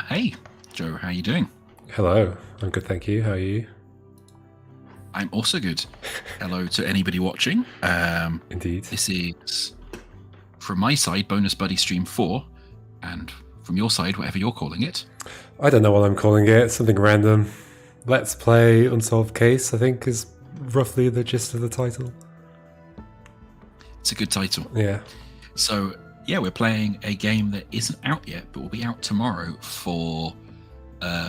Hey, Joe, how you doing? Hello, I'm good, thank you. How are you? I'm also good. Hello to anybody watching. Indeed. This is, from my side, Bonus Buddy Stream 4, and from your side, whatever you're calling it. I don't know what I'm calling it, something random. Let's play Unsolved Case, I think, is roughly the gist of the title. It's a good title. Yeah. So, yeah, we're playing a game that isn't out yet, but will be out tomorrow for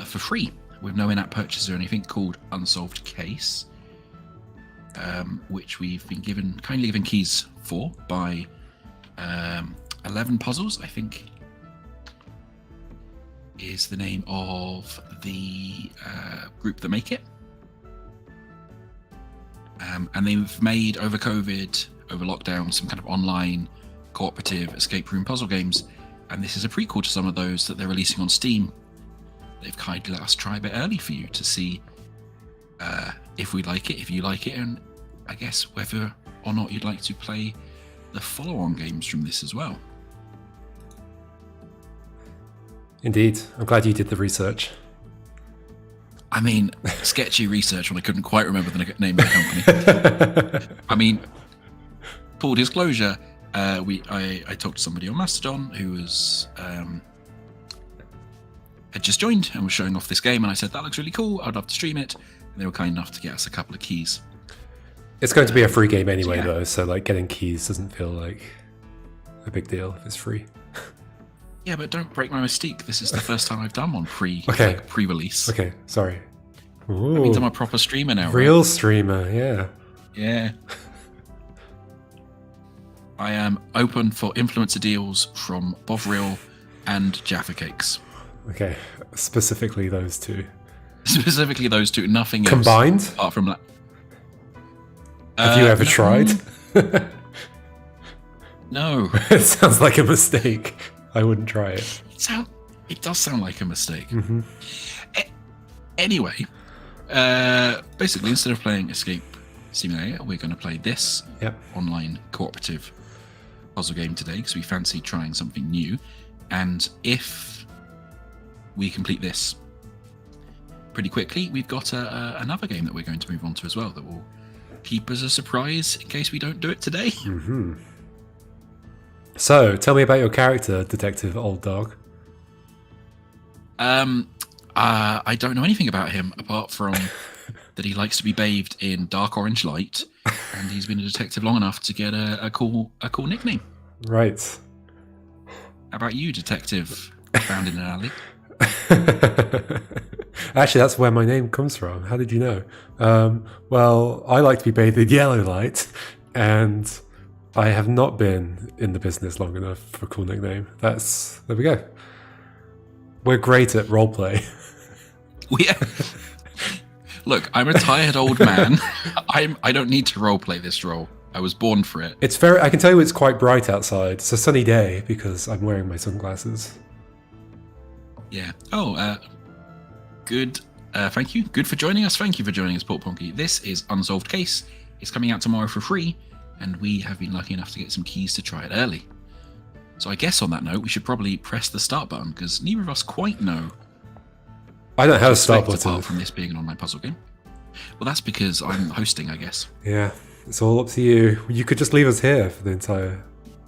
free, with no in-app purchase or anything, called Unsolved Case, which we've been kindly given keys for by 11 Puzzles, I think is the name of the group that make it. And they've made, over COVID, over lockdown, some kind of online cooperative escape room puzzle games, and this is a prequel to some of those that they're releasing on Steam. They've kindly let us try a bit early for you to see if we like it, if you like it, and I guess whether or not you'd like to play the follow-on games from this as well. Indeed. I'm glad you did the research. I mean, sketchy research when I couldn't quite remember the name of the company. I mean, full disclosure, I talked to somebody on Mastodon who was had just joined and was showing off this game, and I said, that looks really cool, I'd love to stream it. And they were kind enough to get us a couple of keys. It's going to be a free game anyway, yeah. though, so like getting keys doesn't feel like a big deal if it's free. Yeah, but don't break my mystique. This is the first time I've done one Okay. pre-release. Okay, sorry. Ooh. I mean, I'm a proper streamer now. Real right? streamer, yeah. Yeah. I am open for influencer deals from Bovril and Jaffa Cakes. Okay, specifically those two. Specifically those two, nothing combined? Else apart from that. Have you ever tried? No. It sounds like a mistake. I wouldn't try it. It does sound like a mistake. Mm-hmm. Anyway, basically, instead of playing Escape Simulator, we're going to play this online cooperative puzzle game today because we fancy trying something new. And if we complete this pretty quickly, we've got another game that we're going to move on to as well that will keep as a surprise in case we don't do it today. Mm-hmm. So, tell me about your character, Detective Old Dog. I don't know anything about him apart from that he likes to be bathed in dark orange light, and he's been a detective long enough to get a cool nickname. Right. How about you, Detective found in an alley? Actually, that's where my name comes from. How did you know? Well, I like to be bathed in yellow light, and I have not been in the business long enough for a cool nickname. There we go. We're great at roleplay. Yeah. Look, I'm a tired old man. I don't need to roleplay this role. I was born for it. I can tell you it's quite bright outside. It's a sunny day because I'm wearing my sunglasses. Yeah. Oh, good. Thank you. Good for joining us. Thank you for joining us, Port Ponky. This is Unsolved Case. It's coming out tomorrow for free, and we have been lucky enough to get some keys to try it early. So I guess on that note, we should probably press the start button because neither of us quite know. I don't have a start button. Apart from this being an online puzzle game. Well, that's because I'm hosting, I guess. Yeah, it's all up to you. You could just leave us here for the entire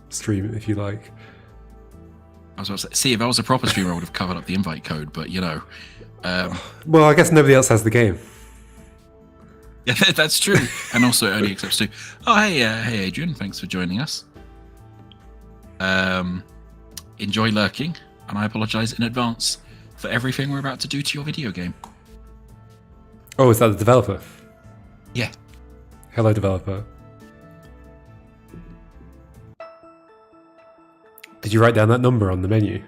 stream if you like. I was about to say, see, if I was a proper streamer, I would have covered up the invite code, but you know. Well, I guess nobody else has the game. Yeah, that's true. And also, it only accepts two. Oh, hey, Adrian, thanks for joining us. Enjoy lurking, and I apologize in advance for everything we're about to do to your video game. Oh, is that the developer? Yeah. Hello, developer. Did you write down that number on the menu?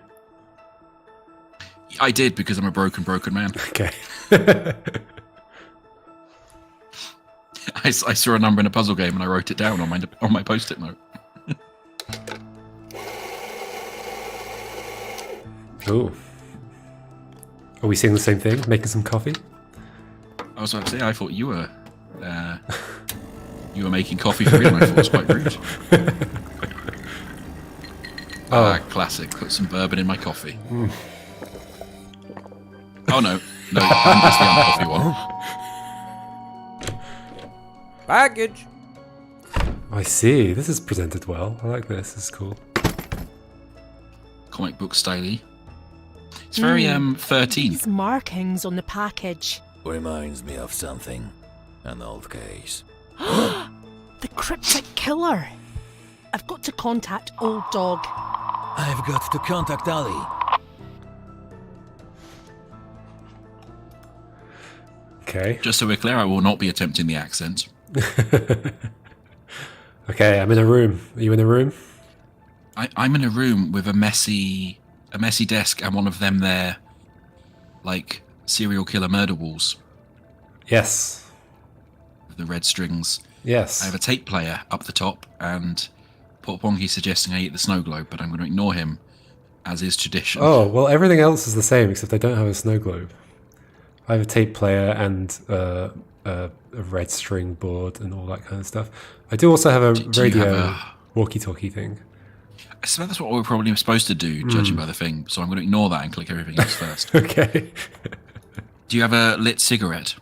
I did, because I'm a broken man. Okay. I saw a number in a puzzle game and I wrote it down on my post-it note. Oh. Are we seeing the same thing? Making some coffee? I was about to say, I thought you were making coffee for real, and I thought it was quite rude. Oh. Classic. Put some bourbon in my coffee. Oh no, I'm just the unhealthy one. Package. I see. This is presented well. I like this. This is cool. Comic book styly. It's very 13. These markings on the package. Reminds me of something. An old case. The cryptic killer. I've got to contact Old Dog. I've got to contact Ali. Okay. Just so we're clear, I will not be attempting the accent. Okay, I'm in a room. Are you in a room? I'm in a room with a messy desk and one of them there, like serial killer murder walls Yes. with the red strings. Yes. I have a tape player up the top, and Port Ponky suggesting I eat the snow globe, but I'm going to ignore him, as is tradition. Oh, well, everything else is the same except I don't have a snow globe. I have a tape player and a red string board and all that kind of stuff. I do also have a do you radio have walkie-talkie thing. So that's what we're probably supposed to do, judging by the thing. So I'm going to ignore that and click everything else first. Okay. Do you have a lit cigarette?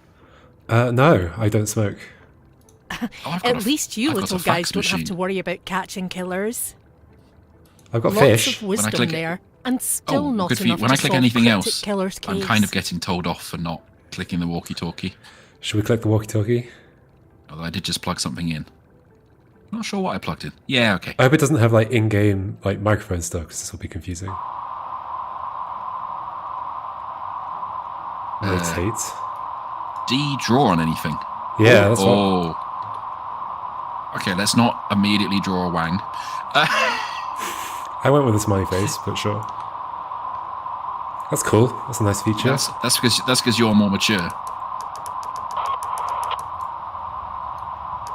No, I don't smoke. Oh, I've got At least you I've got little a guys fax don't have machine. to worry about catching killers. I've got Lots fish. of wisdom click it- there, and still Oh, not good for you. enough When to I click solve anything cryptic else, killer's I'm case. kind of getting told off for not clicking the walkie-talkie. Should we click the walkie-talkie? Although I did just plug something in. Not sure what I plugged in. Yeah, okay. I hope it doesn't have like in-game like microphone stuff because this will be confusing. Rotate. D draw on anything. Yeah, that's what. Oh. Okay, let's not immediately draw a wang. I went with a smiley face, but sure. That's cool. That's a nice feature. That's because you're more mature.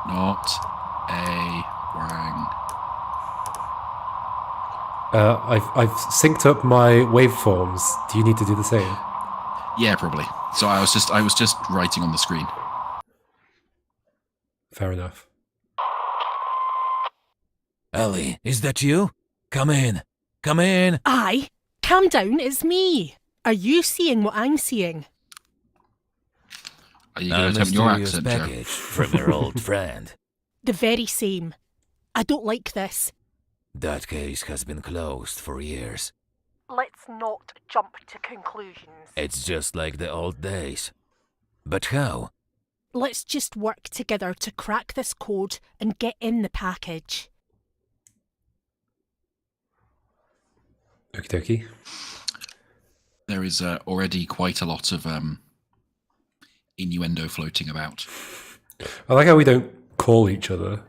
Not a wang. I've synced up my waveforms. Do you need to do the same? Yeah, probably. So I was just writing on the screen. Fair enough. Ali, is that you? Come in. Come in. Aye, calm down, it's me. Are you seeing what I'm seeing? Are you A going to attempt your mysterious accent, Joe? package from your old friend. The very same. I don't like this. That case has been closed for years. Let's not jump to conclusions. It's just like the old days. But how? Let's just work together to crack this code and get in the package. Okie dokie. There is already quite a lot of innuendo floating about. I like how we don't call each other.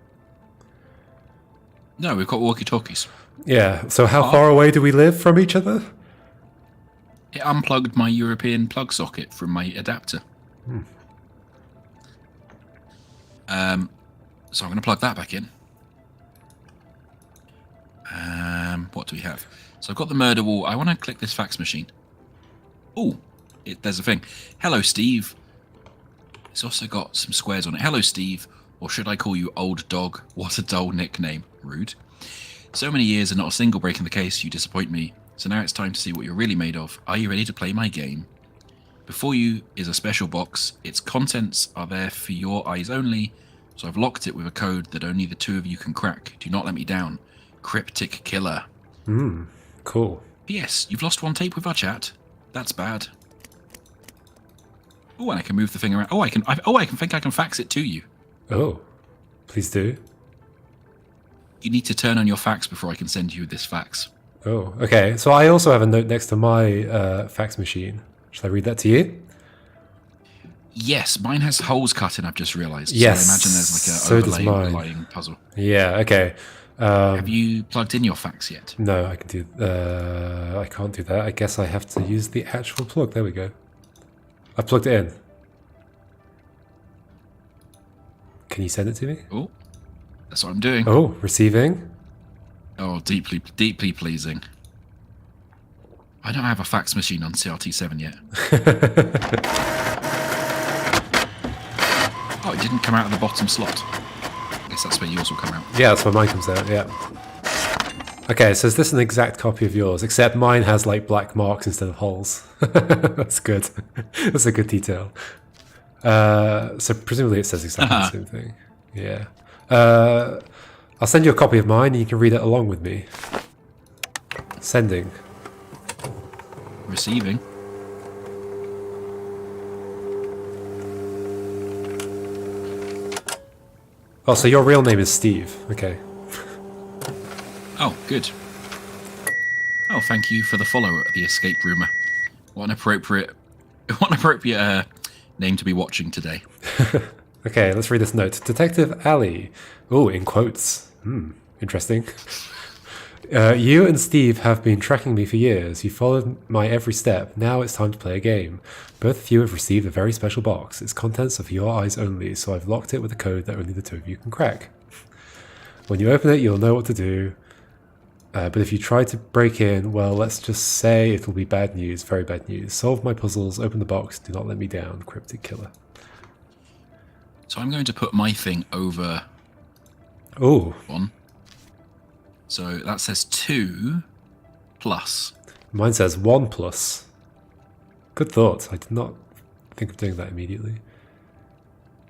No, we've got walkie-talkies. Yeah, so how Oh. far away do we live from each other? It unplugged my European plug socket from my adapter. So I'm going to plug that back in. What do we have? So I've got the murder wall. I want to click this fax machine. Oh, there's a thing. Hello, Steve. It's also got some squares on it. Hello, Steve. Or should I call you Old Dog? What a dull nickname. Rude. So many years and not a single break in the case. You disappoint me. So now it's time to see what you're really made of. Are you ready to play my game? Before you is a special box. Its contents are there for your eyes only. So I've locked it with a code that only the two of you can crack. Do not let me down. Cryptic Killer. Cool. P.S. You've lost one tape with our chat. That's bad. Oh, and I can move the thing around. I can think I can fax it to you. Oh, please do. You need to turn on your fax before I can send you this fax. Oh, okay. So I also have a note next to my fax machine. Should I read that to you? Yes, mine has holes cut in, I've just realised. Yes, So I imagine there's like so a does overlay mine. underlying puzzle. Yeah, okay. Have you plugged in your fax yet? No, I can do. I can't do that. I guess I have to use the actual plug. There we go. I plugged it in. Can you send it to me? Oh, that's what I'm doing. Oh, receiving. Oh, deeply pleasing. I don't have a fax machine on CRT7 yet. Oh, it didn't come out of the bottom slot. I guess that's where yours will come out. Yeah, that's where mine comes out. Yeah. Okay, so is this an exact copy of yours? Except mine has like black marks instead of holes. That's good. That's a good detail. So presumably it says exactly the same thing. Yeah. I'll send you a copy of mine and you can read it along with me. Sending. Receiving. Oh, so your real name is Steve. Okay. Oh, good. Oh, thank you for the follow at the escape room. What an appropriate name to be watching today. Okay, let's read this note. Detective Ali. Oh, in quotes. Interesting. You and Steve have been tracking me for years. You followed my every step. Now it's time to play a game. Both of you have received a very special box. Its contents are for your eyes only, so I've locked it with a code that only the two of you can crack. When you open it, you'll know what to do. But if you try to break in, well, let's just say it will be bad news, very bad news. Solve my puzzles, open the box, do not let me down, Cryptic Killer. So I'm going to put my thing over Oh, one. So that says 2 plus. mine says 1 plus. Good thought. I did not think of doing that immediately.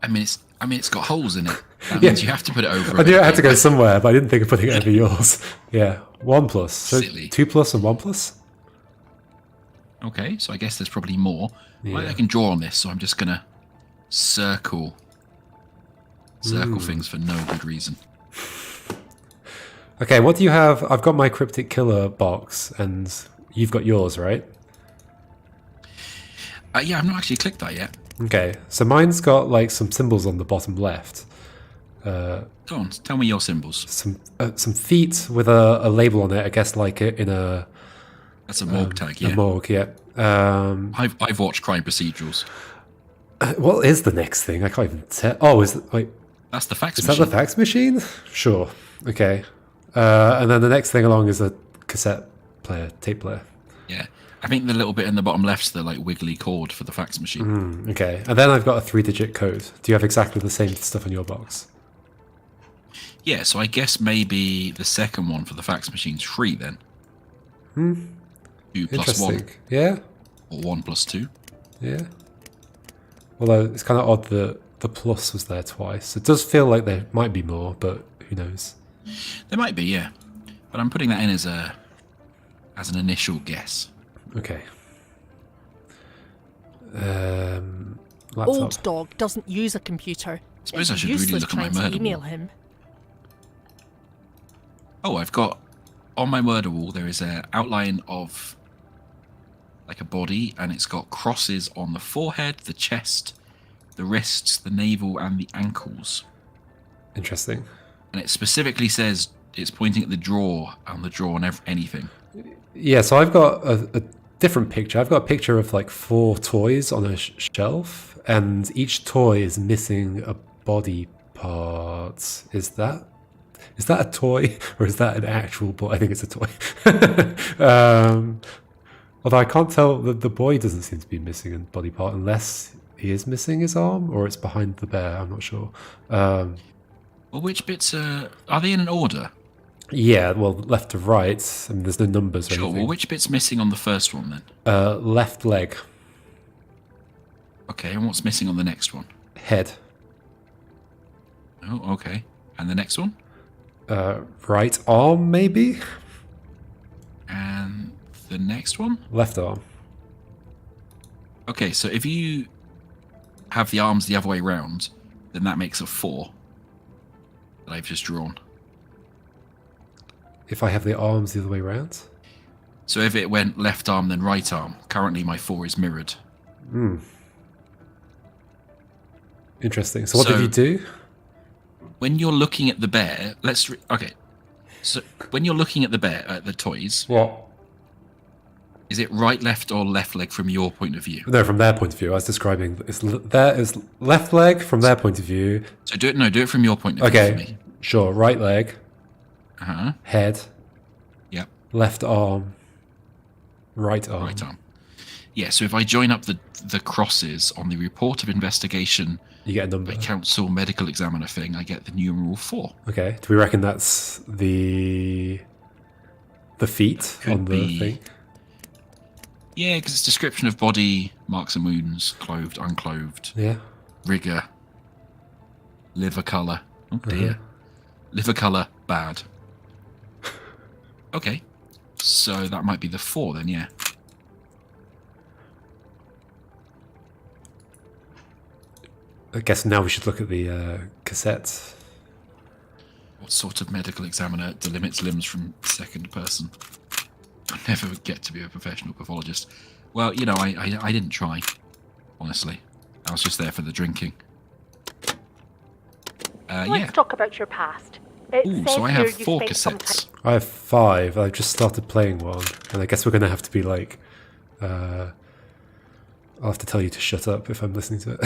I mean, it's got holes in it. That means you have to put it over. I knew it had to go somewhere, but I didn't think of putting it over yours. Yeah, 1 plus. So Silly. 2 plus and 1 plus? Okay, so I guess there's probably more. Yeah. I can draw on this, so I'm just gonna circle things for no good reason. Okay, what do you have? I've got my Cryptic Killer box, and you've got yours, right? Yeah, I've not actually clicked that yet. Okay, so mine's got like some symbols on the bottom left. Go on, tell me your symbols. Some feet with a label on it, I guess like in a That's a morgue tag, yeah. a morgue, yeah. I've watched crime procedurals. What is the next thing? I can't even tell. Oh, wait, That's the fax is machine. that the fax machine? Sure. Okay. And then the next thing along is a cassette player, tape player. Yeah. I think the little bit in the bottom left's the like wiggly cord for the fax machine. Okay. And then I've got a 3-digit code. Do you have exactly the same stuff in your box? Yeah, so I guess maybe the second one for the fax machine's 3 then. 2 plus 1. Interesting. Yeah. Or 1 plus 2. Yeah. Although it's kind of odd that the plus was there twice. It does feel like there might be more, but who knows? There might be, yeah. But I'm putting that in as an initial guess. Okay. Laptop. Old dog doesn't use a computer. I suppose I It's should really useless look at my trying to murder email wall. him. Oh, I've got on my murder wall there is an outline of like a body, and it's got crosses on the forehead, the chest, the wrists, the navel, and the ankles. Interesting. And it specifically says it's pointing at the drawer and the drawer and anything. Yeah, so I've got a different picture. I've got a picture of like 4 toys on a shelf, and each toy is missing a body part. Is that a toy or is that an actual boy? I think it's a toy. Although I can't tell, the boy doesn't seem to be missing a body part unless he is missing his arm or it's behind the bear. I'm not sure. Well, which bits are they in an order? Yeah, well, left to right. I mean, there's no numbers or Sure. anything. Well, which bit's missing on the first one then? Left leg, Okay, and what's missing on the next one? head, Oh, okay. And the next one? right arm, maybe? And the next one? Left arm. Okay, so if you have the arms the other way round, then that makes a 4 that I've just drawn. If I have the arms the other way around? So if it went left arm then right arm, currently my 4 is mirrored. Interesting. So what did So- you do? When you're looking at the bear, okay. So when you're looking at the bear, at the toys, What? is it right, left, or left leg from your point of view? No, from their point of view. I was describing it's left leg from their point of view. So do it from your point of view for Okay, me. sure. Right leg, Uh-huh. head, Yep. left arm, right arm. Right arm. Yeah, so if I join up the crosses on the report of investigation You get a number. by council medical examiner thing, I get the numeral 4. Okay. Do we reckon that's the the feet Could on the be. thing. Yeah, because it's description of body, marks and wounds, clothed, unclothed, Yeah. rigor, liver colour. Oh dear. Liver colour, bad. Okay. So that might be the 4 then, yeah. I guess now we should look at the cassettes. What sort of medical examiner delimits limbs from second person? I never would get to be a professional pathologist. Well, you know, I didn't try, honestly. I was just there for the drinking. Let's Yeah. talk about your past. It Ooh, says so I here have you 4 spent some cassettes. I have 5. I've just started playing one, and I guess we're going to have to be like... I'll have to tell you to shut up if I'm listening to it.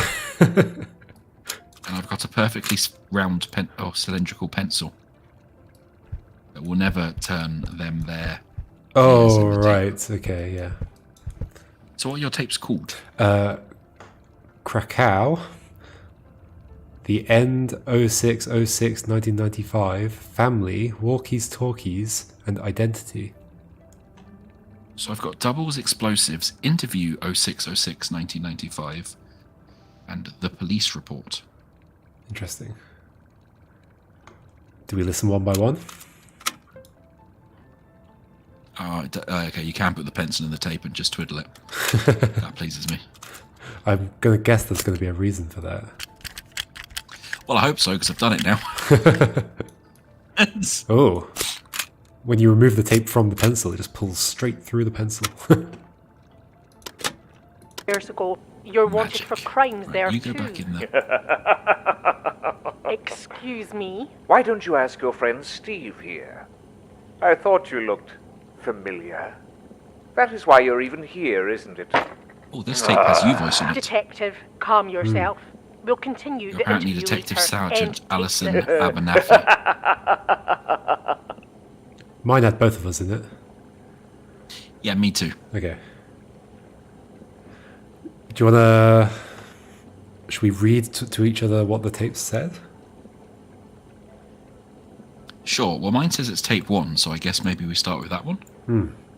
And I've got a perfectly round cylindrical pencil that will never turn them there. Oh, in the tape. right. Okay, yeah. So what are your tapes called? Krakow, the end 0606 1995, family, walkies talkies, and identity. So I've got doubles, explosives, interview 0606 1995, and the police report. Interesting. Do we listen one by one? Okay, you can put the pencil in the tape and just twiddle it. That pleases me. I'm going to guess there's going to be a reason for that. Well, I hope so, because I've done it now. Oh. When you remove the tape from the pencil, it just pulls straight through the pencil. years ago. You're wanted for Magic. crimes Right, there you too. go back in there. Excuse me? Why don't you ask your friend Steve here? I thought you looked familiar. That is why you're even here, isn't it? Oh, this tape has you voice on it. Detective, calm yourself. We'll continue the Apparently interview Detective later. Sergeant End Alison statement. Abernathy. Mine had both of us in it. Yeah, me too. Okay. Do you want to... Should we read to each other what the tape said? Sure. Well, mine says it's tape 1, so I guess maybe we start with that one.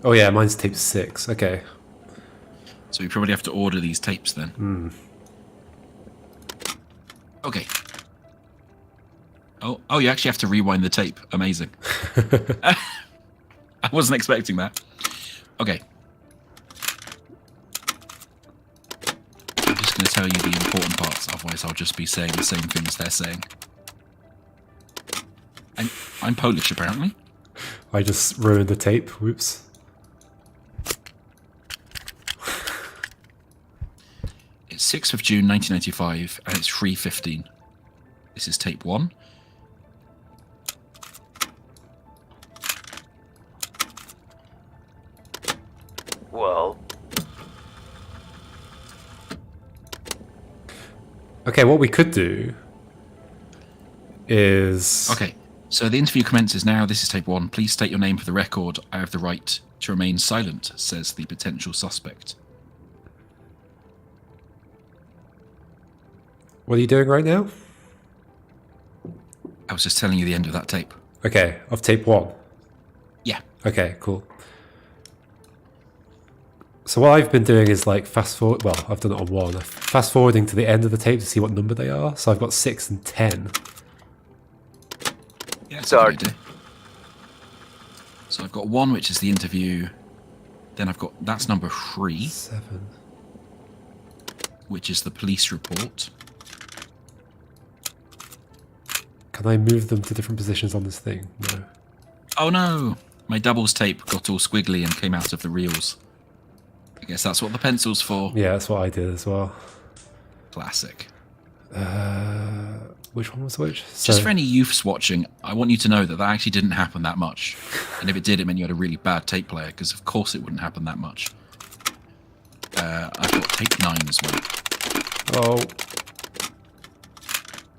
Oh yeah, mine's tape 6. Okay. So we probably have to order these tapes then. Okay. Oh, you actually have to rewind the tape. Amazing. I wasn't expecting that. Okay. I'm just going to tell you the important parts, otherwise I'll just be saying the same things they're saying. I'm Polish, apparently. I just ruined the tape. Whoops. It's 6th of June 1995, and it's 3:15. This is tape 1. Well, Okay, what we could do is... Okay, so the interview commences now. This is tape 1. Please state your name for the record. I have the right to remain silent, says the potential suspect. What are you doing right now? I was just telling you the end of that tape. Okay, of tape 1. Yeah. Okay, cool. So what I've been doing is like fast forward. Well, I've done it on 1. Fast forwarding to the end of the tape to see what number they are. So I've got 6 and 10. Yeah, that's a good idea. So I've got 1, which is the interview. Then I've got, that's number 3, 7. which is the police report. Can I move them to different positions on this thing? No. Oh no! My doubles tape got all squiggly and came out of the reels. I guess that's what the pencil's for. Yeah, that's what I did as well. Classic. Which one was which? Just for any youths watching, I want you to know that that actually didn't happen that much. And if it did, it meant you had a really bad tape player, because of course it wouldn't happen that much. I've got tape 9 as well. Oh.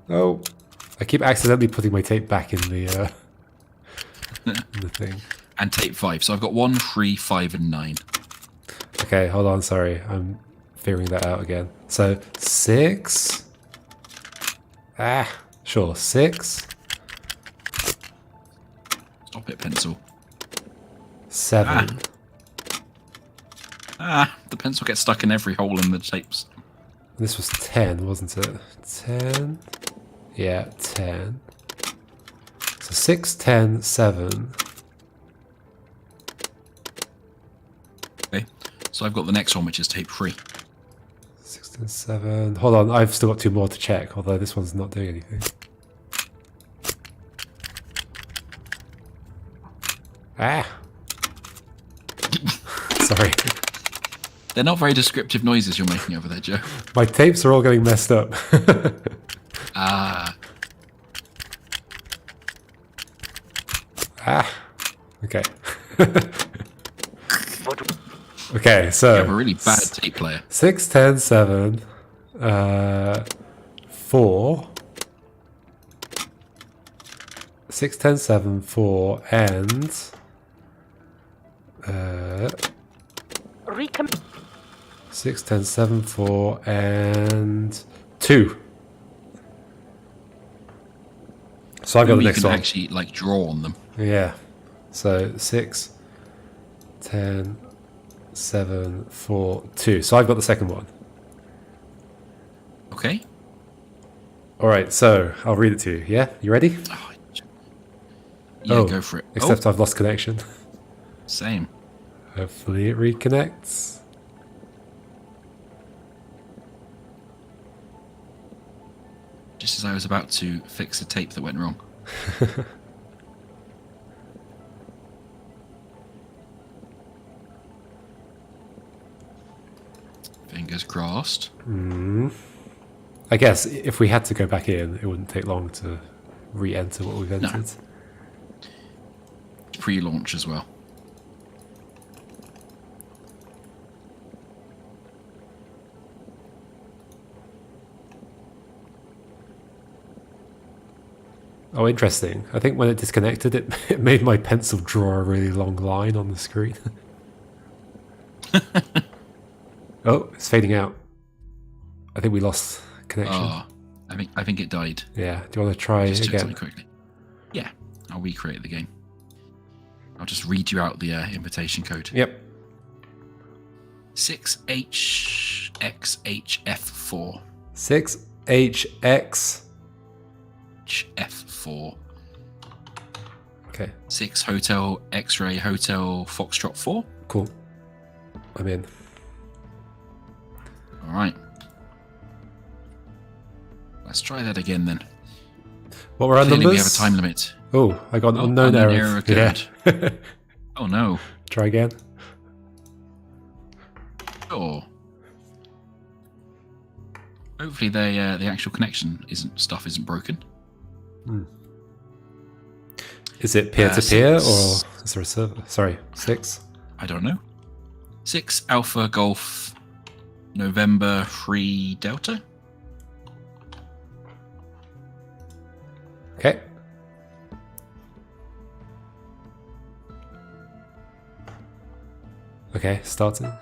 Oh. I keep accidentally putting my tape back in the in the thing. And tape 5. So I've got 1, 3, 5, and 9. Okay, hold on, sorry. I'm figuring that out again. So 6. Sure, 6. Stop it, pencil. 7. The pencil gets stuck in every hole in the tapes. This was 10, wasn't it? 10. Yeah, 10. So 6, 10, 7. Okay, so I've got the next one, which is tape 3. 6, 10, 7. Hold on, I've still got 2 more to check, although this one's not doing anything. Ah! Sorry. They're not very descriptive noises you're making over there, Joe. My tapes are all getting messed up. Ah, Ah! Okay. Okay, so... you have a really bad tape player. 6, 10, 7, 4. 6, 10, 7, 4, and... 6, 10, 7, 4, and... 2. So I've got the Maybe you next can one. actually, like, draw on them. Yeah. So 6, 10, 7, 4, 2. So I've got the second one. Okay? Alright, so I'll read it to you. Yeah? You ready? Oh, yeah, Oh, go for it. Except I've lost connection. Same. Hopefully it reconnects. Just as I was about to fix a tape that went wrong. Fingers crossed. I guess if we had to go back in, it wouldn't take long to re-enter what we've entered. Pre-launch as well. Oh, interesting. I think when it disconnected, it made my pencil draw a really long line on the screen. Oh, it's fading out. I think we lost connection. Oh, I think it died. Yeah. Do you want to try Just check again? something quickly. Yeah, I'll recreate the game. I'll just read you out the invitation code. Yep. 6HXHF4. 6HX. F4. Okay. 6 Hotel X-Ray Hotel Foxtrot 4. Cool. I'm in. All right. Let's try that again then. What were our Clearly numbers? we have a time limit. Oh, I got an Oh, unknown unknown error. error occurred. Yeah. Oh no. Try again. Sure. Hopefully the actual connection isn't broken. Is it peer-to-peer or 6. is there a server? Sorry, 6. I don't know. 6 Alpha Golf November 3 Delta. Okay. Okay, starting. Okay,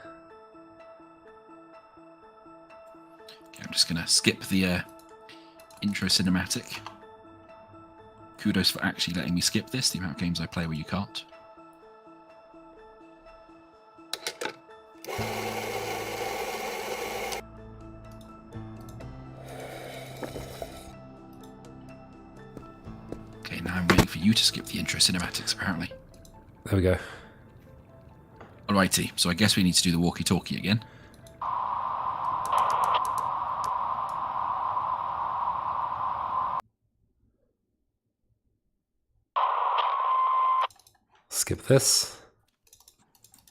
I'm just gonna skip the intro cinematic. Kudos for actually letting me skip this, the amount of games I play where you can't. Okay, now I'm waiting for you to skip the intro cinematics, apparently. There we go. Alrighty, so I guess we need to do the walkie-talkie again. Skip this.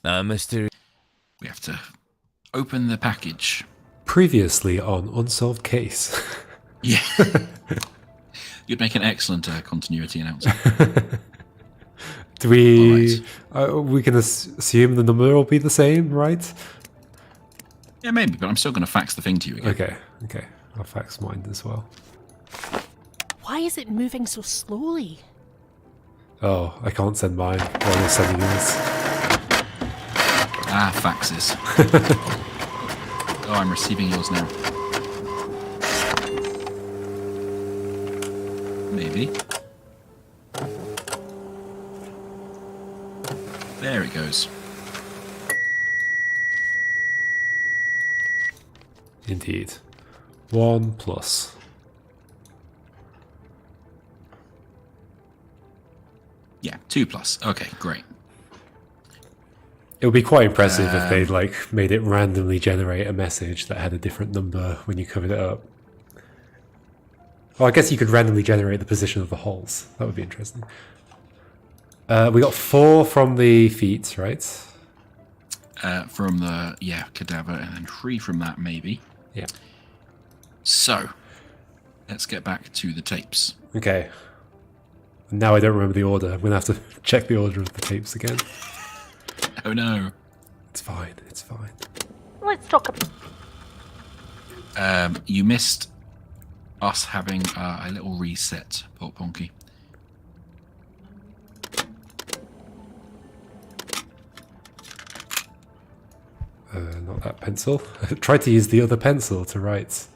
Mr. We have to open the package. Previously on Unsolved Case. Yeah. You'd make an excellent continuity announcer. Do we... we can assume the number will be the same, right? Yeah, maybe, but I'm still going to fax the thing to you again. Okay. I'll fax mine as well. Why is it moving so slowly? Oh, I can't send mine while you're sending yours. Ah, faxes. Oh, I'm receiving yours now. Maybe. There it goes. Indeed. 1 plus. Yeah, 2 plus. Okay, great. It would be quite impressive if they'd like made it randomly generate a message that had a different number when you covered it up. Well, I guess you could randomly generate the position of the holes. That would be interesting. We got 4 from the feet, right? From the cadaver, and then 3 from that, maybe. Yeah. So, let's get back to the tapes. Okay. Now I don't remember the order. I'm going to have to check the order of the tapes again. Oh no. It's fine. It's fine. Let's talk about. You missed us having a little reset, Port Ponky. Not that pencil. I tried to use the other pencil to write.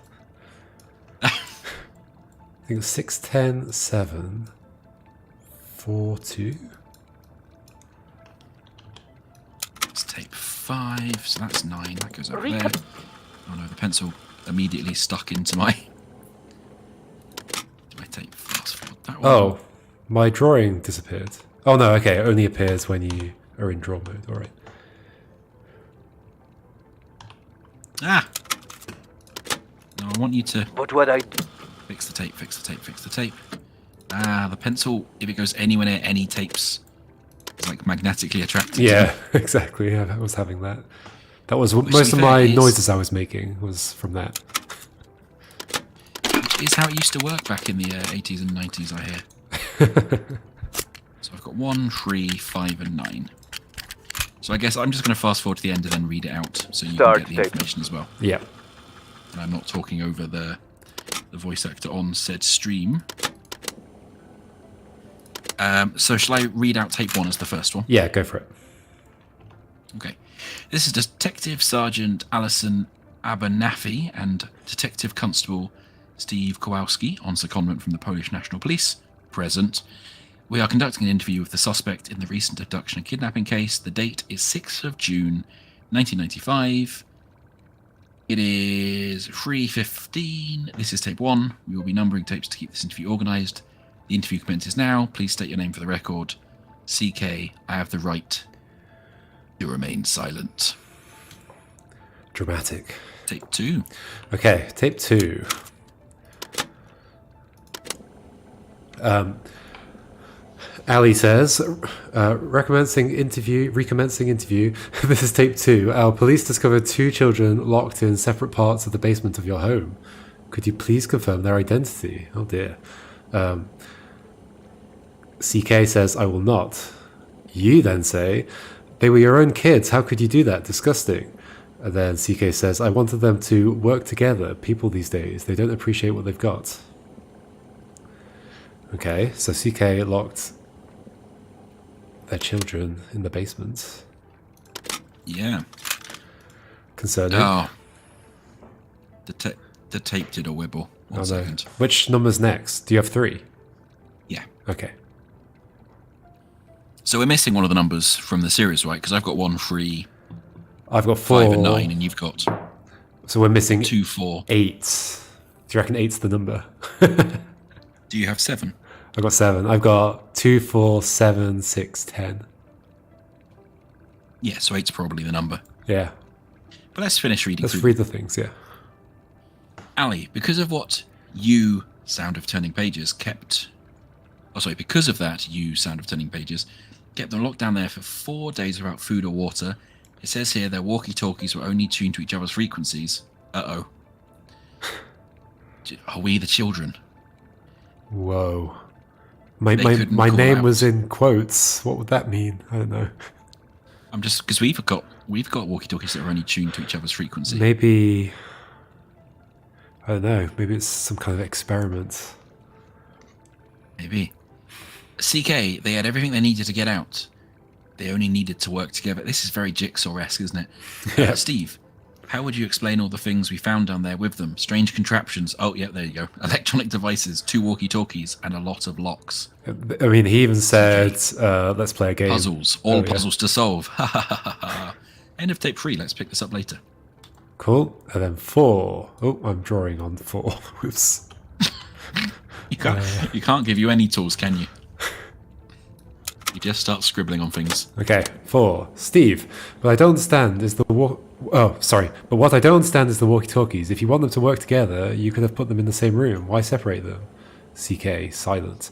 I think it was 6, 10, 7, 4, 2. It's tape 5, so that's 9. That goes over there. Oh no, the pencil immediately stuck into my tape fast forward that one. Oh, my drawing disappeared. Oh no, okay, it only appears when you are in draw mode. Alright. Ah! No, I want you to But what I fix the tape, fix the tape, fix the tape. Ah, the pencil, if it goes anywhere near any tapes, is like magnetically attracted to Yeah, them. exactly. Yeah, I was having that. That was Which, most to of be my fair, is- noises I was making was from that. Which is how it used to work back in the 80s and 90s, I hear. So I've got 1, 3, 5, and 9. So I guess I'm just going to fast forward to the end and then read it out so you Start can get the tape. information as well. Yeah. And I'm not talking over the voice actor on said stream. So shall I read out tape 1 as the first one? Yeah, go for it. Okay. This is Detective Sergeant Alison Abernathy and Detective Constable Steve Kowalski on secondment from the Polish National Police. Present. We are conducting an interview with the suspect in the recent abduction and kidnapping case. The date is 6th of June, 1995. It is 3:15. This is tape 1. We will be numbering tapes to keep this interview organised. The interview commences now. Please state your name for the record. CK, I have the right to remain silent. Dramatic. Tape 2. Okay, tape 2. Ali says, recommencing interview. This is tape 2. Our police discovered 2 children locked in separate parts of the basement of your home. Could you please confirm their identity? Oh dear. CK says, I will not. You then say, they were your own kids. How could you do that? Disgusting. And then CK says, I wanted them to work together. People these days, they don't appreciate what they've got. Okay, so CK locked their children in the basement. Yeah. Concerning. Oh. The tape did a wibble. One Oh, no. second. Which number's next? Do you have 3? Yeah. Okay. So we're missing one of the numbers from the series, right? Because I've got 1, 3, I've got 4. 5, and 9, and you've got So we're missing 2, 4. 8. Do you reckon 8's the number? Do you have 7? I've got 7. I've got 2, 4, 7, 6, 10. Yeah, so 8's probably the number. Yeah. But let's finish reading Let's through. read the things, yeah. Ali, because of what you, Sound of Turning Pages, kept... Oh, sorry, because of that, you, Sound of Turning Pages, kept them locked down there for 4 days without food or water. It says here their walkie-talkies were only tuned to each other's frequencies. Uh-oh. Are we the children? Whoa. My They couldn't call name out. was in quotes. What would that mean? I don't know. I'm just... Because we've got walkie-talkies that are only tuned to each other's frequency. Maybe... I don't know. Maybe it's some kind of experiment. Maybe. CK, they had everything they needed to get out. They only needed to work together. This is very Jigsaw-esque, isn't it? Yeah. Steve, How would you explain all the things we found down there with them? Strange contraptions. Oh, yeah, there you go. Electronic devices, 2 walkie-talkies, and a lot of locks. I mean, he even said, let's play a game. Puzzles. All Oh, yeah. puzzles to solve. Ha ha ha ha ha. End of tape 3. Let's pick this up later. Cool. And then 4. Oh, I'm drawing on 4. Oops. You can't give you any tools, can you? You just start scribbling on things. Okay, 4. Steve, what I don't understand is the But what I don't understand is the walkie-talkies. If you want them to work together, you could have put them in the same room. Why separate them? CK, silence.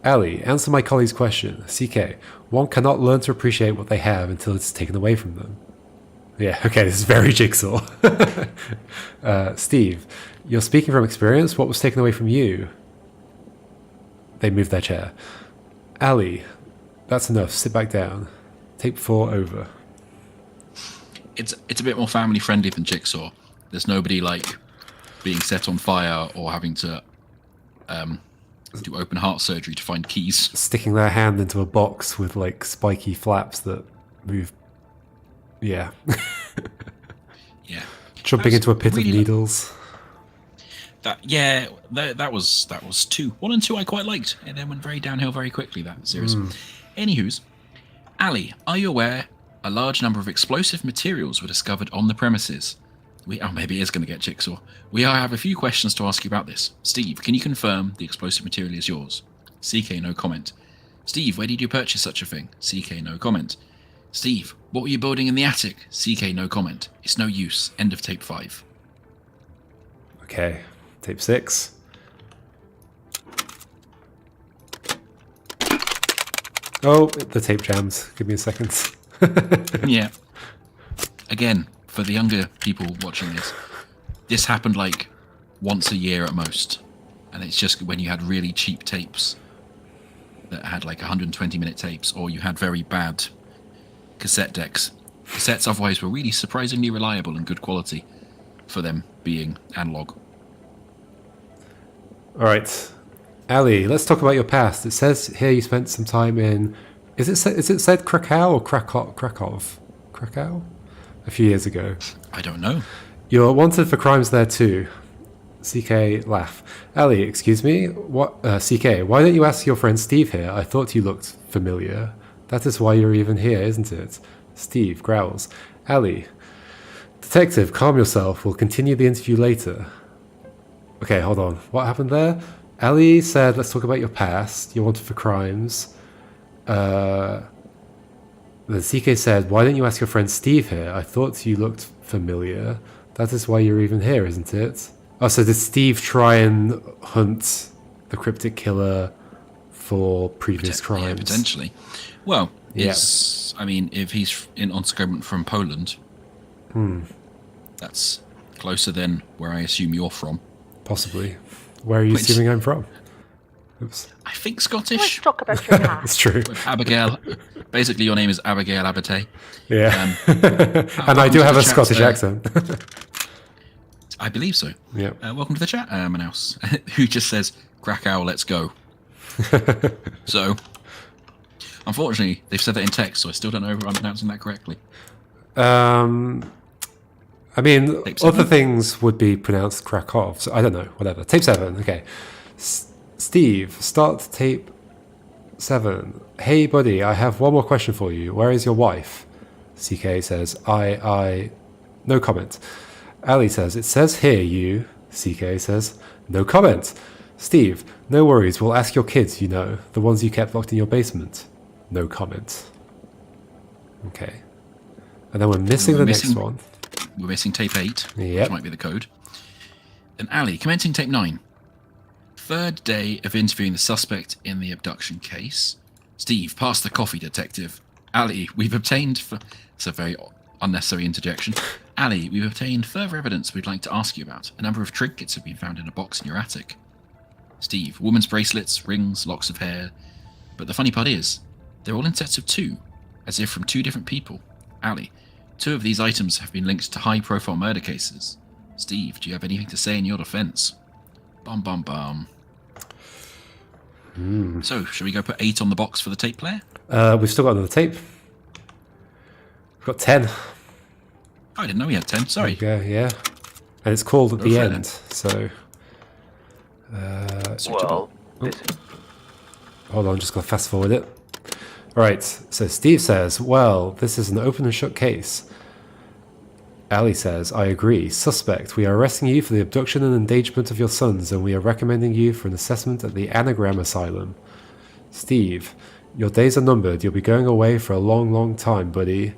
Ali, answer my colleague's question. CK, one cannot learn to appreciate what they have until it's taken away from them. Yeah, okay, this is very Jigsaw. Steve, you're speaking from experience. What was taken away from you? They moved their chair. Ali, that's enough. Sit back down. Tape 4 over. It's a bit more family friendly than Jigsaw. There's nobody like being set on fire or having to do open heart surgery to find keys. Sticking their hand into a box with like spiky flaps that move. Yeah. Yeah. Jumping into a pit really of needles. That was 2. 1 and 2 I quite liked, and then went very downhill very quickly, that series. Anywho's, Ali, are you aware a large number of explosive materials were discovered on the premises? Maybe it is going to get Jigsaw. We have a few questions to ask you about this. Steve, can you confirm the explosive material is yours? CK, no comment. Steve, where did you purchase such a thing? CK, no comment. Steve, what were you building in the attic? CK, no comment. It's no use. End of tape 5. Okay. Tape 6. Oh, the tape jams. Give me a second. Yeah. Again, for the younger people watching this happened like once a year at most. And it's just when you had really cheap tapes that had like 120-minute tapes, or you had very bad cassette decks. Cassettes otherwise were really surprisingly reliable and good quality for them being analog. All right. Ali, let's talk about your past. It says here you spent some time in... Is it said Krakow or Krakow? Krakow? A few years ago. I don't know. You're wanted for crimes there too. CK, laugh. Ali, excuse me? What? CK, why don't you ask your friend Steve here? I thought you looked familiar. That is why you're even here, isn't it? Steve growls. Ali, detective, calm yourself. We'll continue the interview later. Okay, hold on. What happened there? Ali said, let's talk about your past. You're wanted for crimes. Then CK said, why don't you ask your friend Steve here? I thought you looked familiar. That is why you're even here, isn't it? Oh, so did Steve try and hunt the cryptic killer for previous crimes? Yeah, potentially. Well, I mean, if he's on secondment from Poland, that's closer than where I assume you're from. Possibly. Where are you assuming I'm from? Oops. I think Let's Scottish. talk about your past. It's true. With Abigail. Basically, your name is Abigail Abate. Yeah. And I do have a Scottish accent. I believe so. Yeah. Welcome to the chat, Manaus, who just says, Krakow, let's go. So, unfortunately, they've said that in text, so I still don't know if I'm pronouncing that correctly. I mean, Tape 7? other things would be pronounced Krakow, so I don't know, whatever. Tape 7, okay. Steve, start tape 7. Hey, buddy, I have one more question for you. Where is your wife? CK says, no comment. Ali says, it says here you. CK says, no comment. Steve, no worries, we'll ask your kids, you know, the ones you kept locked in your basement. No comment. Okay. And then we're missing the next one. We're missing tape 8, Yep. which might be the code. And Ali, commenting tape 9. Third day of interviewing the suspect in the abduction case. Steve, pass the coffee, detective. Ali, we've obtained... It's a very unnecessary interjection. Ali, we've obtained further evidence we'd like to ask you about. A number of trinkets have been found in a box in your attic. Steve, woman's bracelets, rings, locks of hair. But the funny part is, they're all in sets of 2, as if from 2 different people. Ali, 2 of these items have been linked to high-profile murder cases. Steve, do you have anything to say in your defense? Bum bum bum. So, shall we go put 8 on the box for the tape player? We've still got another tape. We've got 10. I didn't know we had 10. Sorry. Okay, yeah. And it's called at Go the for it end, so... Well, this Hold on, just gonna fast forward it. Alright, so Steve says, well, this is an open and shut case. Ali says, I agree. Suspect, we are arresting you for the abduction and endangerment of your sons, and we are recommending you for an assessment at the Anagram Asylum. Steve, your days are numbered. You'll be going away for a long, long time, buddy.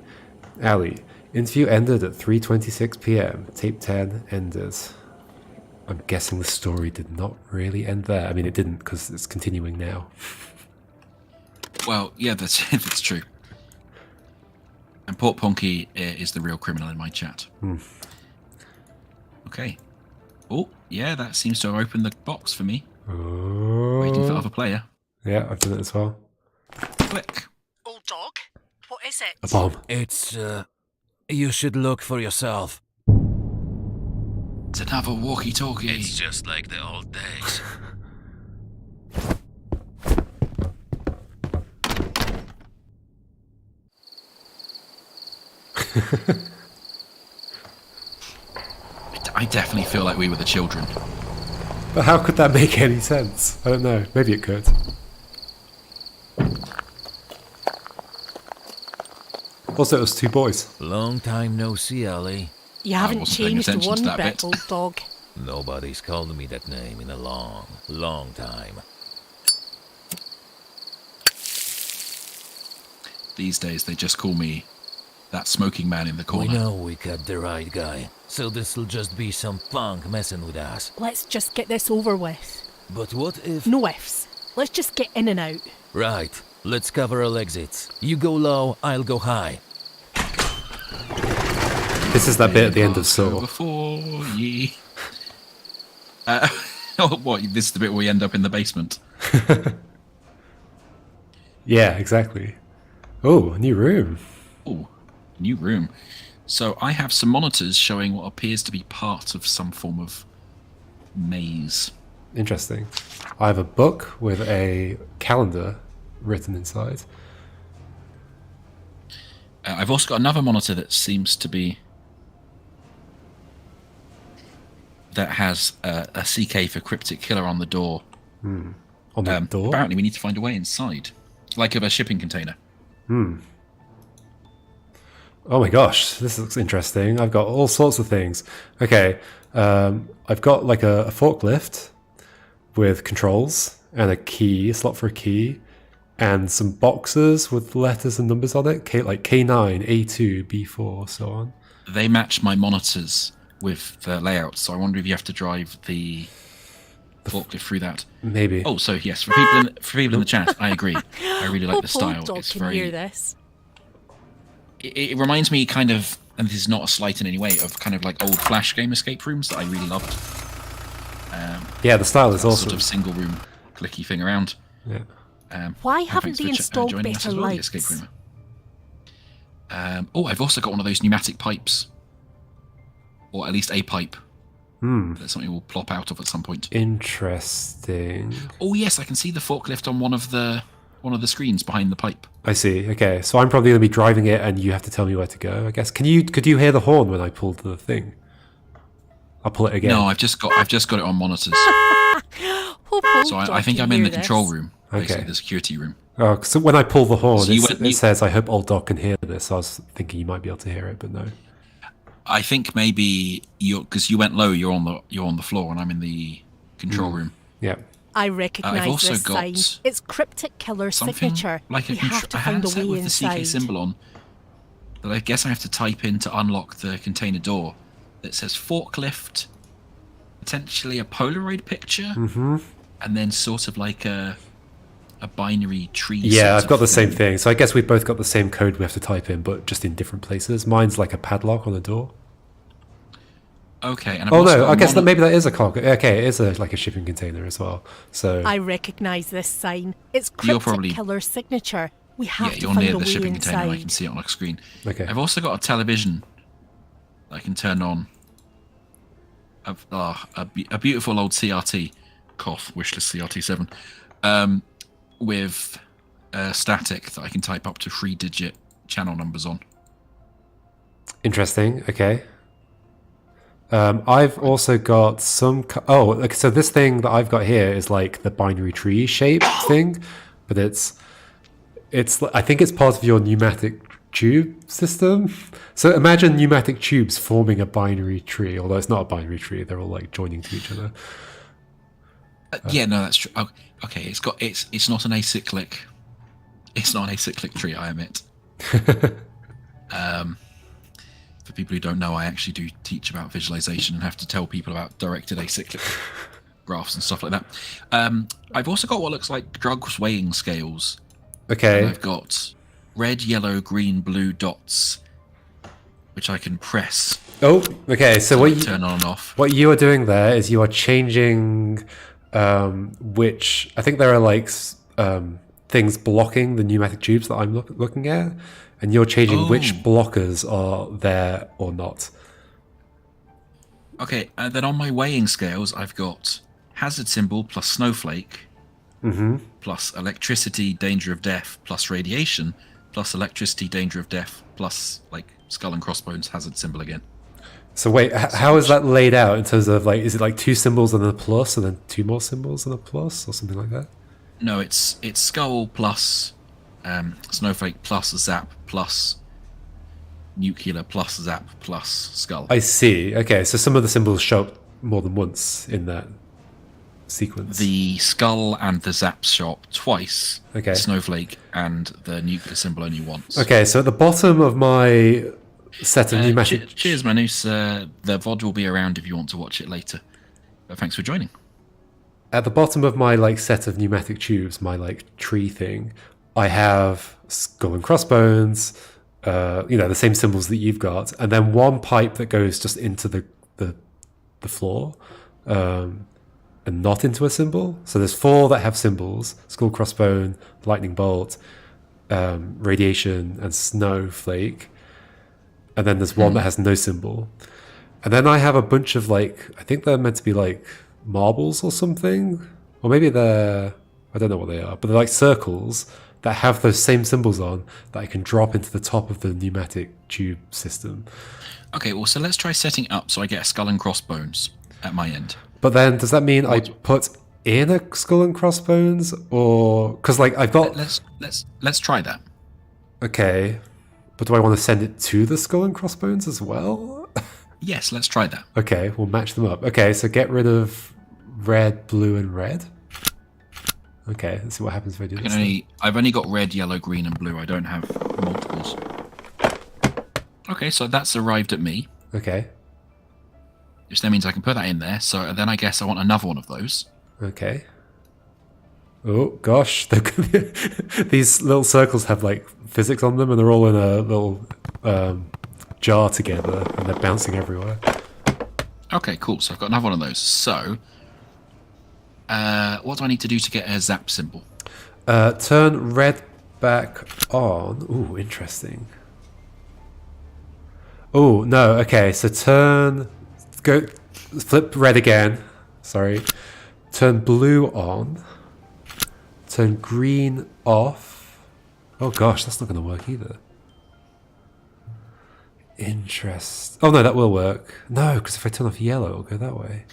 Ali, interview ended at 3:26 p.m. Tape 10 ended. I'm guessing the story did not really end there. I mean, it didn't because it's continuing now. Well, yeah, that's true. And Port Ponky is the real criminal in my chat. Okay. Oh, yeah, that seems to have opened the box for me. Oh. Waiting for other player. Yeah, I've done it as well. Click. Old dog, what is it? A bomb. It's, you should look for yourself. It's another walkie-talkie. It's just like the old days. I definitely feel like we were the children. But how could that make any sense? I don't know. Maybe it could. Also, it was two boys. Long time no see, Ali. You haven't wasn't paying changed attention to one that bit, bit. old dog. Nobody's called me that name in a long, long time. These days, they just call me that smoking man in the We corner. know we got the right guy, so this'll just be some punk messing with us. Let's just get this over with. But what if... No ifs. Let's just get in and out. Right, let's cover all exits. You go low, I'll go high. This is that bit at the end of Go Saw. before ye. Oh, what? This is the bit where we end up in the basement. Yeah, exactly. Oh, a new room. Oh, new room. So I have some monitors showing what appears to be part of some form of maze. Interesting. I have a book with a calendar written inside. I've also got another monitor that seems to be... that has a CK for Cryptic Killer on the door. On the door? Apparently we need to find a way inside. Like of a shipping container. Oh my gosh, this looks interesting. I've got all sorts of things. Okay, I've got like a forklift with controls and a key, a slot for a key, and some boxes with letters and numbers on it, like K9, A2, B4, so on. They match my monitors with the layout, so I wonder if you have to drive the forklift through that. Maybe. Oh, so yes, for people in the chat, I agree. I really like Hope the style. old dog It's can very. hear this. It reminds me kind of, and this is not a slight in any way, of kind of like old Flash game escape rooms that I really loved. Yeah, the style is That awesome. sort of single room clicky thing around. Yeah. Why And haven't thanks they for installed joining us better as well, the lights? escape roomer. Oh, I've also got one of those pneumatic pipes, or at least a pipe that something will plop out of at some point. Interesting. Oh yes, I can see the forklift on one of the screens behind the pipe. I see. Okay, so I'm probably going to be driving it, and you have to tell me where to go. I guess. Could you hear the horn when I pulled the thing? I'll pull it again. No, I've just got it on monitors. Hope old So dog I think can I'm in hear the control this. room, Okay. basically the security room. Oh, so when I pull the horn, So it says, "I hope old dog can hear this." I was thinking you might be able to hear it, but no. I think maybe because you went low, you're on the floor, and I'm in the control room. Yeah. I recognise also this got sign. It's Cryptic Killer Something signature. like we have to a find a handset way with the CK inside. symbol on. That I guess I have to type in to unlock the container door. That says forklift, potentially a Polaroid picture, and then sort of like a binary tree. Yeah, sort I've got of the same thing. So I guess we've both got the same code we have to type in, but just in different places. Mine's like a padlock on the door. Okay, and I've Oh also no, got I guess one- maybe that is a cargo. Okay, it is like a shipping container as well. So I recognise this sign. It's You're Cryptic probably- Killer signature. We have Yeah, to you're find near a the way shipping container, and I inside. can see it on a screen. Okay. I've also got a television that I can turn on. A beautiful old CRT, cough, wishless CRT7, with static that I can type up to 3-digit channel numbers on. Interesting. Okay. I've also got some. Okay, so this thing that I've got here is like the binary tree shape thing, but it's. I think it's part of your pneumatic tube system. So imagine pneumatic tubes forming a binary tree, although it's not a binary tree. They're all like joining to each other. Yeah, no, that's true. Oh, okay, it's not an acyclic. It's not an acyclic tree, I admit. For people who don't know, I actually do teach about visualization and have to tell people about directed acyclic graphs and stuff like that. I've also got what looks like drugs weighing scales. Okay. And I've got red, yellow, green, blue dots, which I can press. Oh, okay. So what you turn on and off. What you are doing there is you are changing which I think there are like things blocking the pneumatic tubes that I'm looking at, and you're changing which blockers are there or not. Okay, and then on my weighing scales, I've got hazard symbol plus snowflake, plus electricity, danger of death, plus radiation, plus electricity, danger of death, plus like skull and crossbones hazard symbol again. So wait, how is that laid out in terms of like, is it like 2 symbols and then a plus, and then 2 more symbols and a plus, or something like that? No, it's skull plus snowflake plus zap plus nuclear plus zap plus skull. I see. Okay, so some of the symbols show up more than once in that sequence. The skull and the zap show up twice. Okay. Snowflake and the nuclear symbol only once. Okay, so at the bottom of my set of pneumatic... Cheers, Manus. The VOD will be around if you want to watch it later. But thanks for joining. At the bottom of my like set of pneumatic tubes, my like tree thing, I have skull and crossbones, the same symbols that you've got, and then one pipe that goes just into the floor, and not into a symbol. So there's 4 that have symbols: skull, crossbone, lightning bolt, radiation, and snowflake. And then there's one that has no symbol. And then I have a bunch of like, I think they're meant to be like marbles or something, or maybe I don't know what they are, but they're like circles that have those same symbols on that I can drop into the top of the pneumatic tube system. Okay, well, so let's try setting up so I get a skull and crossbones at my end. But then does that mean I put in a skull and crossbones, or because like I've got let's try that. Okay, but do I want to send it to the skull and crossbones as well? Yes, let's try that. Okay, we'll match them up. Okay, so get rid of red, blue, and red. Okay, let's see what happens if I do this. I've only got red, yellow, green, and blue. I don't have multiples. Okay, so that's arrived at me. Okay. Which then means I can put that in there. So then I guess I want another one of those. Okay. Oh gosh, these little circles have like physics on them, and they're all in a little jar together, and they're bouncing everywhere. Okay, cool. So I've got another one of those. So, what do I need to do to get a zap symbol? Turn red back on. Ooh, interesting. Oh no. Okay, so flip red again. Sorry. Turn blue on. Turn green off. Oh gosh, that's not going to work either. Oh no, that will work. No, because if I turn off yellow, it'll go that way.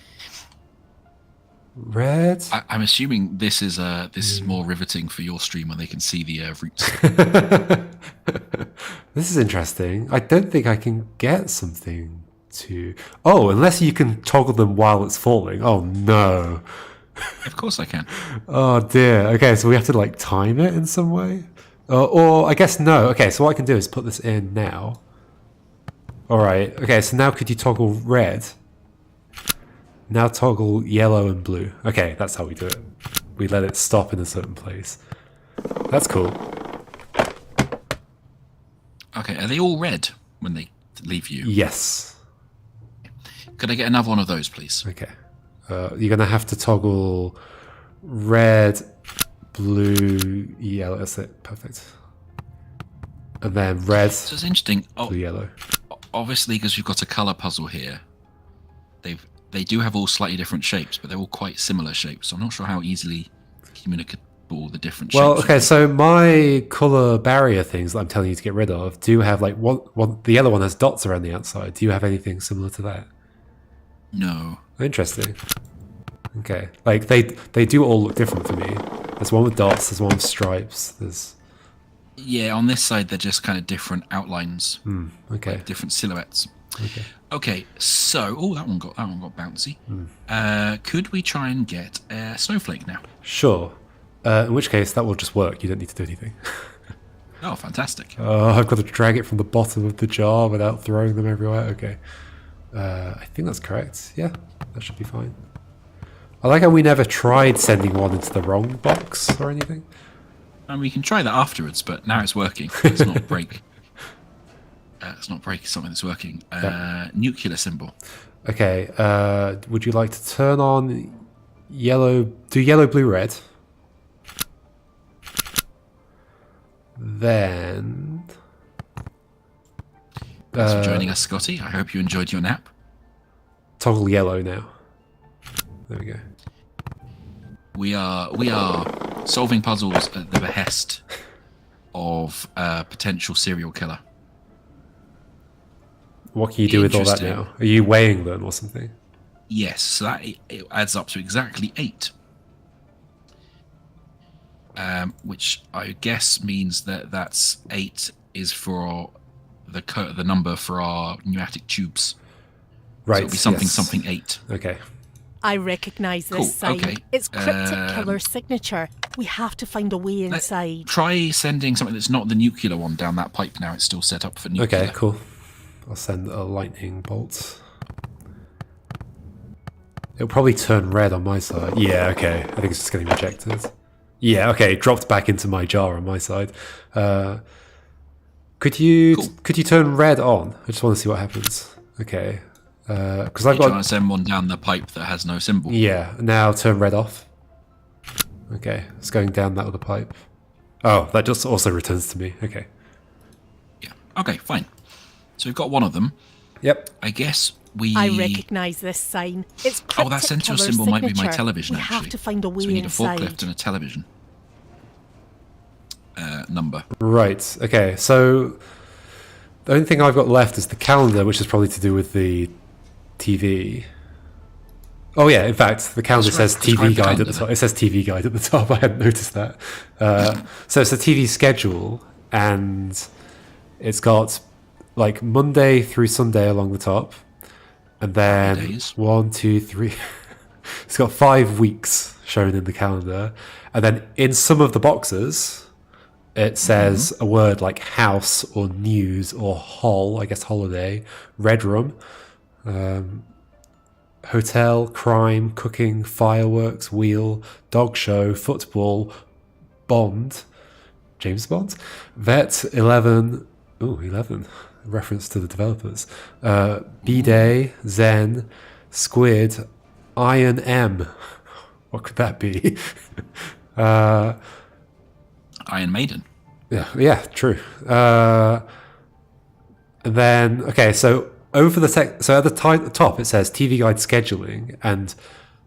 Red. I'm assuming this is more riveting for your stream when they can see the roots. This is interesting. I don't think I can get something to... Oh, unless you can toggle them while it's falling. Oh no. Of course I can. Oh dear. Okay, so we have to like time it in some way? Or I guess no. Okay, so what I can do is put this in now. Alright, okay, so now could you toggle red? Now toggle yellow and blue. Okay, that's how we do it. We let it stop in a certain place. That's cool. Okay, are they all red when they leave you? Yes. Could I get another one of those, please? Okay. You're going to have to toggle red, blue, yellow. That's it. Perfect. And then red, so it's interesting. blue, yellow. Obviously, because we've got a color puzzle here, they do have all slightly different shapes, but they're all quite similar shapes. So I'm not sure how easily all the different Well, shapes. okay, so my color barrier things that I'm telling you to get rid of do have like one. The yellow one has dots around the outside. Do you have anything similar to that? No. Interesting. Okay, like they do all look different for me. There's one with dots. There's one with stripes. There's Yeah, on this side they're just kind of different outlines, okay. different silhouettes. Okay. Okay, so that one got bouncy. Could we try and get a snowflake now? Sure. In which case, that will just work. You don't need to do anything. Oh, fantastic! I've got to drag it from the bottom of the jar without throwing them everywhere. Okay. I think that's correct. Yeah, that should be fine. I like how we never tried sending one into the wrong box or anything. And we can try that afterwards, but now it's working. Let's not break. Let's not break something that's working. Nuclear symbol. Okay. Would you like to turn on yellow? Do yellow, blue, red. Then. Thanks for joining us, Scotty. I hope you enjoyed your nap. Toggle yellow now. There we go. We are solving puzzles at the behest of a potential serial killer. What can you do with all that Interesting. now? Are you weighing them or something? Yes, so that it adds up to exactly 8. Which I guess means that's 8 is for the number for our pneumatic tubes. Right. So it'll be something yes. something 8. Okay. I recognise this Cool, sign. okay. It's Cryptic Killer's signature. We have to find a way inside. Try sending something that's not the nuclear one down that pipe now. It's still set up for nuclear. Okay. Cool. I'll send a lightning bolt. It'll probably turn red on my side. Yeah. Okay. I think it's just getting rejected. Yeah. Okay. It dropped back into my jar on my side. Could you turn red on? I just want to see what happens. Okay. Because I've You're trying got to send one down the pipe that has no symbol. yeah. Now turn red off. Okay. It's going down that other pipe. Oh, that just also returns to me. Okay. Yeah. Okay, fine. So we've got one of them. Yep. I guess we... I recognise this sign. It's Cryptic that sensor Killer's symbol might be my signature. television, We actually. have to find a way So we need a inside. forklift and a television. Number. Right. Okay. So the only thing I've got left is the calendar, which is probably to do with the TV. Oh yeah. In fact, the calendar says Describe TV the guide at the calendar top. It says TV guide at the top. I hadn't noticed that. So it's a TV schedule, and it's got like Monday through Sunday along the top, and then Days. 1, 2, 3. It's got 5 weeks shown in the calendar, and then in some of the boxes it says a word like house or news or hol, I guess holiday, red room, hotel, crime, cooking, fireworks, wheel, dog show, football, Bond, James Bond, vet, 11, 11, reference to the developers, B-Day, Zen, Squid, Iron M. What could that be? Iron Maiden. Yeah, true. And then, okay, so over the so at the top it says TV Guide Scheduling, and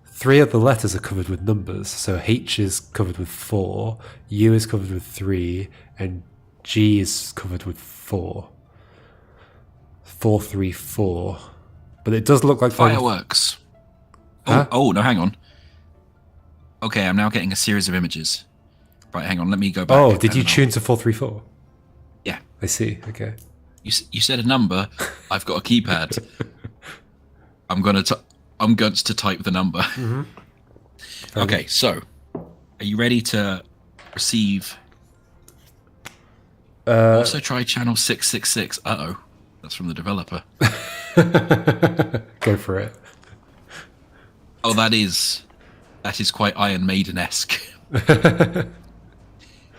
3 of the letters are covered with numbers. So H is covered with 4, U is covered with 3, and G is covered with 4. 434. But it does look like Fireworks. Huh? Oh, no, hang on. Okay, I'm now getting a series of images. Right, hang on, let me go back. Oh, did you and I'll- tune to 434? Yeah. I see. Okay. You said a number. I've got a keypad. I'm going to type the number. Okay, so are you ready to receive? Also try channel 666. Uh-oh. That's from the developer. Go for it. Oh, that is quite Iron Maiden-esque.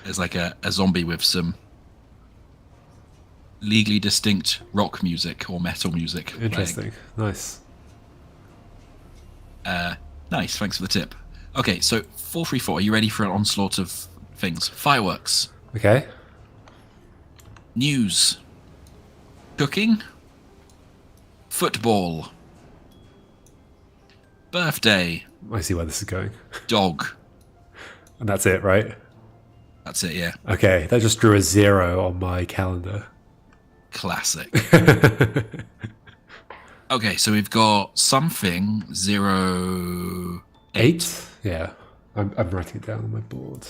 There's like a zombie with some legally distinct rock music or metal music. Interesting. Nice. Nice, thanks for the tip. Okay, so 434, are you ready for an onslaught of things? Fireworks, Okay. news, cooking, football, birthday, I see where this is going. dog, And that's it, right? That's it, yeah. Okay, that just drew a 0 on my calendar. Classic. Okay, so we've got something 0, 8. Yeah, I'm writing it down on my board.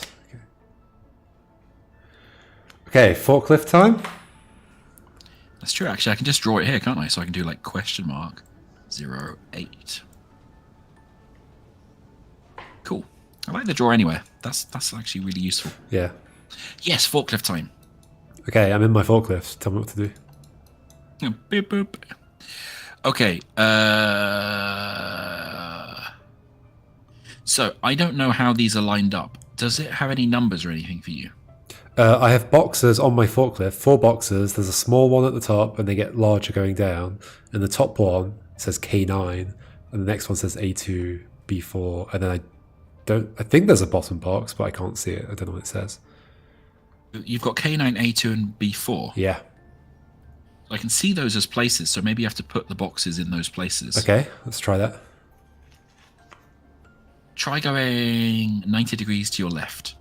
Okay, forklift time. That's true, actually. I can just draw it here, can't I? So I can do like question mark 0, 8. Cool. I like the draw anywhere. That's actually really useful. Yeah. Yes, forklift time. Okay, I'm in my forklift. Tell me what to do. Boop, boop. Okay. So I don't know how these are lined up. Does it have any numbers or anything for you? I have boxes on my forklift, 4 boxes. There's a small one at the top, and they get larger going down. And the top one says K9, and the next one says A2, B4, and then I think there's a bottom box, but I can't see it. I don't know what it says. You've got K9, A2, and B4. Yeah. I can see those as places, so maybe you have to put the boxes in those places. Okay, let's try that. Try going 90 degrees to your left.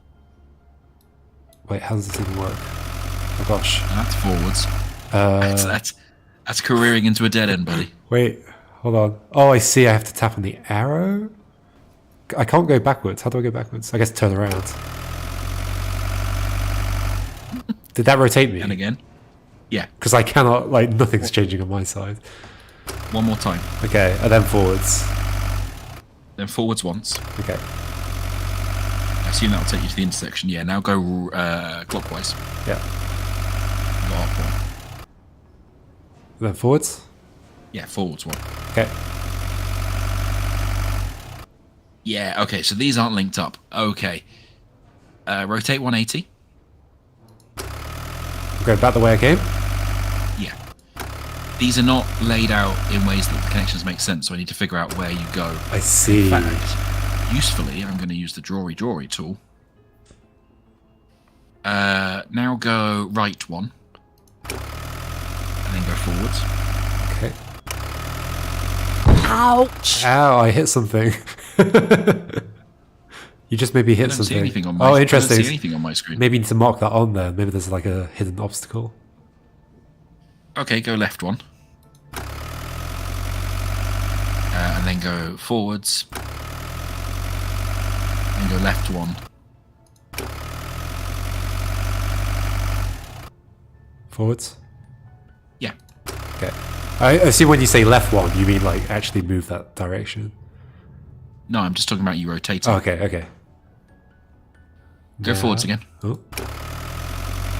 Wait, how does this even work? Oh gosh. That's forwards. That's careering into a dead end, buddy. Wait, hold on. Oh, I see. I have to tap on the arrow. I can't go backwards. How do I go backwards? I guess turn around. Did that rotate me? And again. Yeah. Because I cannot, like, nothing's changing on my side. One more time. Okay, and then forwards. Then forwards once. Okay. I assume that'll take you to the intersection. Yeah, now go clockwise. Yeah. Go up one. And then forwards. Yeah, forwards one. Okay. Yeah, okay, so these aren't linked up. Okay. Rotate 180. Go back the way I came. Yeah. These are not laid out in ways that the connections make sense, so I need to figure out where you go. I see. In fact, usefully, I'm going to use the drawy tool. Now go right one. And then go forwards. Okay. Ouch! Ow, I hit something. You just maybe hit I don't something. see anything on my, oh, interesting. I don't see anything on my screen. Maybe you need to mark that on there. Maybe there's like a hidden obstacle. Okay, go left one. And then go forwards. And go left one. Forwards? Yeah. Okay. I see when you say left one, you mean like actually move that direction. No, I'm just talking about you rotating. Oh, okay, okay. Go forwards again. Oh.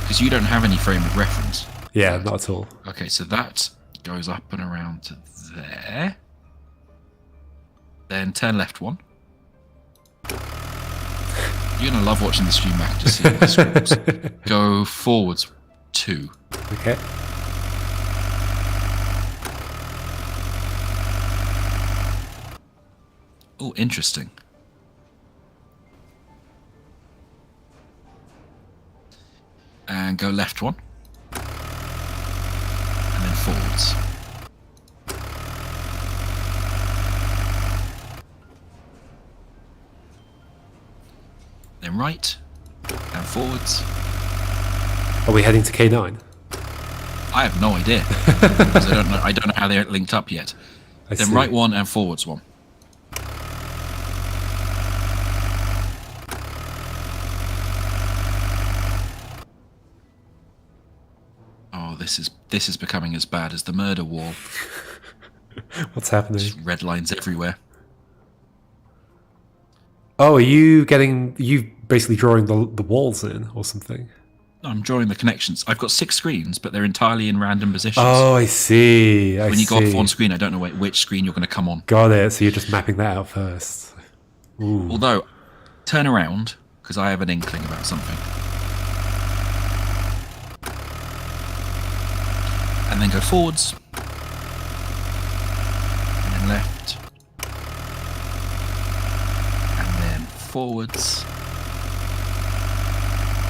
Because you don't have any frame of reference. Yeah, not at all. Okay, so that goes up and around to there. Then turn left one. You're going to love watching the stream back, just see the scribbles. Go forwards 2. Okay. Oh, interesting. And go left one. And then forwards. Then right. And forwards. Are we heading to K9? I have no idea. Because I don't know how they're linked up yet. Then right one and forwards one. Oh, this is becoming as bad as the murder wall. What's happening? Just red lines everywhere. Oh, are you basically drawing the walls in or something? No, I'm drawing the connections. I've got 6 screens, but they're entirely in random positions. Oh, I see. When you go off one screen, I don't know which screen you're going to come on. Got it. So you're just mapping that out first. Ooh. Although, turn around, because I have an inkling about something. And then go forwards. And then left. And then forwards.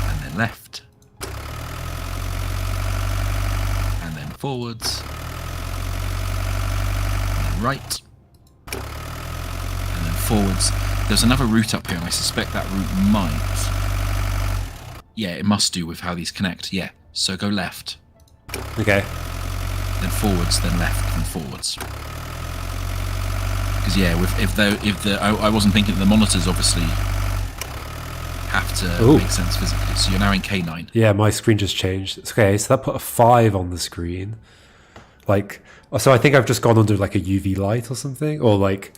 And then left. And then forwards. And then right. And then forwards. There's another route up here, and I suspect that route might... Yeah, it must do with how these connect. Yeah, so go left, Okay. then forwards, then left, then forwards. Because yeah, I wasn't thinking the monitors obviously have to Ooh. make sense physically. So you're now in K9. Yeah, my screen just changed. Okay, so that put a 5 on the screen. Like, so I think I've just gone under like a UV light or something, or like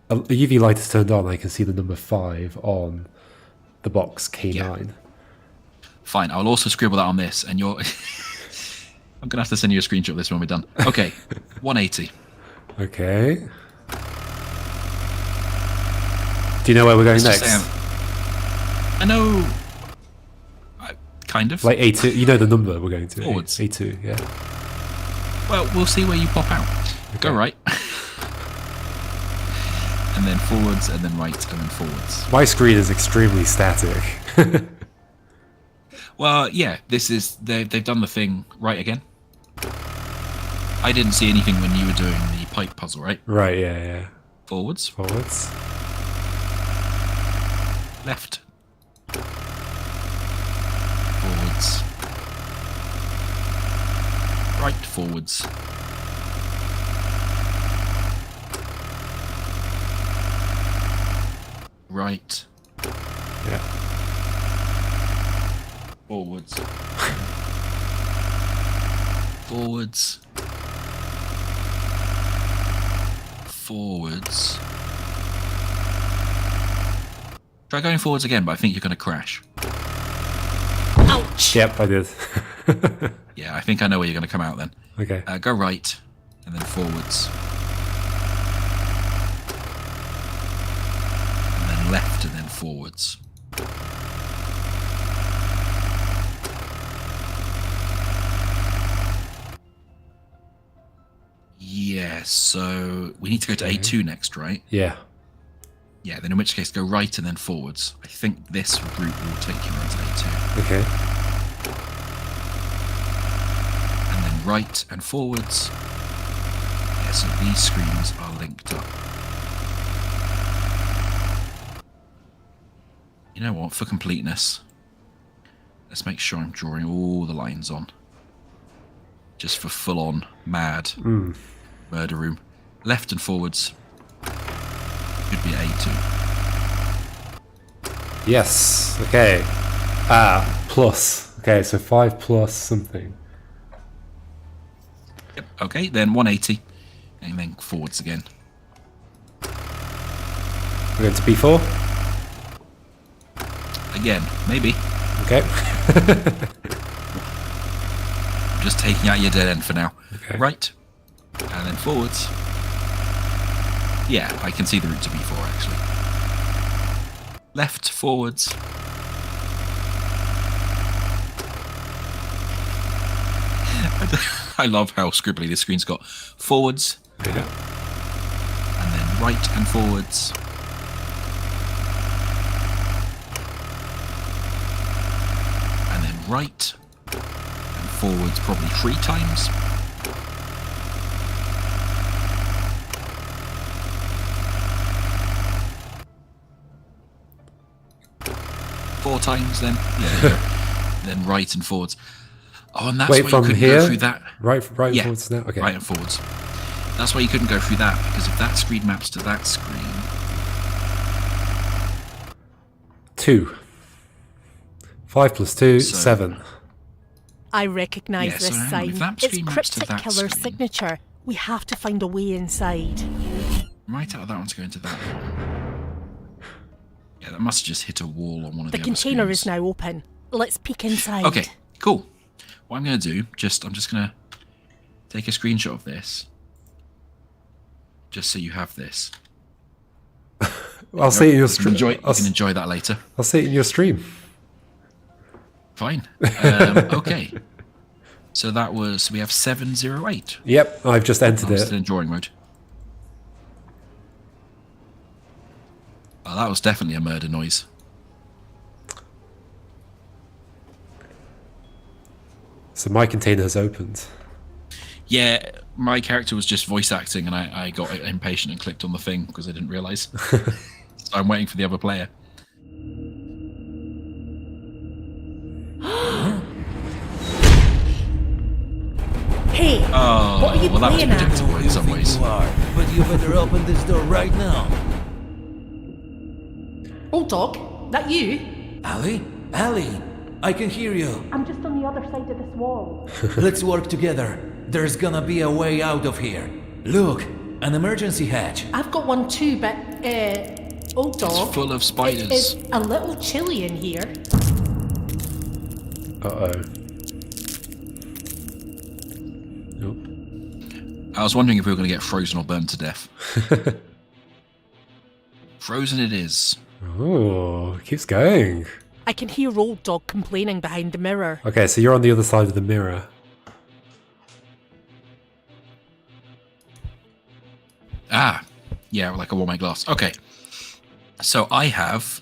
a UV light is turned on. I can see the number 5 on the box K9. Yeah. Fine, I'll also scribble that on this, and you're... I'm going to have to send you a screenshot of this when we're done. Okay, 180. Okay. Do you know where we're going Let's just next? say I know... kind of. Like A2, you know the number we're going to. Forwards. A2, yeah. Well, we'll see where you pop out. Go Okay. right. And then forwards, and then right, and then forwards. My screen is extremely static. Well, yeah, this is... They've done the thing right again. I didn't see anything when you were doing the pipe puzzle, right? Right, yeah. Forwards, Forwards. left. Forwards. Right, forwards. Right, Yeah. forwards. Forwards. Forwards. Try going forwards again, but I think you're going to crash. Ouch! Yep, I did. Yeah, I think I know where you're going to come out then. Okay. Go right, and then forwards. And then left, and then forwards. Yeah, so we need to go to A2 next, right? Yeah. Yeah, then in which case go right and then forwards. I think this route will take you around to A2. Okay. And then right and forwards. Yeah, so these screens are linked up. You know what, for completeness, let's make sure I'm drawing all the lines on. Just for full-on mad murder room. Left and forwards should be A2. Yes. Okay. Plus. Okay, so 5 plus something. Yep. Okay, then 180, and then forwards again. We're going to B4. Again, maybe. Okay. I'm just taking out your dead end for now. Okay. Right, and then forwards. Yeah, I can see the route to B4 actually. Left, forwards. I love how scribbly this screen's got. Forwards, Yeah. and then right and forwards. And then right and forwards probably 3 times. Four times then. Yeah. Then right and forwards. Oh, and that's Wait, why you from couldn't here? go through that. Right and Yeah. forwards now? Okay. Right and forwards. That's why you couldn't go through that, because if that screen maps to that screen... 2. 5 plus 2, So- 7. I recognise Yeah, so this hang on, sign. if that It's screen maps to Cryptic that Killer's screen- signature. We have to find a way inside. Right out of that one to go into that one. Yeah, that must have just hit a wall on one of The the container other is screens. now open. Let's peek inside. Okay, cool. What I'm going to do, I'm just going to take a screenshot of this. Just so you have this. I'll see it in your You can stream. enjoy, you can enjoy that later. I'll see it in your stream. Fine. Okay. So that was, we have 708. Yep, I've just entered I'm still it. in drawing mode. Oh, that was definitely a murder noise. So my container has opened. Yeah, my character was just voice acting and I got impatient and clicked on the thing because I didn't realise. So I'm waiting for the other player. Hey, Oh, what are you well, that was playing at? predictable in some ways. You are, but you better open this door right now. Old dog, that you? Ali? Ali, I can hear you. I'm just on the other side of this wall. Let's work together. There's gonna be a way out of here. Look, an emergency hatch. I've got one too, but, old dog. It's full of spiders. It's a little chilly in here. Uh-oh. Nope. I was wondering if we were going to get frozen or burned to death. Frozen it is. Oh, it keeps going. I can hear old dog complaining behind the mirror. Okay, so you're on the other side of the mirror. Ah, yeah, like a one-way glass. Okay. So I have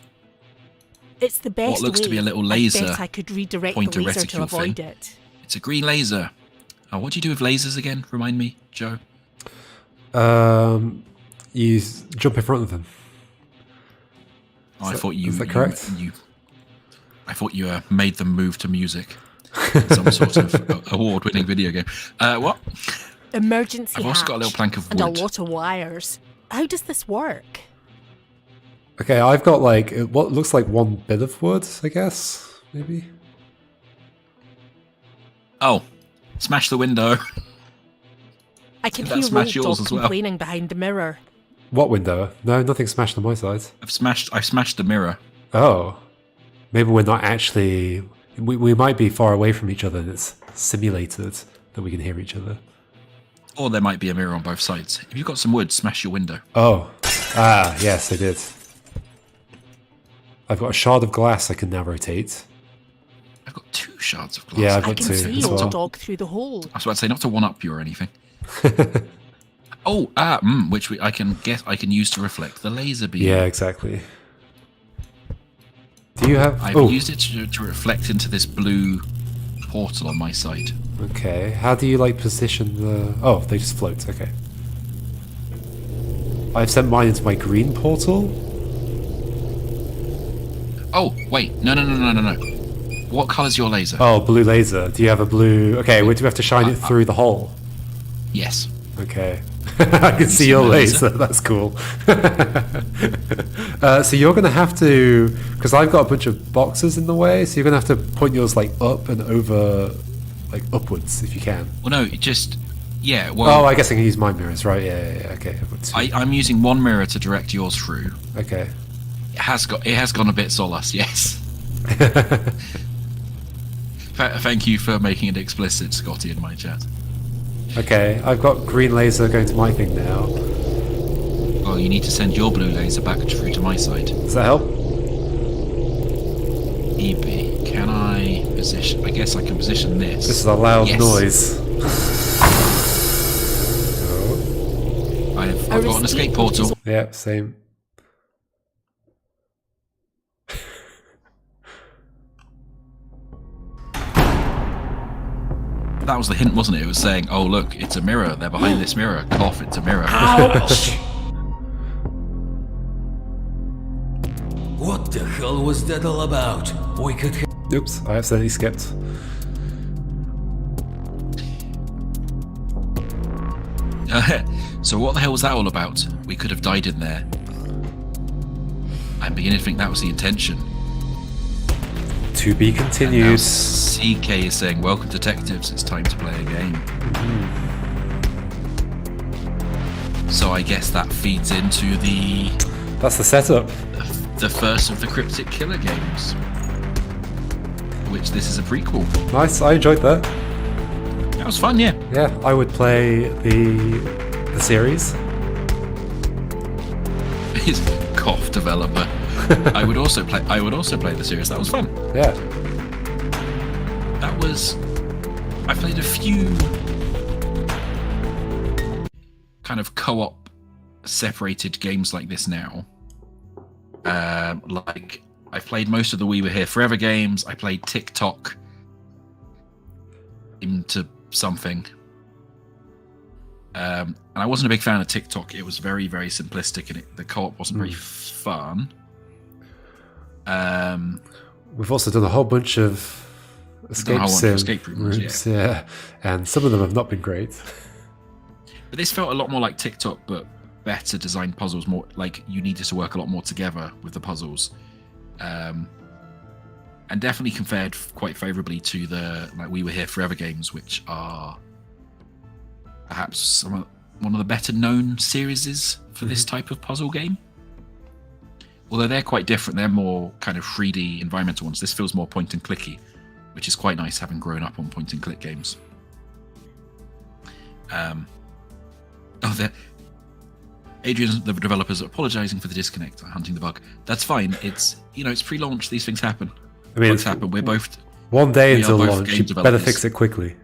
It's the best what looks way. to be a little I laser bet I could redirect the pointer laser to reticule avoid thing. it. It's a green laser. Oh, what do you do with lasers again? Remind me, Joe. Jump in front of them. Oh, I thought you. Is that correct? I thought you made them move to music. Some sort of award-winning video game. What? Emergency I've also got a hatch little plank of and a wood. lot of wires. How does this work? Okay, I've got like what looks like one bit of wood, I guess, maybe. Oh, smash the window. I can Did that hear smash old yours dog as well? complaining behind the mirror. What window? No, nothing smashed on my side. I've smashed the mirror. Oh, maybe we're not actually. We might be far away from each other, and it's simulated that we can hear each other. Or there might be a mirror on both sides. If you've got some wood, smash your window. Oh, yes, I did. I've got a shard of glass I can now rotate. I've got 2 shards of glass. Yeah, I've I got can 2 see as old well. dog through the hole. I was about to say not to one up you or anything. Oh, which I can use to reflect the laser beam. Yeah, exactly. Do you have? I've Oh, used it to reflect into this blue portal on my side. okay. How do you like position the? Oh, they just float. Okay. I've sent mine into my green portal. Oh, wait, no. What colour's your laser? Oh, blue laser. Do you have a blue? Okay, we do have to shine it through the hole. Yes. Okay. I can see see your my laser. laser? That's cool. So you're going to have to, because I've got a bunch of boxes in the way, so you're going to have to point yours like up and over, like upwards if you can. Well, no, yeah. Oh, Well, I guess I can use my mirrors, right? Yeah. Okay. I've got 2. I'm using one mirror to direct yours through. Okay. It has gone a bit Solas, yes. Thank you for making it explicit, Scotty, in my chat. Okay, I've got green laser going to my thing now. Oh, you need to send your blue laser back through to my side. Does that help? EB, can I position? I guess I can position this. This is a loud Yes. noise. I've got an escape portal. Yeah, same. That was the hint, wasn't it? It was saying, "Oh, look, it's a mirror. They're behind this mirror. Cough, it's a mirror." Ouch! What the hell was that all about? We could have... Oops, I accidentally skipped. So what the hell was that all about? We could have died in there. I'm beginning to think that was the intention. To be And now continued. CK is saying, "Welcome, detectives. It's time to play a game." So I guess that feeds into That's the setup. the first of the Cryptic Killer games, which this is a prequel. Nice, I enjoyed that. That was fun, yeah. Yeah, I would play the series. He's cough developer. I would also play the series. That was fun. Yeah. I played a few kind of co-op separated games like this now. Like I played most of the We Were Here Forever games. I played TikTok into something. And I wasn't a big fan of TikTok. It was very, very simplistic, and the co-op wasn't very fun. We've also done a whole bunch of escape rooms, yeah, and some of them have not been great. But this felt a lot more like TikTok, but better designed puzzles. More like you needed to work a lot more together with the puzzles, and definitely compared quite favorably to the We Were Here Forever games, which are perhaps one of the better known series for this type of puzzle game. Although they're quite different, they're more kind of 3D environmental ones. This feels more point and clicky, which is quite nice having grown up on point and click games. Adrian, the developers, are apologizing for the disconnect, hunting the bug. That's fine. It's it's pre-launch. These things happen. I mean, bugs happen. We're both one day we until are both launch. game You better developers. fix it quickly.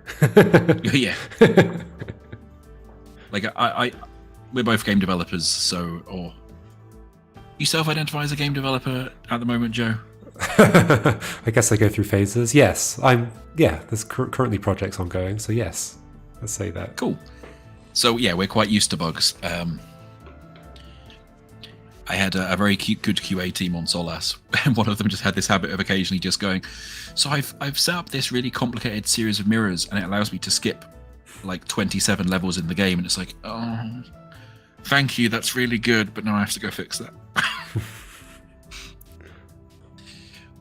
Yeah. Like we're both game developers, or you self-identify as a game developer at the moment, Joe? I guess I go through phases. Yes, there's currently projects ongoing, so yes, let's say that. Cool. So yeah, we're quite used to bugs. I had a very good QA team on Solas, and one of them just had this habit of occasionally just going, so I've set up this really complicated series of mirrors, and it allows me to skip like 27 levels in the game, and it's like, oh, thank you, that's really good, but now I have to go fix that.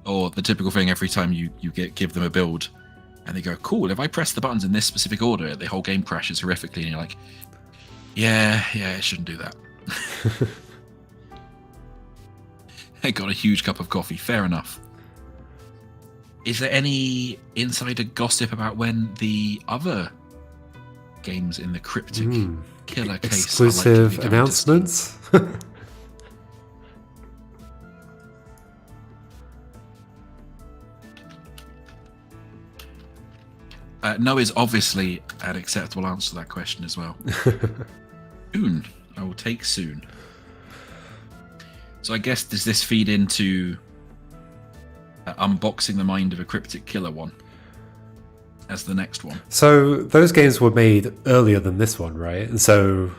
Or the typical thing every time you give them a build, and they go, cool, if I press the buttons in this specific order, the whole game crashes horrifically, and you're like, yeah, it shouldn't do that. I got a huge cup of coffee, fair enough. Is there any insider gossip about when the other games in the cryptic killer case exclusive are likely to be going to Steam? announcements? No is obviously an acceptable answer to that question as well. Soon. I will take soon. So I guess does this feed into unboxing the mind of a cryptic killer one as the next one? So those games were made earlier than this one, right? And so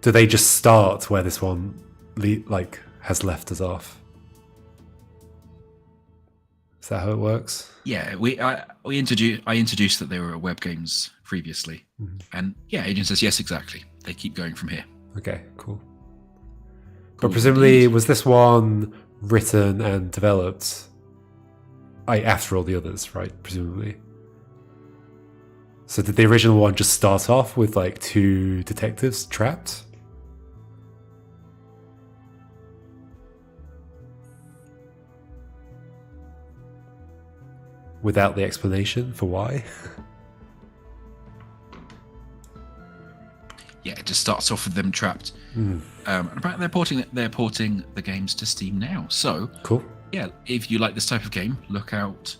do they just start where this one has left us off? Is that how it works? Yeah, I introduced that they were web games previously, and yeah, Adrian says yes, exactly. They keep going from here. Okay, cool. Cool But presumably, indeed. was this one written and developed after all the others, right? Presumably. So did the original one just start off with like two detectives trapped? Without the explanation for why? Yeah, it just starts off with them trapped. And apparently they're porting the games to Steam now. So Cool. yeah, if you like this type of game, look out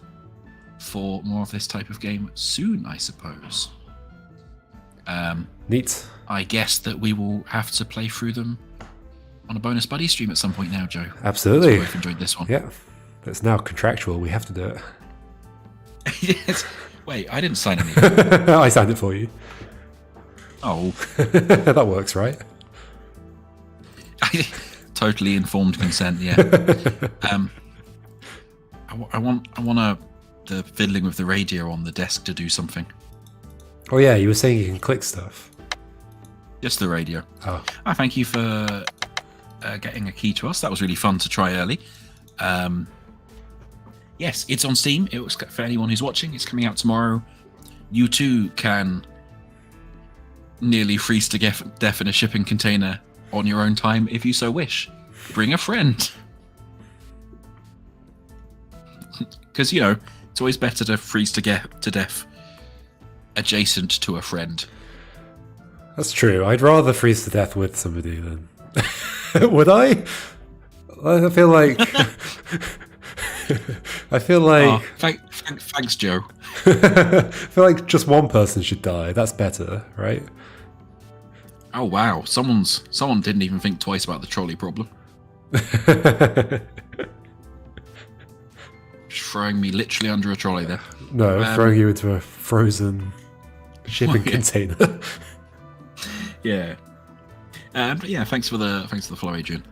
for more of this type of game soon, I suppose. Neat. I guess that we will have to play through them on a bonus buddy stream at some point now, Joe. Absolutely. So we both enjoyed this one. Yeah. It's now contractual. We have to do it. Yes. Wait, I didn't sign anything. I signed it for you. Oh, That works, right? totally informed consent. Yeah. I want the fiddling with the radio on the desk to do something. Oh yeah, you were saying you can click stuff. Just the radio. Oh. Thank you for getting a key to us. That was really fun to try early. Yes, it's on Steam. It was for anyone who's watching. It's coming out tomorrow. You too can nearly freeze to death in a shipping container on your own time if you so wish. Bring a friend. Because, it's always better to freeze to death adjacent to a friend. That's true. I'd rather freeze to death with somebody than... Would I? I feel like... Thanks, Joe. I feel like just one person should die. That's better, right? Oh wow, someone didn't even think twice about the trolley problem. Just throwing me literally under a trolley there. No, throwing you into a frozen shipping container. Yeah. But yeah, thanks for the follow, Adrian.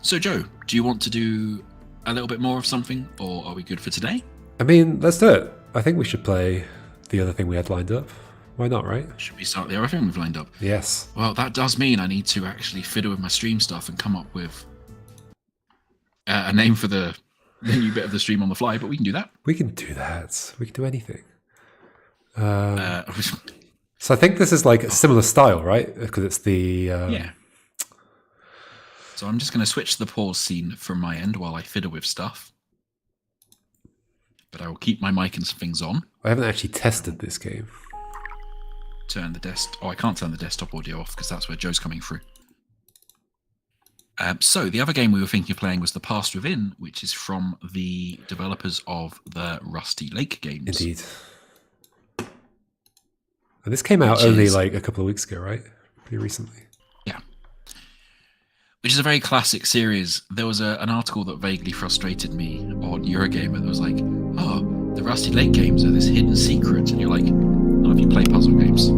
So Joe, do you want to do a little bit more of something, or are we good for today? I mean, let's do it. I think we should play the other thing we had lined up. Why not, right? Should we start the other thing we've lined up? Yes. Well, that does mean I need to actually fiddle with my stream stuff and come up with a name for the new bit of the stream on the fly, but we can do that. We can do that. We can do anything. Uh, So I think this is like a similar style, right? Because it's the... yeah. So I'm just going to switch the pause scene from my end while I fiddle with stuff. But I will keep my mic and some things on. I haven't actually tested this game. Turn the Oh, I can't turn the desktop audio off because that's where Joe's coming through. So the other game we were thinking of playing was The Past Within, which is from the developers of the Rusty Lake games. Indeed. And this came out only like a couple of weeks ago, right? Pretty recently. Yeah. Which is a very classic series. There was an article that vaguely frustrated me on Eurogamer that was like, oh, the Rusty Lake games are this hidden secret. And you're like, none of you play puzzle games.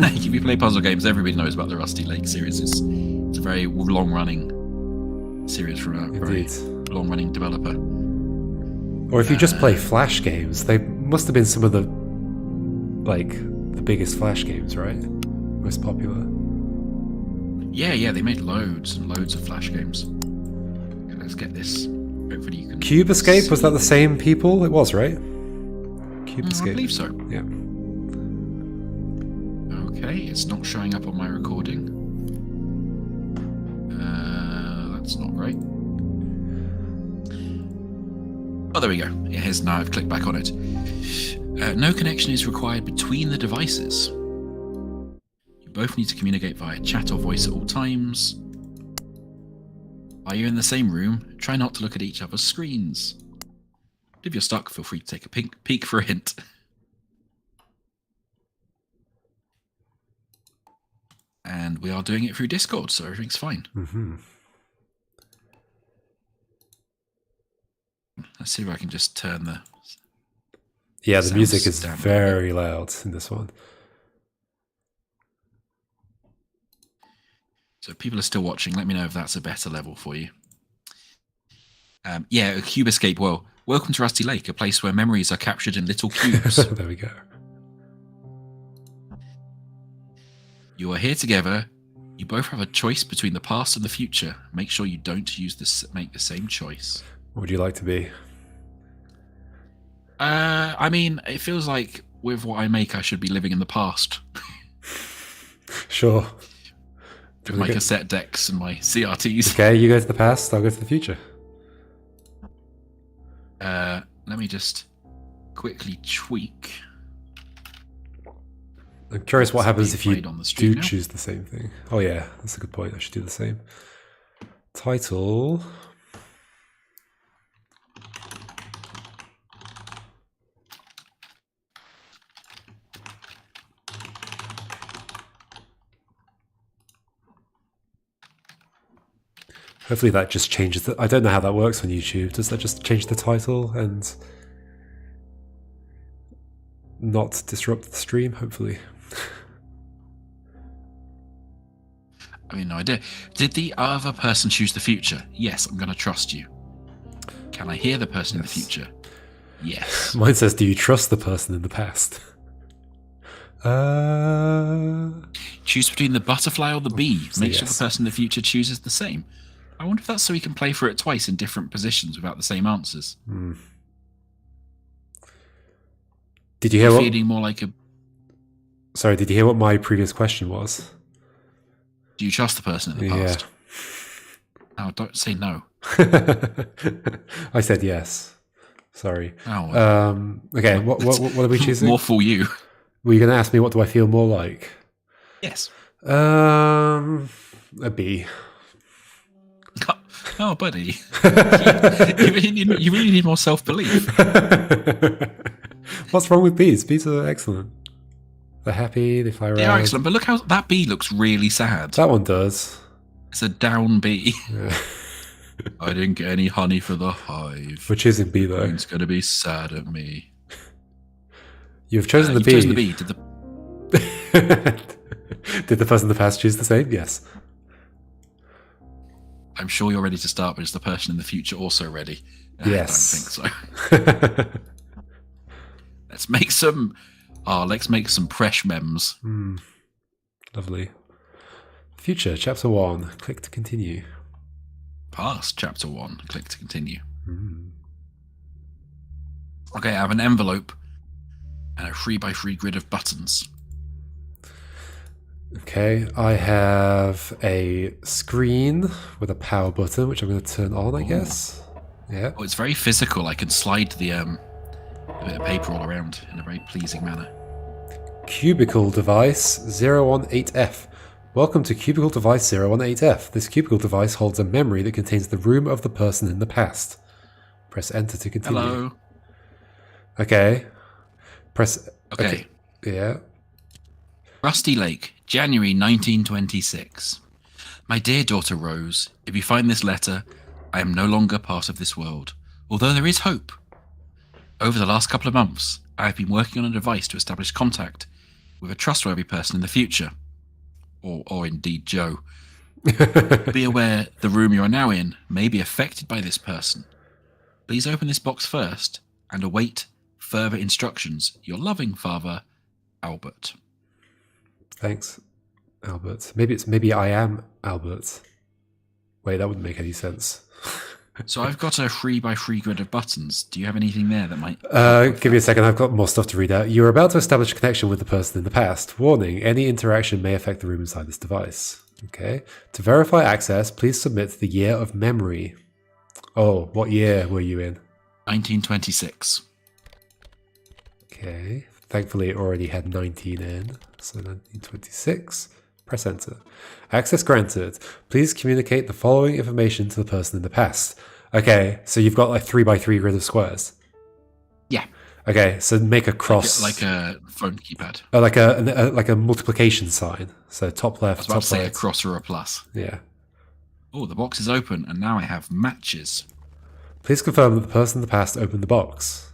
If you play puzzle games, everybody knows about the Rusty Lake series. It's a very long-running series from a very long-running developer. Or if you just play Flash games, they must have been some of the biggest Flash games, right? Most popular. Yeah, they made loads and loads of Flash games. Okay, let's get this. Hopefully you can Cube Escape, was that the same people? It was, right? Cube Escape. I believe so. Yeah. Okay, it's not showing up on my recording. That's not great. Oh, there we go. It is now. I've clicked back on it. No connection is required between the devices. You both need to communicate via chat or voice at all times. While you're in the same room, try not to look at each other's screens. If you're stuck, feel free to take a peek for a hint. And we are doing it through Discord, so everything's fine. Mm-hmm. Let's see if I can just turn the... Yeah, the music is down very loud in this one. So if people are still watching, let me know if that's a better level for you. Yeah, a Cube Escape. Well, welcome to Rusty Lake, a place where memories are captured in little cubes. There we go. You are here together. You both have a choice between the past and the future. Make sure you don't make the same choice. What would you like to be? I mean, it feels like with what I make, I should be living in the past. Sure. With my cassette decks and my CRTs. Okay, you go to the past, I'll go to the future. Let me just quickly tweak. I'm curious what happens if you do now. choose the same thing. Oh yeah, that's a good point. I should do the same. Title. Hopefully that just changes I don't know how that works on YouTube. Does that just change the title and not disrupt the stream? Hopefully. I mean, no idea. Did the other person choose the future? Yes, I'm going to trust you. Can I hear the person in the future? Yes. Mine says, do you trust the person in the past? Choose between the butterfly or the bee. So Make sure the person in the future chooses the same. I wonder if that's so we can play for it twice in different positions without the same answers. Did you hear what? Feeling more like a... Sorry, did you hear what my previous question was? Do you trust the person in the past? Oh, don't say no. I said yes. Sorry. Oh, okay, what are we choosing? More for you. Were you going to ask me what do I feel more like? Yes. A bee. Oh, buddy. you really need more self-belief. What's wrong with bees? Bees are excellent. They're happy, they fly around. They are excellent, but look how that bee looks really sad. That one does. It's a down bee. Yeah. I didn't get any honey for the hive. We're choosing bee, though. It's going to be sad at me. You've chosen the you've bee. chosen the bee. Did the person in the past choose the same? Yes. I'm sure you're ready to start, but is the person in the future also ready? Yes. I don't think so. Let's make some fresh memes. Lovely. Future, chapter 1. Click to continue. Past chapter 1. Click to continue. Okay, I have an envelope and a 3x3 grid of buttons. Okay, I have a screen with a power button, which I'm going to turn on, I guess. Yeah. Oh, it's very physical. I can slide the bit of paper all around in a very pleasing manner. Cubicle device 018F. Welcome to cubicle device 018F. This cubicle device holds a memory that contains the room of the person in the past. Press enter to continue. Hello. Okay. Press... Okay. Yeah. Rusty Lake, January 1926. My dear daughter Rose, if you find this letter, I am no longer part of this world, although there is hope. Over the last couple of months, I have been working on a device to establish contact with a trustworthy person in the future. Or indeed Joe. Be aware the room you are now in may be affected by this person. Please open this box first and await further instructions. Your loving father, Albert. Thanks, Albert. Maybe I am Albert. Wait, that wouldn't make any sense. So I've got a 3x3 grid of buttons. Do you have anything there that might... Give me a second, I've got more stuff to read out. You're about to establish a connection with the person in the past. Warning, any interaction may affect the room inside this device. Okay. To verify access, please submit the year of memory. Oh, what year were you in? 1926. Okay. Thankfully, it already had 19 in. So 1926. Press enter. Access granted. Please communicate the following information to the person in the past. Okay, so you've got like 3x3 grid of squares. Yeah. Okay, so make a cross. Like a phone keypad. Like a multiplication sign. So top left, I was about top to say right. a cross or a plus. Yeah. Oh, the box is open, and now I have matches. Please confirm that the person in the past opened the box.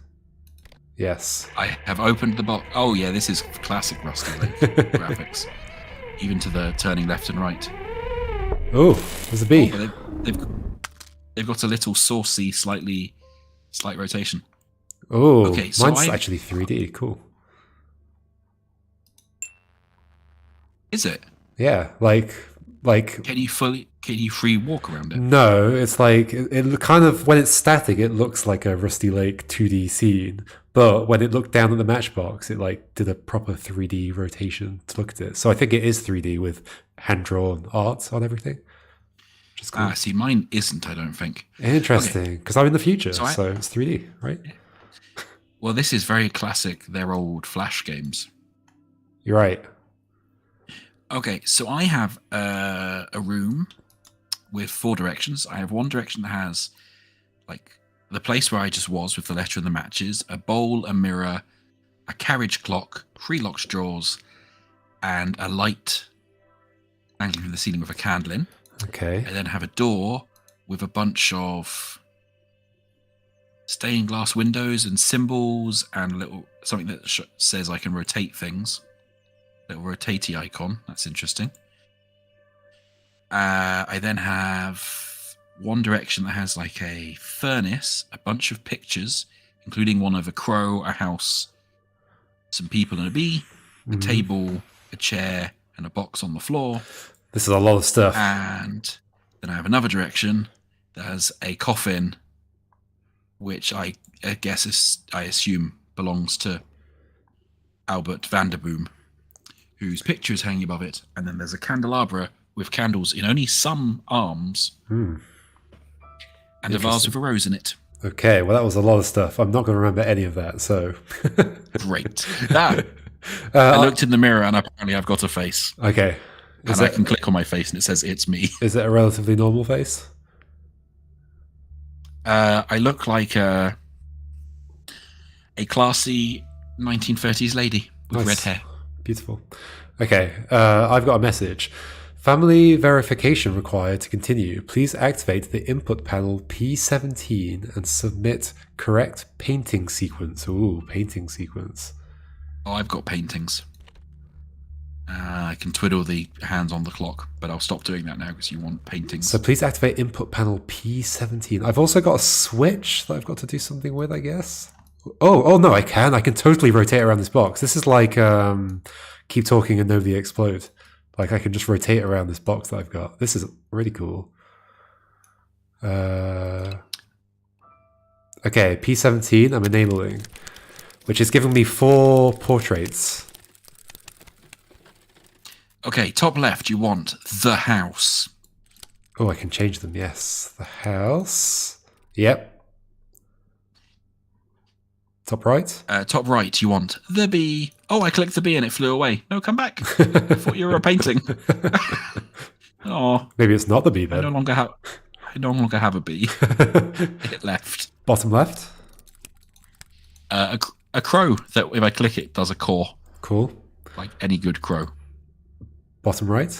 Yes. I have opened the box. Oh, yeah, this is classic Rusty Lake graphics. Even to the turning left and right. Oh, there's a bee. Oh, they've got a little saucy, slight rotation. Oh, okay, so mine's actually 3D. Cool. Is it? Yeah, like. Can you free walk around it? No, it's like it kind of when it's static, it looks like a Rusty Lake 2D scene. But when it looked down at the matchbox, it like did a proper 3D rotation to look at it. So I think it is 3D with hand drawn art on everything. Which is cool. Ah, see, mine isn't. I don't think. Interesting, because I'm in the future, So so it's 3D, right? Well, this is very classic. They're old Flash games. You're right. Okay, so I have a room with 4 directions. I have one direction that has like the place where I just was with the letter and the matches, a bowl, a mirror, a carriage clock, 3 locked drawers, and a light hanging from the ceiling with a candle in. Okay. I then have a door with a bunch of stained glass windows and symbols and a little something that says I can rotate things. Little rotatey icon. That's interesting. I then have one direction that has like a furnace, a bunch of pictures, including one of a crow, a house, some people and a bee, a table, a chair, and a box on the floor. This is a lot of stuff. And then I have another direction that has a coffin, which I assume belongs to Albert Vanderboom, whose picture is hanging above it. And then there's a candelabra with candles in only some arms, and a vase with a rose in it. Okay, well, that was a lot of stuff. I'm not going to remember any of that, so... Great. I looked in the mirror and apparently I've got a face. Okay. I can click on my face and it says it's me. Is it a relatively normal face? I look like a classy 1930s lady with red hair. Beautiful. Okay, I've got a message. Family verification required to continue. Please activate the input panel P17 and submit correct painting sequence. Ooh, painting sequence. Oh, I've got paintings. I can twiddle the hands on the clock, but I'll stop doing that now because you want paintings. So please activate input panel P17. I've also got a switch that I've got to do something with, I guess. Oh no, I can. I can totally rotate around this box. This is like keep talking and nobody explode. Like I can just rotate around this box that I've got. This is really cool. Okay, P17 I'm enabling, which is giving me 4 portraits. Okay, top left, you want the house. Oh, I can change them, yes. The house. Yep. Top right. Top right, you want the bee. Oh, I clicked the bee and it flew away. No, come back. I thought you were a painting. Oh, Maybe it's not the bee I then. no longer have a bee. It left. Bottom left. A crow that if I click it does a caw, Cool. like any good crow. Bottom right.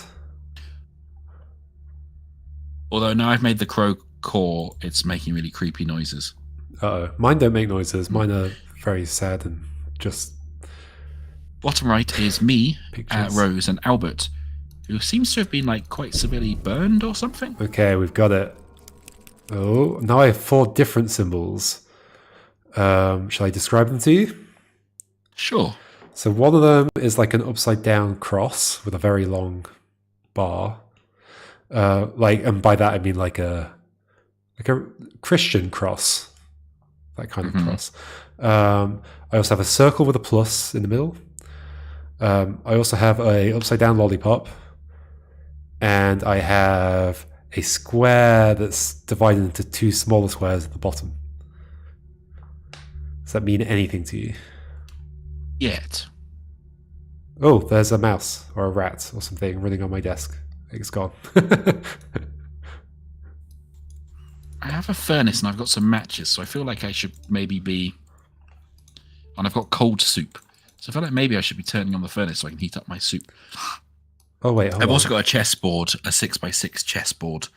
Although now I've made the crow caw, it's making really creepy noises. Uh-oh. Mine don't make noises. Mine are very sad and just... Bottom right is me, Pictures. Rose, and Albert, who seems to have been like quite severely burned or something. Okay, we've got it. Oh, now I have 4 different symbols. Shall I describe them to you? Sure. So one of them is like an upside down cross with a very long bar. And by that I mean like a Christian cross, that kind of cross. I also have a circle with a plus in the middle. I also have a upside down lollipop, and I have a square that's divided into 2 smaller squares at the bottom. Does that mean anything to you? Yet. Oh, there's a mouse or a rat or something running on my desk. It's gone. I have a furnace and I've got some matches, so I feel like I should maybe be... And I've got cold soup. So I feel like maybe I should be turning on the furnace so I can heat up my soup. Oh, wait, hold I've on. also got a chessboard, a 6x6 chessboard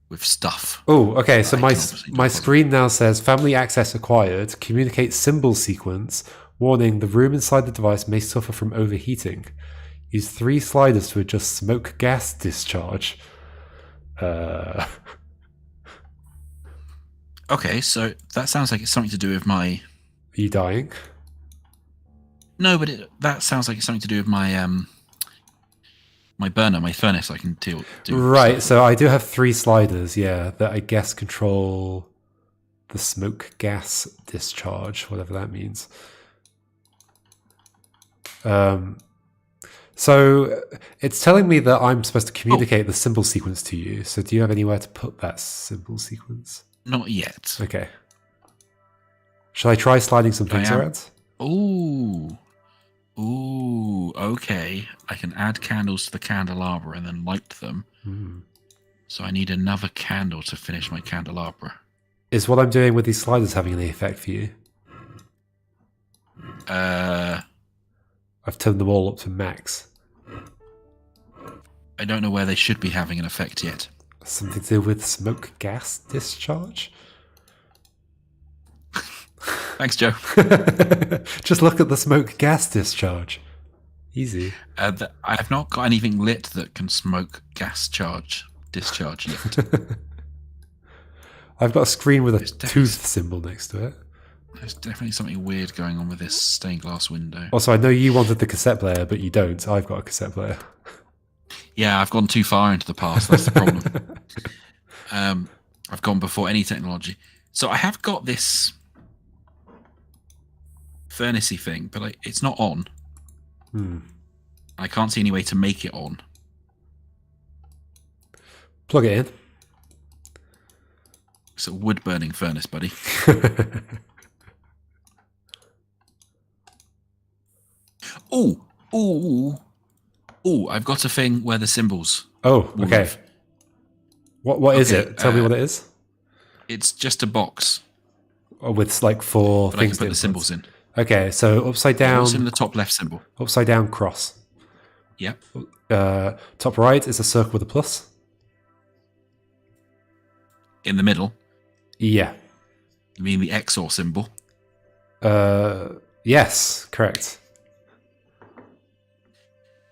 with stuff. Oh, okay. So I my can obviously do my puzzle. screen now says family access acquired. Communicate symbol sequence. Warning: the room inside the device may suffer from overheating. Use 3 sliders to adjust smoke gas discharge. Okay, so that sounds like it's something to do with my... Are you dying? No, but that sounds like it's something to do with my my burner, my furnace. I can do Right. So I do have 3 sliders. Yeah, that I guess control the smoke gas discharge, whatever that means. So it's telling me that I'm supposed to communicate the symbol sequence to you. So do you have anywhere to put that symbol sequence? Not yet. Okay. Shall I try sliding some things am. around? Ooh. Ooh, okay. I can add candles to the candelabra and then light them. So I need another candle to finish my candelabra. Is what I'm doing with these sliders having any effect for you? I've turned them all up to max. I don't know where they should be having an effect yet. Something to do with smoke gas discharge? Thanks, Joe. Just look at the smoke gas discharge. Easy. I have not got anything lit that can smoke gas discharge yet. I've got a screen with a definitely- tooth symbol next to it. There's definitely something weird going on with this stained glass window. Also, I know you wanted the cassette player, but you don't. I've got a cassette player. Yeah, I've gone too far into the past. That's the problem. I've gone before any technology. So I have got this furnacey thing, but it's not on. I can't see any way to make it on. Plug it in. It's a wood-burning furnace, buddy. Ooh, ooh, ooh! I've got a thing where the symbols. Oh, will okay. live. What is Okay, it? Tell me what it is. It's just a box, Oh, with like 4 but I can things. put to the symbols influence. in. Okay, so upside down, What's in the top left symbol? upside down cross. Yep. Top right is a circle with a plus. In the middle, Yeah. you mean the XOR symbol? Yes, correct.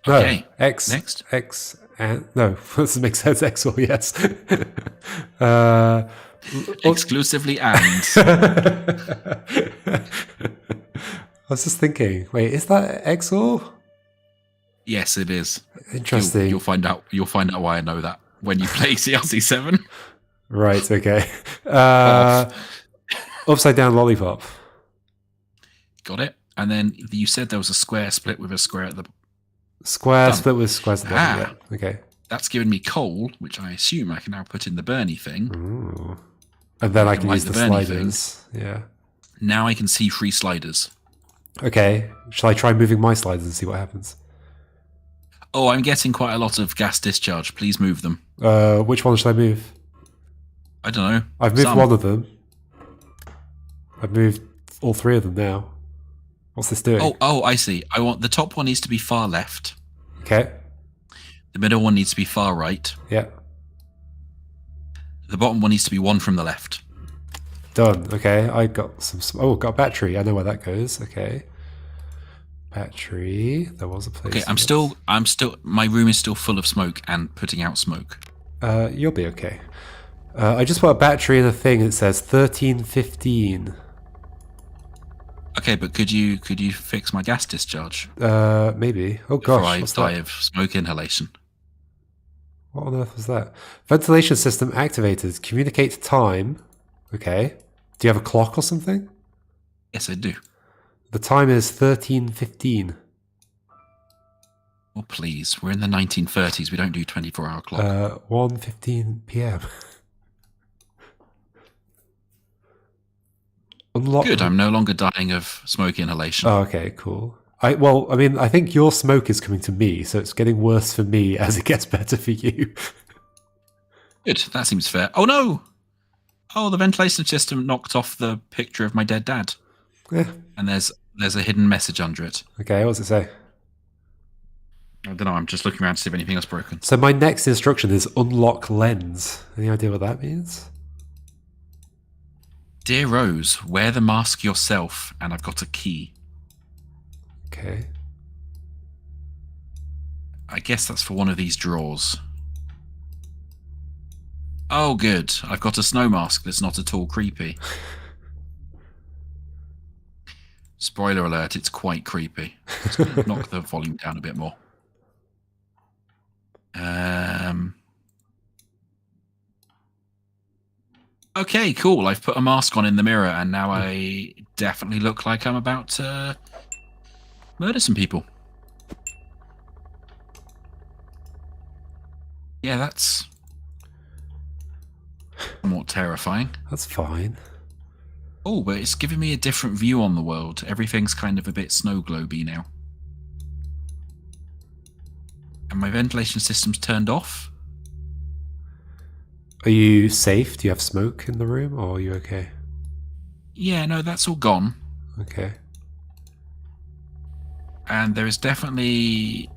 No, Okay, X. next. X. And no, doesn't make sense. XOR, yes. uh, Exclusively and. I was just thinking, wait, is that XOR? Yes, it is. Interesting. You'll find out. You'll find out why I know that when you play CRC7. Right, okay. Upside down lollipop. Got it. And then you said there was a square split with a square at the. Square Done. split with squares at the bottom. Ah. Yeah, okay. That's given me coal, which I assume I can now put in the Bernie thing. Ooh. And then I can like use the the Bernie sliders. Yeah. Now I can see free sliders. Okay. Shall I try moving my sliders and see what happens? Oh, I'm getting quite a lot of gas discharge. Please move them. Which one should I move? I don't know. I've moved Some. one of them. I've moved all three of them now. What's this doing? Oh, I see. I want the top one needs to be far left. Okay. The middle one needs to be far right. Yeah. The bottom one needs to be one from the left. Done. Okay. I got some. Oh, got a battery. I know where that goes. Okay. Battery. There was a place. Okay, I'm still. My room is still full of smoke and putting out smoke. You'll be okay. I just put a battery in a thing that says 1315. Okay, but could you fix my gas discharge Maybe. Oh before gosh. I What's die that? of smoke inhalation? What on earth was that? Ventilation system activated. Communicate time. Okay. Do you have a clock or something? Yes, I do. The time is 13:15. Oh, please. We're in the 1930s. We don't do 24-hour clock. 1:15 p.m. Unlock. Good. I'm no longer dying of smoke inhalation. Oh, okay, cool. I mean, I think your smoke is coming to me, so it's getting worse for me as it gets better for you. Good. That seems fair. Oh, no. Oh, the ventilation system knocked off the picture of my dead dad. Yeah. And there's a hidden message under it. Okay, what does it say? I don't know. I'm just looking around to see if anything else broken. So my next instruction is unlock lens. Any idea what that means? Dear Rose, wear the mask yourself, and I've got a key. Okay. I guess that's for one of these drawers. Oh, good. I've got a snow mask that's not at all creepy. Spoiler alert, it's quite creepy. Just gonna knock the volume down a bit more. Okay, cool. I've put a mask on in the mirror, and now I definitely look like I'm about to murder some people. Yeah, that's somewhat terrifying. That's fine. Oh, but it's giving me a different view on the world. Everything's kind of a bit snow globy now. And my ventilation system's turned off. Are you safe? Do you have smoke in the room, or are you okay? Yeah, no, that's all gone. Okay. And there is definitely...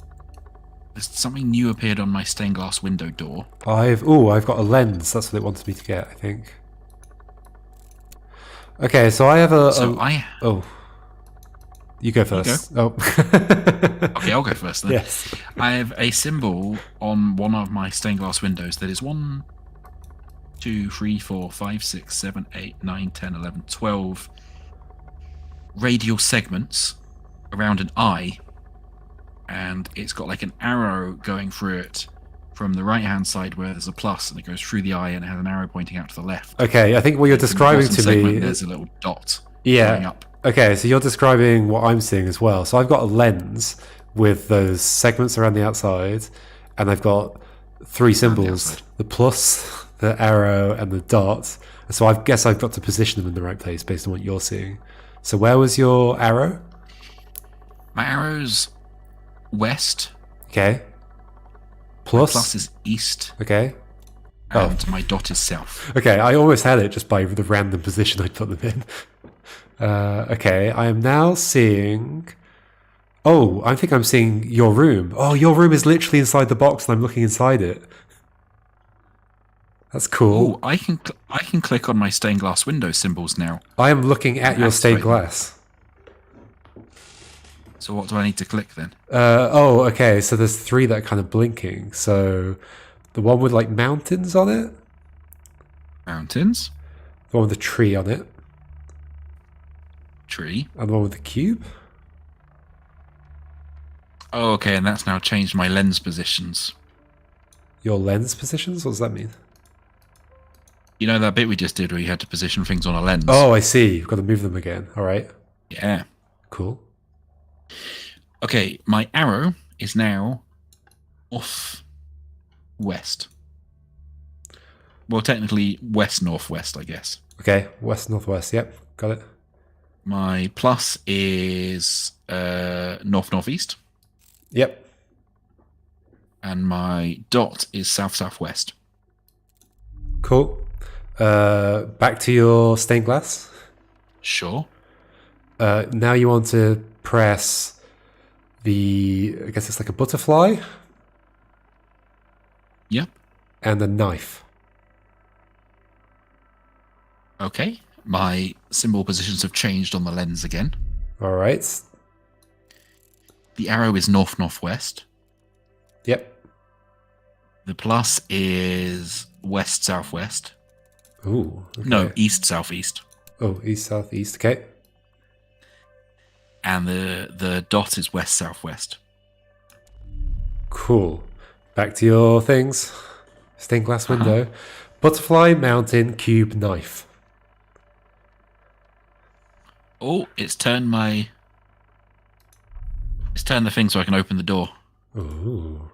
There's something new appeared on my stained glass window door. I've got a lens. That's what it wanted me to get, I think. Okay, so I have Oh. You go first. Oh. Okay, I'll go first then. Yes. I have a symbol on one of my stained glass windows that is 1, 2, 3, 4, 5, 6, 7, 8, 9, 10, 11, 12 radial segments around an eye, and it's got like an arrow going through it from the right hand side where there's a plus, and it goes through the eye and it has an arrow pointing out to the left. Okay, I think what you're describing to me... There's a little dot going up. Okay, so you're describing what I'm seeing as well. So I've got a lens with those segments around the outside, and I've got three symbols: the plus, the arrow, and the dot. So I guess I've got to position them in the right place based on what you're seeing. So where was your arrow? My arrow's west. Okay. My Plus? plus is east. Okay. And my dot is south. Okay, I almost had it just by the random position I put them in. Okay, I am now seeing... Oh, I think I'm seeing your room. Oh, your room is literally inside the box and I'm looking inside it. That's cool. Oh, I can click on my stained glass window symbols now. I am looking at your stained glass. So what do I need to click then? Oh, okay. So there's 3 that are kind of blinking. So the one with like mountains on it, Mountains, the one with the tree on it, tree. and the one with the cube. Oh, okay, and that's now changed my lens positions. Your lens positions? What does that mean? You know that bit we just did where you had to position things on a lens? Oh, I see. You've got to move them again. All right. Yeah. Cool. Okay, my arrow is now off west. Well, technically west-northwest, I guess. Okay. West, northwest. Yep. Got it. My plus is north-northeast. Yep. And my dot is south-southwest. Cool. Back to your stained glass. Sure. Now you want to press I guess it's like a butterfly Yep. and a knife. Okay. My symbol positions have changed on the lens again. All right. The arrow is north-northwest. Yep. The plus is west-southwest. Ooh. Okay. No, east-southeast. Oh, east, south, east. Okay. And the dot is west-southwest. Cool. Back to your things. Stained glass window. Butterfly, mountain, cube, knife. Oh, it's turned the thing so I can open the door. Ooh.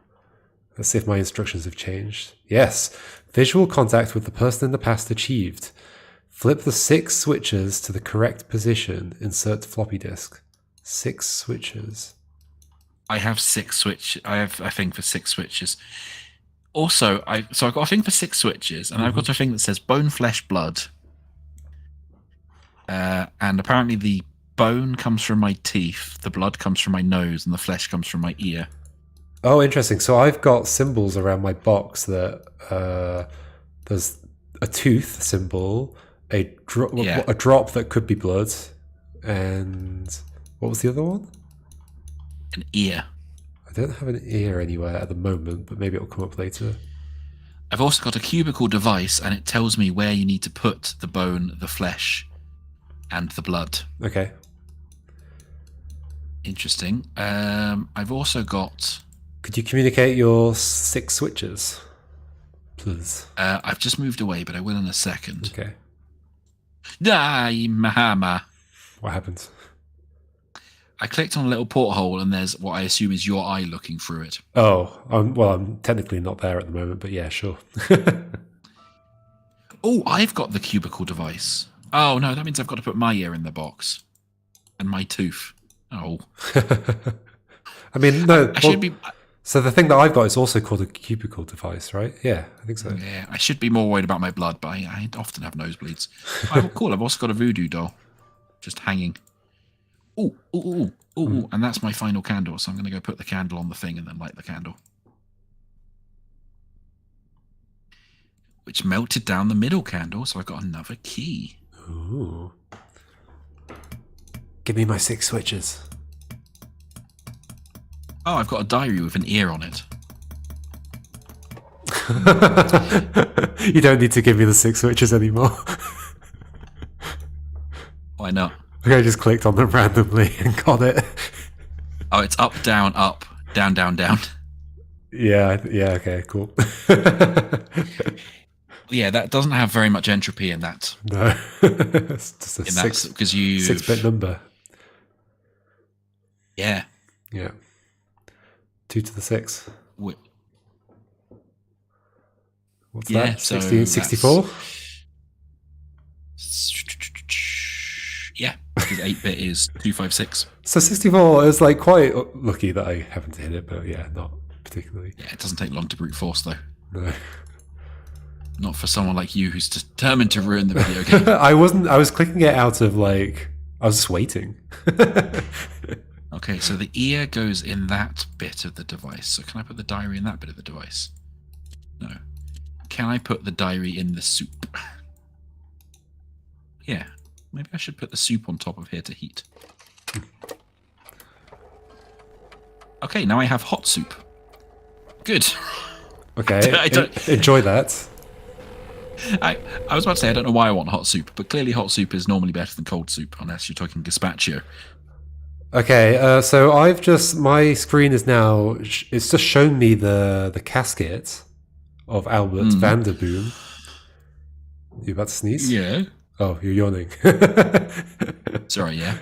Let's see if my instructions have changed. Yes. Visual contact with the person in the past achieved. Flip the 6 switches to the correct position. Insert floppy disk. 6 switches. I have 6 switch. I have a thing for 6 switches. Also, I've got a thing for 6 switches, and I've got a thing that says bone, flesh, blood. And apparently the bone comes from my teeth, the blood comes from my nose, and the flesh comes from my ear. Oh, interesting. So I've got symbols around my box that there's a tooth symbol, a drop that could be blood, and what was the other one? An ear. I don't have an ear anywhere at the moment, but maybe it'll come up later. I've also got a cubicle device, and it tells me where you need to put the bone, the flesh, and the blood. Okay. Interesting. I've also got... Could you communicate your 6 switches, please? I've just moved away, but I will in a second. Okay. Die, Mahama. What happens? I clicked on a little porthole, and there's what I assume is your eye looking through it. Oh, I'm technically not there at the moment, but yeah, sure. Oh, I've got the cubicle device. Oh, no, that means I've got to put my ear in the box. And my tooth. Oh. I mean, no. I should be... So the thing that I've got is also called a cubicle device, right? Yeah, I think so. Yeah, I should be more worried about my blood, but I often have nosebleeds. Oh, cool. I've also got a voodoo doll. Just hanging. Ooh, ooh, ooh, ooh, ooh. And that's my final candle, so I'm going to go put the candle on the thing and then light the candle. Which melted down the middle candle, so I got another key. Ooh. Give me my 6 switches. Oh, I've got a diary with an ear on it. You don't need to give me the 6 switches anymore. Why not? Okay, I just clicked on them randomly and got it. Oh, it's up, down, down, down. Yeah, okay, cool. Yeah, that doesn't have very much entropy in that. No. It's just a In that, because you 6-bit number. Yeah. Yeah. 2 to the 6. What's Yeah, that? so 16, 64? Yeah, because 8-bit is 256. So 64 is like quite lucky that I happened to hit it, but yeah, not particularly. Yeah, it doesn't take long to brute force, though. No. Not for someone like you who's determined to ruin the video game. I was clicking it out of like, I was just waiting. Okay, so the ear goes in that bit of the device. So can I put the diary in that bit of the device? No. Can I put the diary in the soup? Yeah. Maybe I should put the soup on top of here to heat. Okay, now I have hot soup. Good. Okay, I don't- enjoy that. I was about to say I don't know why I want hot soup, but clearly hot soup is normally better than cold soup, unless you're talking gazpacho. Okay, so my screen is now, it's just shown me the casket of Albert Vanderboom. You about to sneeze? Yeah. Oh, you're yawning. Sorry, yeah.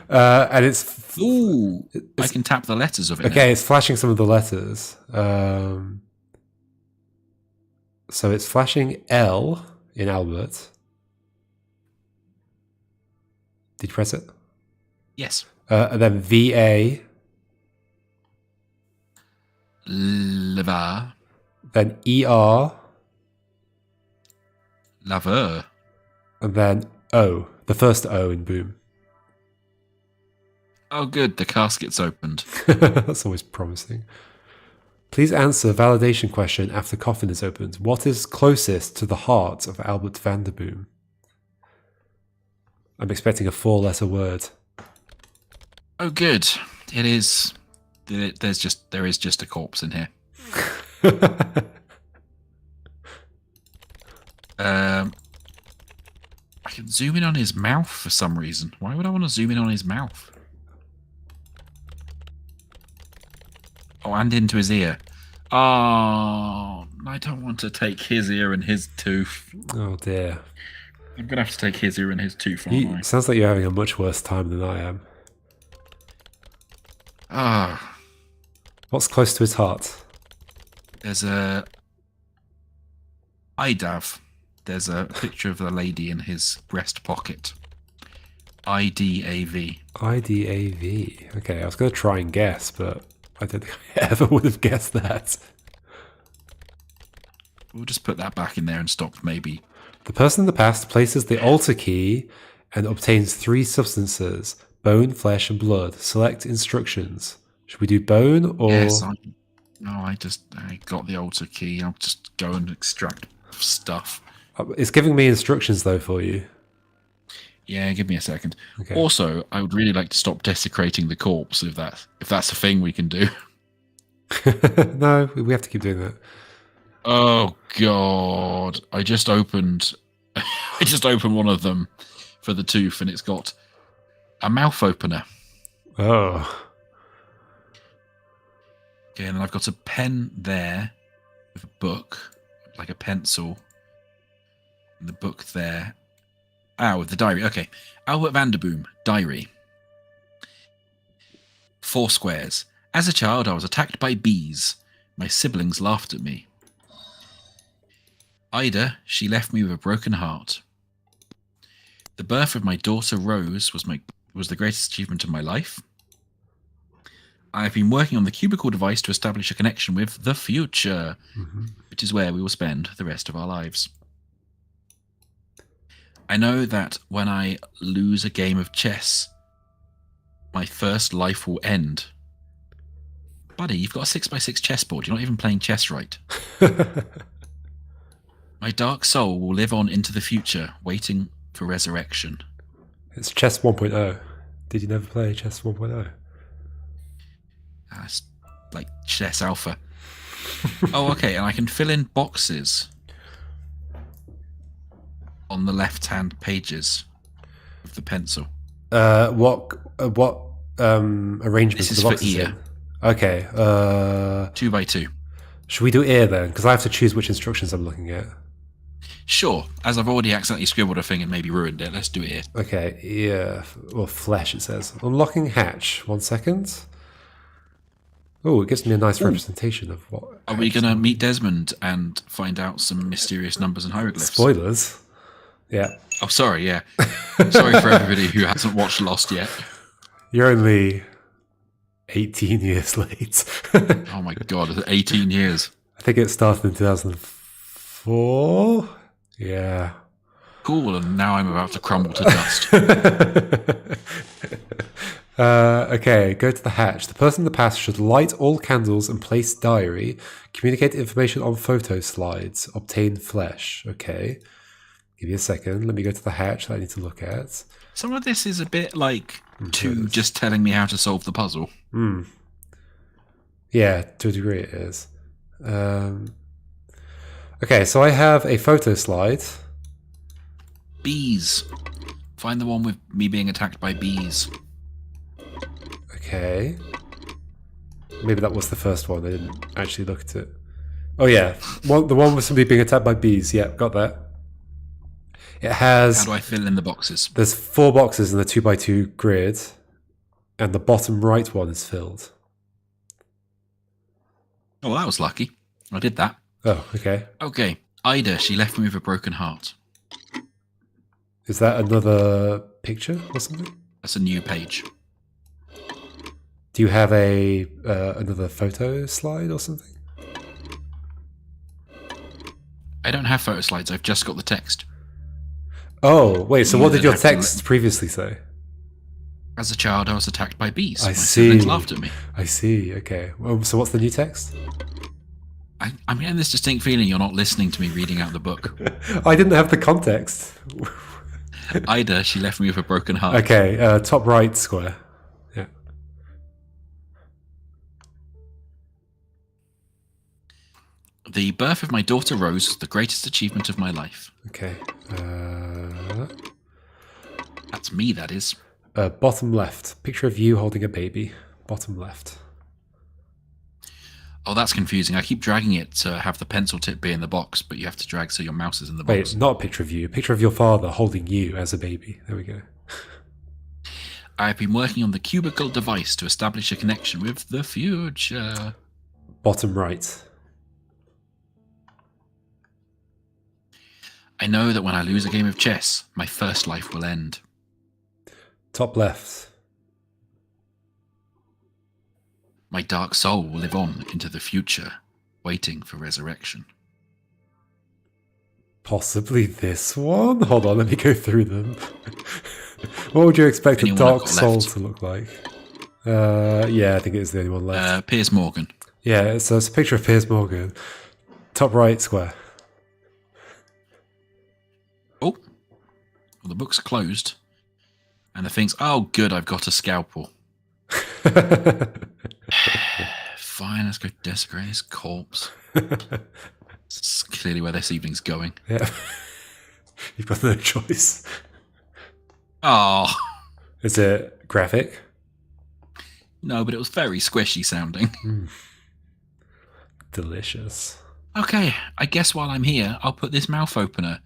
And it's Ooh, I can tap the letters of it. okay. Now. It's flashing some of the letters. So it's flashing L in Albert. Did you press it? Yes. And then VA, Levar. then ER, Laveur. and then O. The first O in Boom. Oh, good. The casket's opened. That's always promising. Please answer validation question after coffin is opened. What is closest to the heart of Albert Vanderboom? I'm expecting a 4-letter word. Oh, good. It is. There is just a corpse in here. I can zoom in on his mouth for some reason. Why would I want to zoom in on his mouth? Oh, and into his ear. Oh, I don't want to take his ear and his tooth. Oh dear. I'm going to have to take his ear and his tooth, aren't I? Sounds like you're having a much worse time than I am. Ah, What's close to his heart? there's a IDAV. There's a picture of the lady in his breast pocket. IDAV. IDAV. Okay, I was going to try and guess, but I don't think I ever would have guessed that. We'll just put that back in there and stop maybe. The person in the past places the altar key and obtains 3 substances: bone, flesh, and blood. Select instructions. Should we do bone or... Yes, I got the altar key. I'll just go and extract stuff. It's giving me instructions, though, for you. Yeah, give me a second. Okay. Also, I would really like to stop desecrating the corpse if that's a thing we can do. No, we have to keep doing that. Oh God! I just opened one of them for the tooth, and it's got a mouth opener. Oh. Okay, and then I've got a pen there with a book, like a pencil. And the book there. With the diary. Okay. Albert Vanderboom, diary. 4 squares. As a child, I was attacked by bees. My siblings laughed at me. Ida, she left me with a broken heart. The birth of my daughter Rose was the greatest achievement of my life. I have been working on the cubicle device to establish a connection with the future, which is where we will spend the rest of our lives. I know that when I lose a game of chess, my first life will end. Buddy, you've got a 6x6 chessboard. You're not even playing chess right. My dark soul will live on into the future, waiting for resurrection. It's Chess 1.0. Did you never play Chess 1.0? It's like chess alpha. Oh, okay, and I can fill in boxes on the left-hand pages with the pencil. What arrangement This is is the for boxes ear. in? Okay. 2 by 2. Should we do ear then? Because I have to choose which instructions I'm looking at. Sure, as I've already accidentally scribbled a thing and maybe ruined it, let's do it here. Okay, ear or flesh. It says unlocking hatch. 1 second. Oh, it gives me a nice representation of what. Are we going to meet Desmond and find out some mysterious numbers and hieroglyphs? Spoilers. Yeah. Oh, sorry, yeah. Sorry for everybody who hasn't watched Lost yet. You're only 18 years late. Oh my god, 18 years. I think it started in 2004. Yeah. Cool, and now I'm about to crumble to dust. Okay, go to the hatch. The person in the past should light all candles and place diary. Communicate information on photo slides. Obtain flesh. Okay. Give me a second. Let me go to the hatch that I need to look at. Some of this is a bit like just telling me how to solve the puzzle. Yeah, to a degree it is. Okay, so I have a photo slide. Bees. Find the one with me being attacked by bees. Okay. Maybe that was the first one. I didn't actually look at it. Oh yeah, the one with somebody being attacked by bees. Yeah, got that. It How has. do I fill in the boxes? There's 4 boxes in the 2x2 grid, and the bottom right one is filled. Oh, well, that was lucky. I did that. Oh, okay. Okay. Ida, she left me with a broken heart. Is that another picture or something? That's a new page. Do you have a another photo slide or something? I don't have photo slides. I've just got the text. Oh, wait. So You what did then your have to text previously say? As a child, I was attacked by bees. I My see. siblings laughed at me. I see. Okay. Well, so what's the new text? I'm getting this distinct feeling you're not listening to me reading out the book. I didn't have the context. Ida, she left me with a broken heart. Okay. Top right square. Yeah. The birth of my daughter Rose was the greatest achievement of my life. Okay. That's me, that is. Bottom left. Picture of you holding a baby. Bottom left. Oh, that's confusing. I keep dragging it to have the pencil tip be in the box, but you have to drag so your mouse is in the box. Wait, not a picture of you. A picture of your father holding you as a baby. There we go. I've been working on the cubicle device to establish a connection with the future. Bottom right. I know that when I lose a game of chess, my first life will end. Top left. My dark soul will live on into the future, waiting for resurrection. Possibly this one? Hold on, let me go through them. What would you expect a Anyone I've dark got soul left? to look like? Yeah, I think it is the only one left. Piers Morgan. Yeah, so it's a picture of Piers Morgan. Top right square. Oh, well, the book's closed. And the thing's, oh, good, I've got a scalpel. Fine, let's go desecrate his corpse. It's clearly where this evening's going. Yeah. You've got no choice. Oh, Is it graphic? no, but it was very squishy sounding. Delicious. Okay, I guess while I'm here, I'll put this mouth opener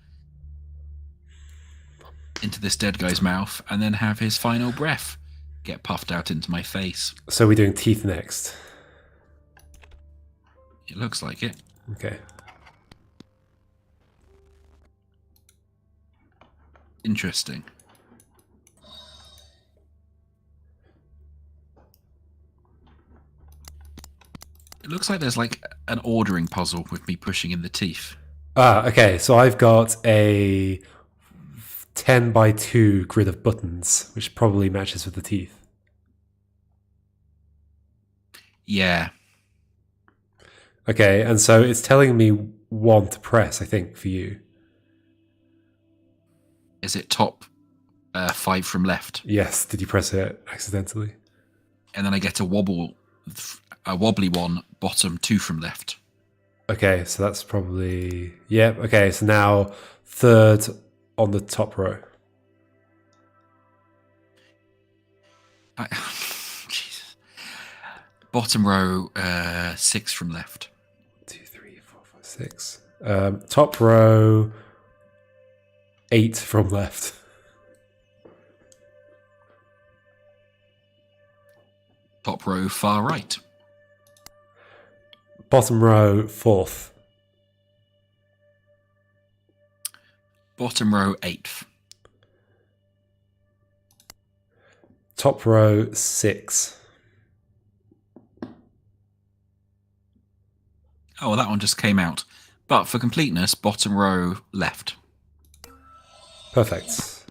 into this dead guy's mouth and then have his final breath get puffed out into my face. So we're doing teeth next. It looks like it. Okay. Interesting. It looks like there's like an ordering puzzle with me pushing in the teeth. Okay, so I've got a 10x2 grid of buttons, which probably matches with the teeth. Yeah. Okay, and so it's telling me one to press, I think, for you. Is it top 5 from left? Yes, did you press it accidentally? And then I get a wobbly one, bottom 2 from left. Okay, so that's probably... Yep, okay, so now third on the top row. Jesus. Bottom row, 6 from left. 2, 3, 4, 5, 6. Top row, 8 from left. Top row, far right. Bottom row, 4th. Bottom row, 8th. Top row, 6. Oh, well, that one just came out. But for completeness, bottom row, left. Perfect.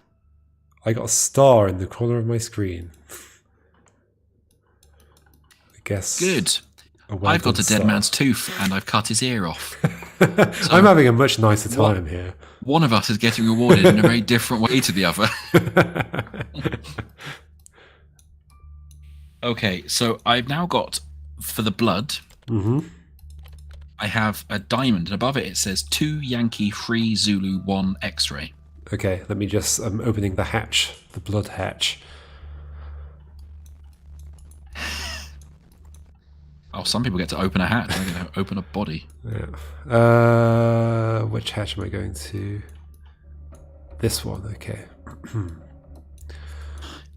I got a star in the corner of my screen. I guess. Good. A well I've got done a dead star. man's tooth and I've cut his ear off. I'm having a much nicer time here. One of us is getting rewarded in a very different way to the other. Okay, so I've now got for the blood, I have a diamond, and above it says 2 Yankee, 3 Zulu, 1 X-ray. Okay, let me just... I'm opening the hatch. The blood hatch. Oh, some people get to open a hatch. I'm going to open a body. Yeah. Which hatch am I going to? This one, okay.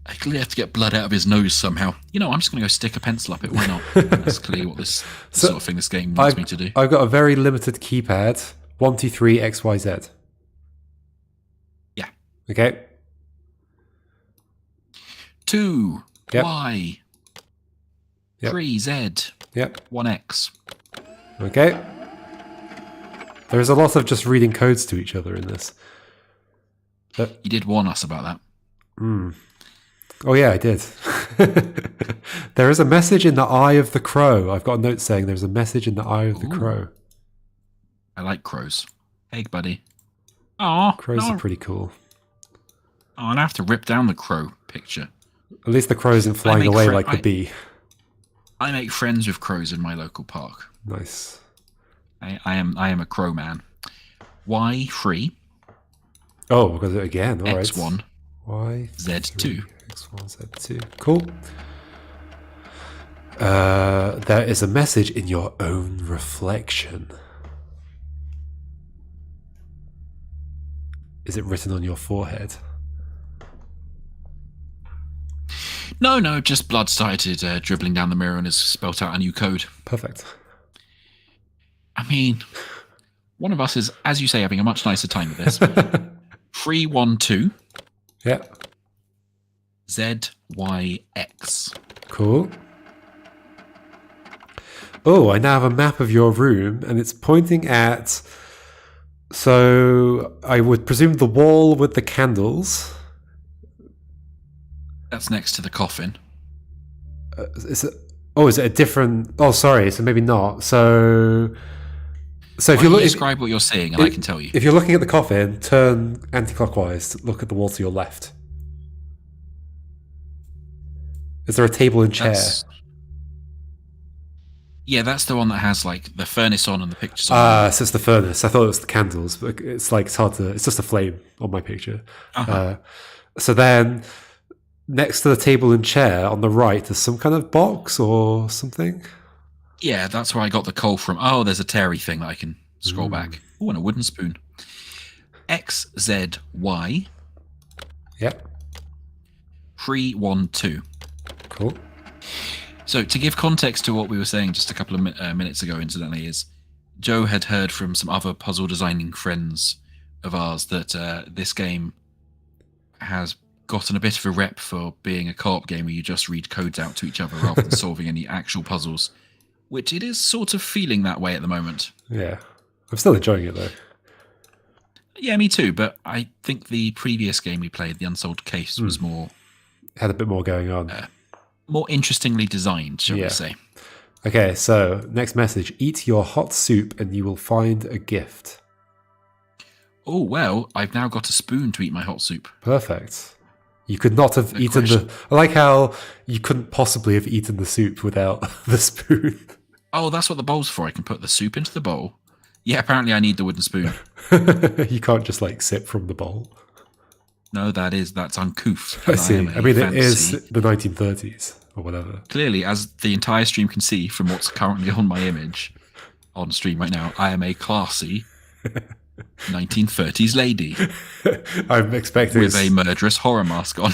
I clearly have to get blood out of his nose somehow. You know, I'm just going to go stick a pencil up it. Why not? That's clearly what this sort of thing this game wants me to do. I've got a very limited keypad. 1, 2, 3, X, Y, Z. Yeah. Okay. 2 Yep. Y. Yep. 3 Z. Yep. 1 X. Okay. There's a lot of just reading codes to each other in this. You did warn us about that. Oh yeah, I did. There is a message in the eye of the crow. I've got a note saying there's a message in the eye of the crow. I like crows. Hey, buddy. Oh, Crows are pretty cool. Oh, and I have to rip down the crow picture. At least the crow isn't flying make away fri- like the bee. I make friends with crows in my local park. Nice. I am a crow man. Y3, Oh, we've got it again. All right. X1, Y Z2. X1, Z2. Cool. There is a message in your own reflection. Is it written on your forehead? No, just blood started dribbling down the mirror and has spelt out a new code. Perfect. I mean, one of us is, as you say, having a much nicer time with this. 312 Yeah. ZYX. Cool. Oh, I now have a map of your room, and it's pointing at... So, I would presume the wall with the candles. That's next to the coffin. Is it a different... Oh, sorry, so maybe not. So if you look... describe what you're seeing, and I can tell you. If you're looking at the coffin, turn anti-clockwise. Look at the wall to your left. Is there a table and chair? Yeah, that's the one that has like the furnace on and the pictures on. So it's the furnace. I thought it was the candles, but it's like it's hard to. It's just a flame on my picture. So then, next to the table and chair on the right, there's some kind of box or something. Yeah, that's where I got the coal from. Oh, there's a Terry thing that I can scroll back. Oh, and a wooden spoon. XZY Yep. 312. Cool. So to give context to what we were saying just a couple of minutes ago, incidentally, is Joe had heard from some other puzzle designing friends of ours that this game has gotten a bit of a rep for being a co-op game where you just read codes out to each other rather than solving any actual puzzles, which it is sort of feeling that way at the moment. Yeah. I'm still enjoying it, though. Yeah, me too, but I think the previous game we played, the Unsolved Case, was more... Had a bit more going on. More interestingly designed, shall we say. Okay, so next message. Eat your hot soup and you will find a gift. Oh, well, I've now got a spoon to eat my hot soup. Perfect. You could not have eaten the... I like how you couldn't possibly have eaten the soup without the spoon. Oh, that's what the bowl's for. I can put the soup into the bowl. Yeah, apparently I need the wooden spoon. You can't just like sip from the bowl. No, that's uncouth. I see. I mean, it is the 1930s or whatever. Clearly, as the entire stream can see from what's currently on my image on stream right now, I am a classy 1930s lady. I'm expecting with a murderous horror mask on.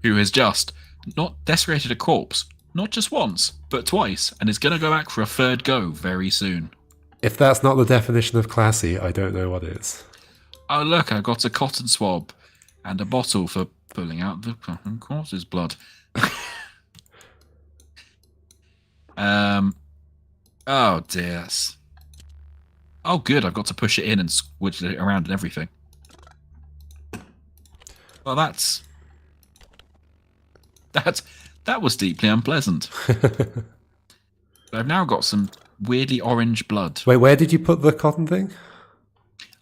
Who has just not desecrated a corpse, not just once, but twice, and is going to go back for a third go very soon. If that's not the definition of classy, I don't know what is. Oh, look, I got a cotton swab and a bottle for pulling out the corpse's blood. Oh, dear. Oh, good, I've got to push it in and squidge it around and everything. Well, that was deeply unpleasant. I've now got some weirdly orange blood. Wait, where did you put the cotton thing?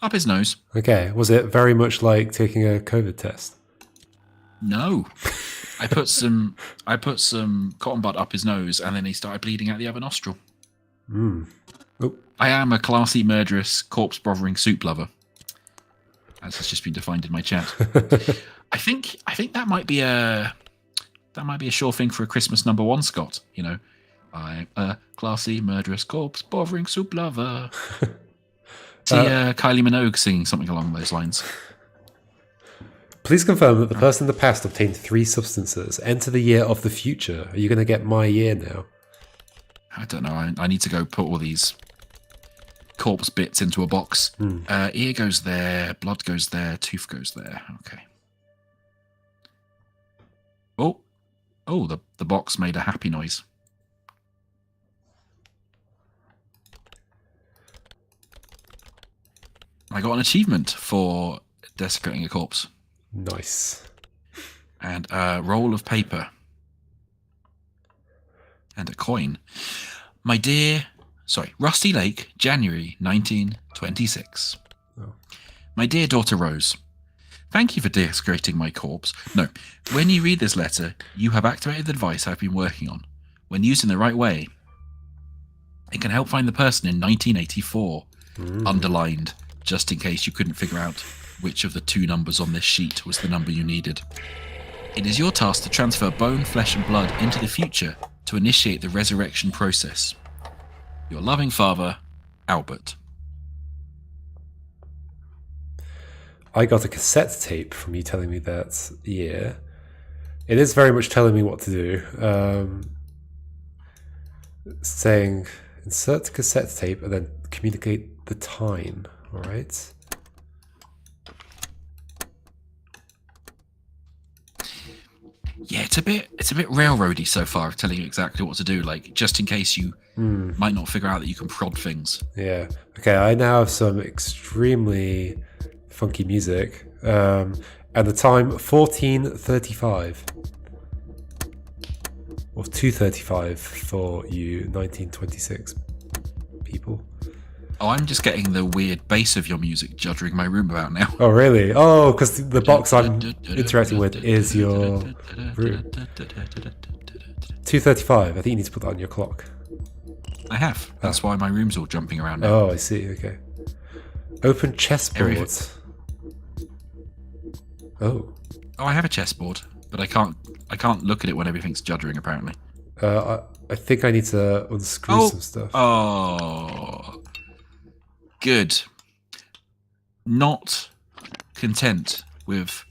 Up his nose. Okay, was it very much like taking a COVID test? No. I put some cotton bud up his nose, and then he started bleeding out the other nostril. Oh, I am a classy, murderous, corpse-bothering soup lover, as has just been defined in my chat. I think that might be a sure thing for a Christmas #1, Scott. You know, I'm a classy, murderous, corpse-bothering soup lover. See Kylie Minogue singing something along those lines. Please confirm that the person in the past obtained 3 substances. Enter the year of the future. Are you going to get my year now? I don't know. I need to go put all these corpse bits into a box. Ear goes there, blood goes there, tooth goes there. Okay. Oh, the box made a happy noise. I got an achievement for desecrating a corpse. Nice. And a roll of paper. And a coin. Rusty Lake, January 1926. Oh. My dear daughter Rose, thank you for desecrating my corpse. No, when you read this letter, you have activated the device I've been working on. When used in the right way, it can help find the person in 1984. Underlined, just in case you couldn't figure out which of the 2 numbers on this sheet was the number you needed. It is your task to transfer bone, flesh, and blood into the future to initiate the resurrection process. Your loving father, Albert. I got a cassette tape from you telling me that year. It is very much telling me what to do. Saying insert cassette tape and then communicate the time. All right. Yeah, it's a bit railroady so far, telling you exactly what to do, like just in case you might not figure out that you can prod things. Yeah. Okay, I now have some extremely funky music. And the time 14:35. Or 2:35 for you 1926 people. Oh, I'm just getting the weird bass of your music juddering my room about now. Oh, really? Oh, because the box I'm interacting with is your room. 2:35. I think you need to put that on your clock. I have. That's why my room's all jumping around now. Oh, I see. Okay. Open chessboard. Oh. Oh, I have a chessboard, but I can't look at it when everything's juddering, apparently. I think I need to unscrew some stuff. Oh. Good. Not content with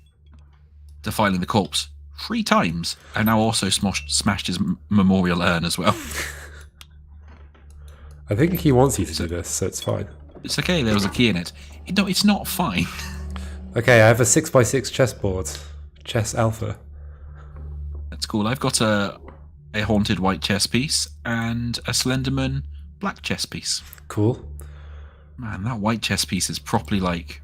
defiling the corpse 3 times, I now also smashed his memorial urn as well. I think he wants you to do this, so it's fine. It's okay, there was a key in it. No, it's not fine. Okay, I have a 6x6 chessboard. Chess Alpha. That's cool. I've got a haunted white chess piece and a Slenderman black chess piece. Cool. Man, that white chess piece is properly like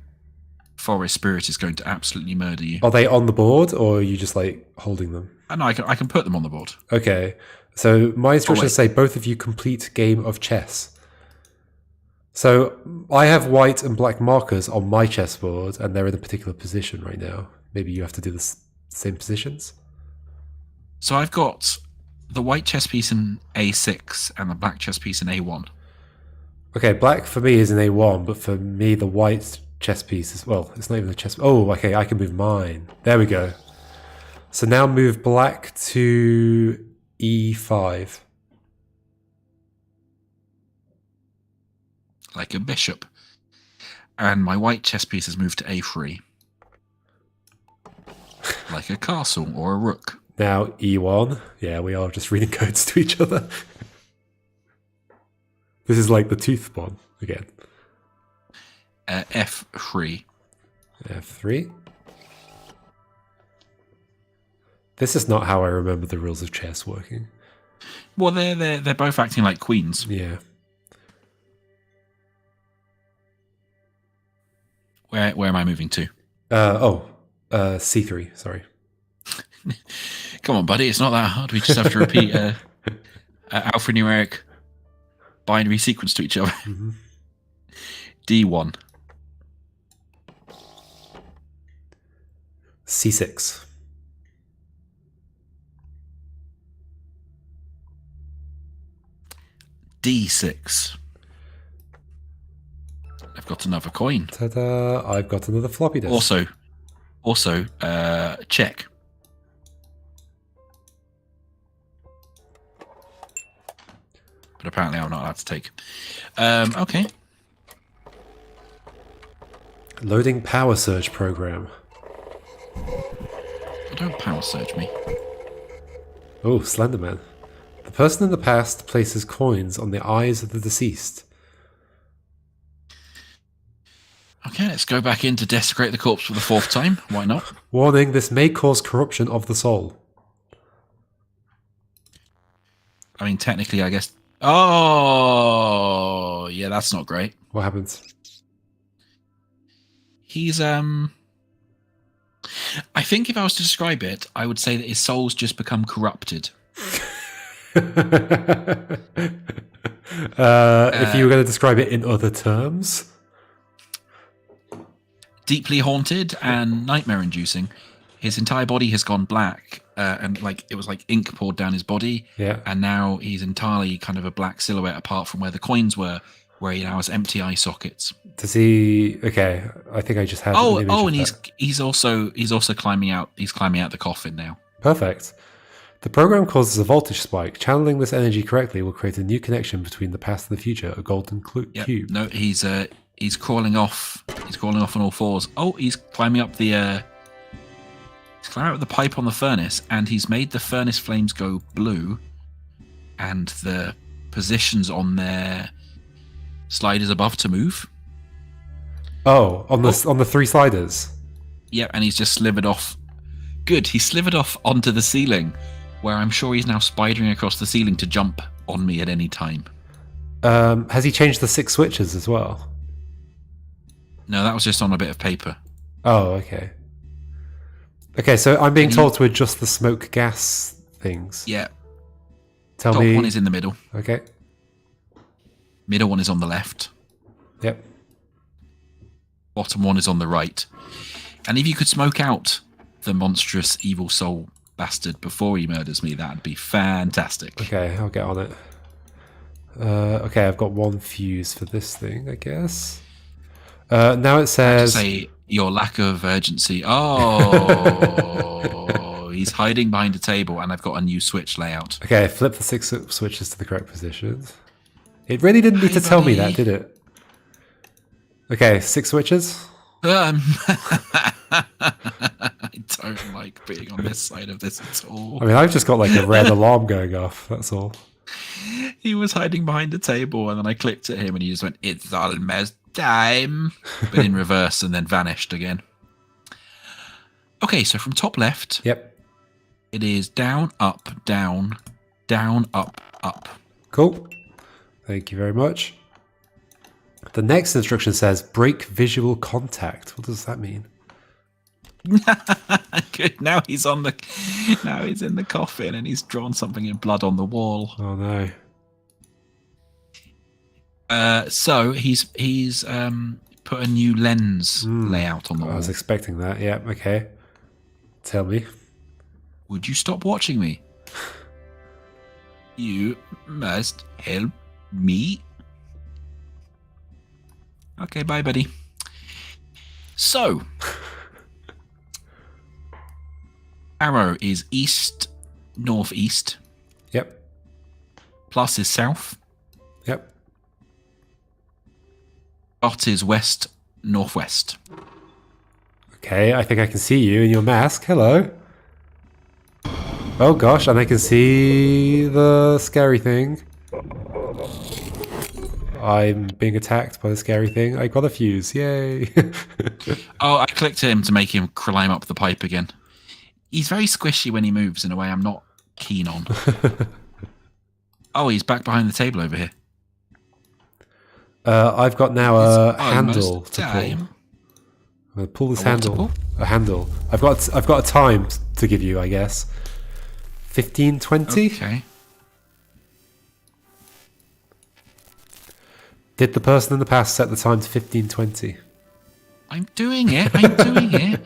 forest spirit is going to absolutely murder you. Are they on the board, or are you just like holding them? I know, I can put them on the board. Okay, so my instructions say both of you complete game of chess. So I have white and black markers on my chessboard, and they're in a particular position right now. Maybe you have to do the same positions? So I've got the white chess piece in A6 and the black chess piece in A1. Okay, black for me is in A1, but for me the white chess piece is, well, it's not even a chess. Oh, okay, I can move mine. There we go. So now move black to E5. Like a bishop. And my white chess piece has moved to A3. Like a castle or a rook. Now E1. Yeah, we are just reading codes to each other. This is like the tooth one again. F3. F3. This is not how I remember the rules of chess working. Well, they're both acting like queens. Yeah. Where am I moving to? C3. Sorry. Come on, buddy. It's not that hard. We just have to repeat alphanumeric binary sequence to each other. Mm-hmm. D1. C6. D6. I've got another coin. Ta-da! I've got another floppy disk. Also, check. But apparently I'm not allowed to take. Okay. Loading power surge program. Don't power surge me. Oh, Slenderman. The person in the past places coins on the eyes of the deceased. Okay, let's go back in to desecrate the corpse for the 4th time. Why not? Warning, this may cause corruption of the soul. I mean, technically, I guess... Oh, yeah, that's not great. What happens? He's, I think if I was to describe it, I would say that his soul's just become corrupted. If you were going to describe it in other terms... Deeply haunted and nightmare-inducing. His entire body has gone black, and like it was like ink poured down his body. Yeah. And now he's entirely kind of a black silhouette, apart from where the coins were, where he now has empty eye sockets. Does he? Okay, I think I just had. an image of And that. he's also climbing out. He's climbing out the coffin now. Perfect. The program causes a voltage spike. Channeling this energy correctly will create a new connection between the past and the future. A golden Yep. cube. No, he's crawling off. He's crawling off on all fours. Oh, he's climbing up the. He's climbing up the pipe on the furnace, and he's made the furnace flames go blue, and the positions on their sliders above to move. Oh, on the 3 sliders. Yep, and he's just slivered off. Good, he slivered off onto the ceiling, where I'm sure he's now spidering across the ceiling to jump on me at any time. Has he changed the 6 switches as well? No, that was just on a bit of paper. Oh, okay. Okay, so I'm being told to adjust the smoke gas things. Yeah. Tell Top me. one is in the middle. Okay. Middle one is on the left. Yep. Bottom one is on the right. And if you could smoke out the monstrous evil soul bastard before he murders me, that'd be fantastic. Okay, I'll get on it. Okay, I've got 1 fuse for this thing, I guess. Now it To says... say your lack of urgency. Oh, he's hiding behind a table, and I've got a new switch layout. Okay, flip the 6 switches to the correct positions. It really didn't need to tell me that, did it? Okay, 6 switches. I don't like being on this side of this at all. I mean, I've just got like a red alarm going off, that's all. He was hiding behind a table, and then I clicked at him, and he just went, "It's almost time," but in reverse, and then vanished again. Okay, so from top left, Yep. it is down, up, down, down, up, up. Cool. Thank you very much. The next instruction says break visual contact. What does that mean? Good. Now he's in the coffin, and he's drawn something in blood on the wall. Oh no. So he's put a new lens layout on the I wall. was expecting that. Yeah, okay. Tell me. Would you stop watching me? You must help me. Okay, bye, buddy. So, arrow is east, northeast. Yep. Plus is south. Yep. Dot is west, northwest. Okay, I think I can see you in your mask. Hello. Oh gosh, and I can see the scary thing. I'm being attacked by the scary thing. I got a fuse. Yay. Oh, I clicked him to make him climb up the pipe again. He's very squishy when he moves in a way I'm not keen on. Oh, he's back behind the table over here. I've got now a handle Almost to pull. time. I'm gonna pull this A what to handle. pull? A handle. I've got a time to give you, I guess. 15:20. Okay. Did the person in the past set the time to 15:20? I'm doing it. I'm doing it.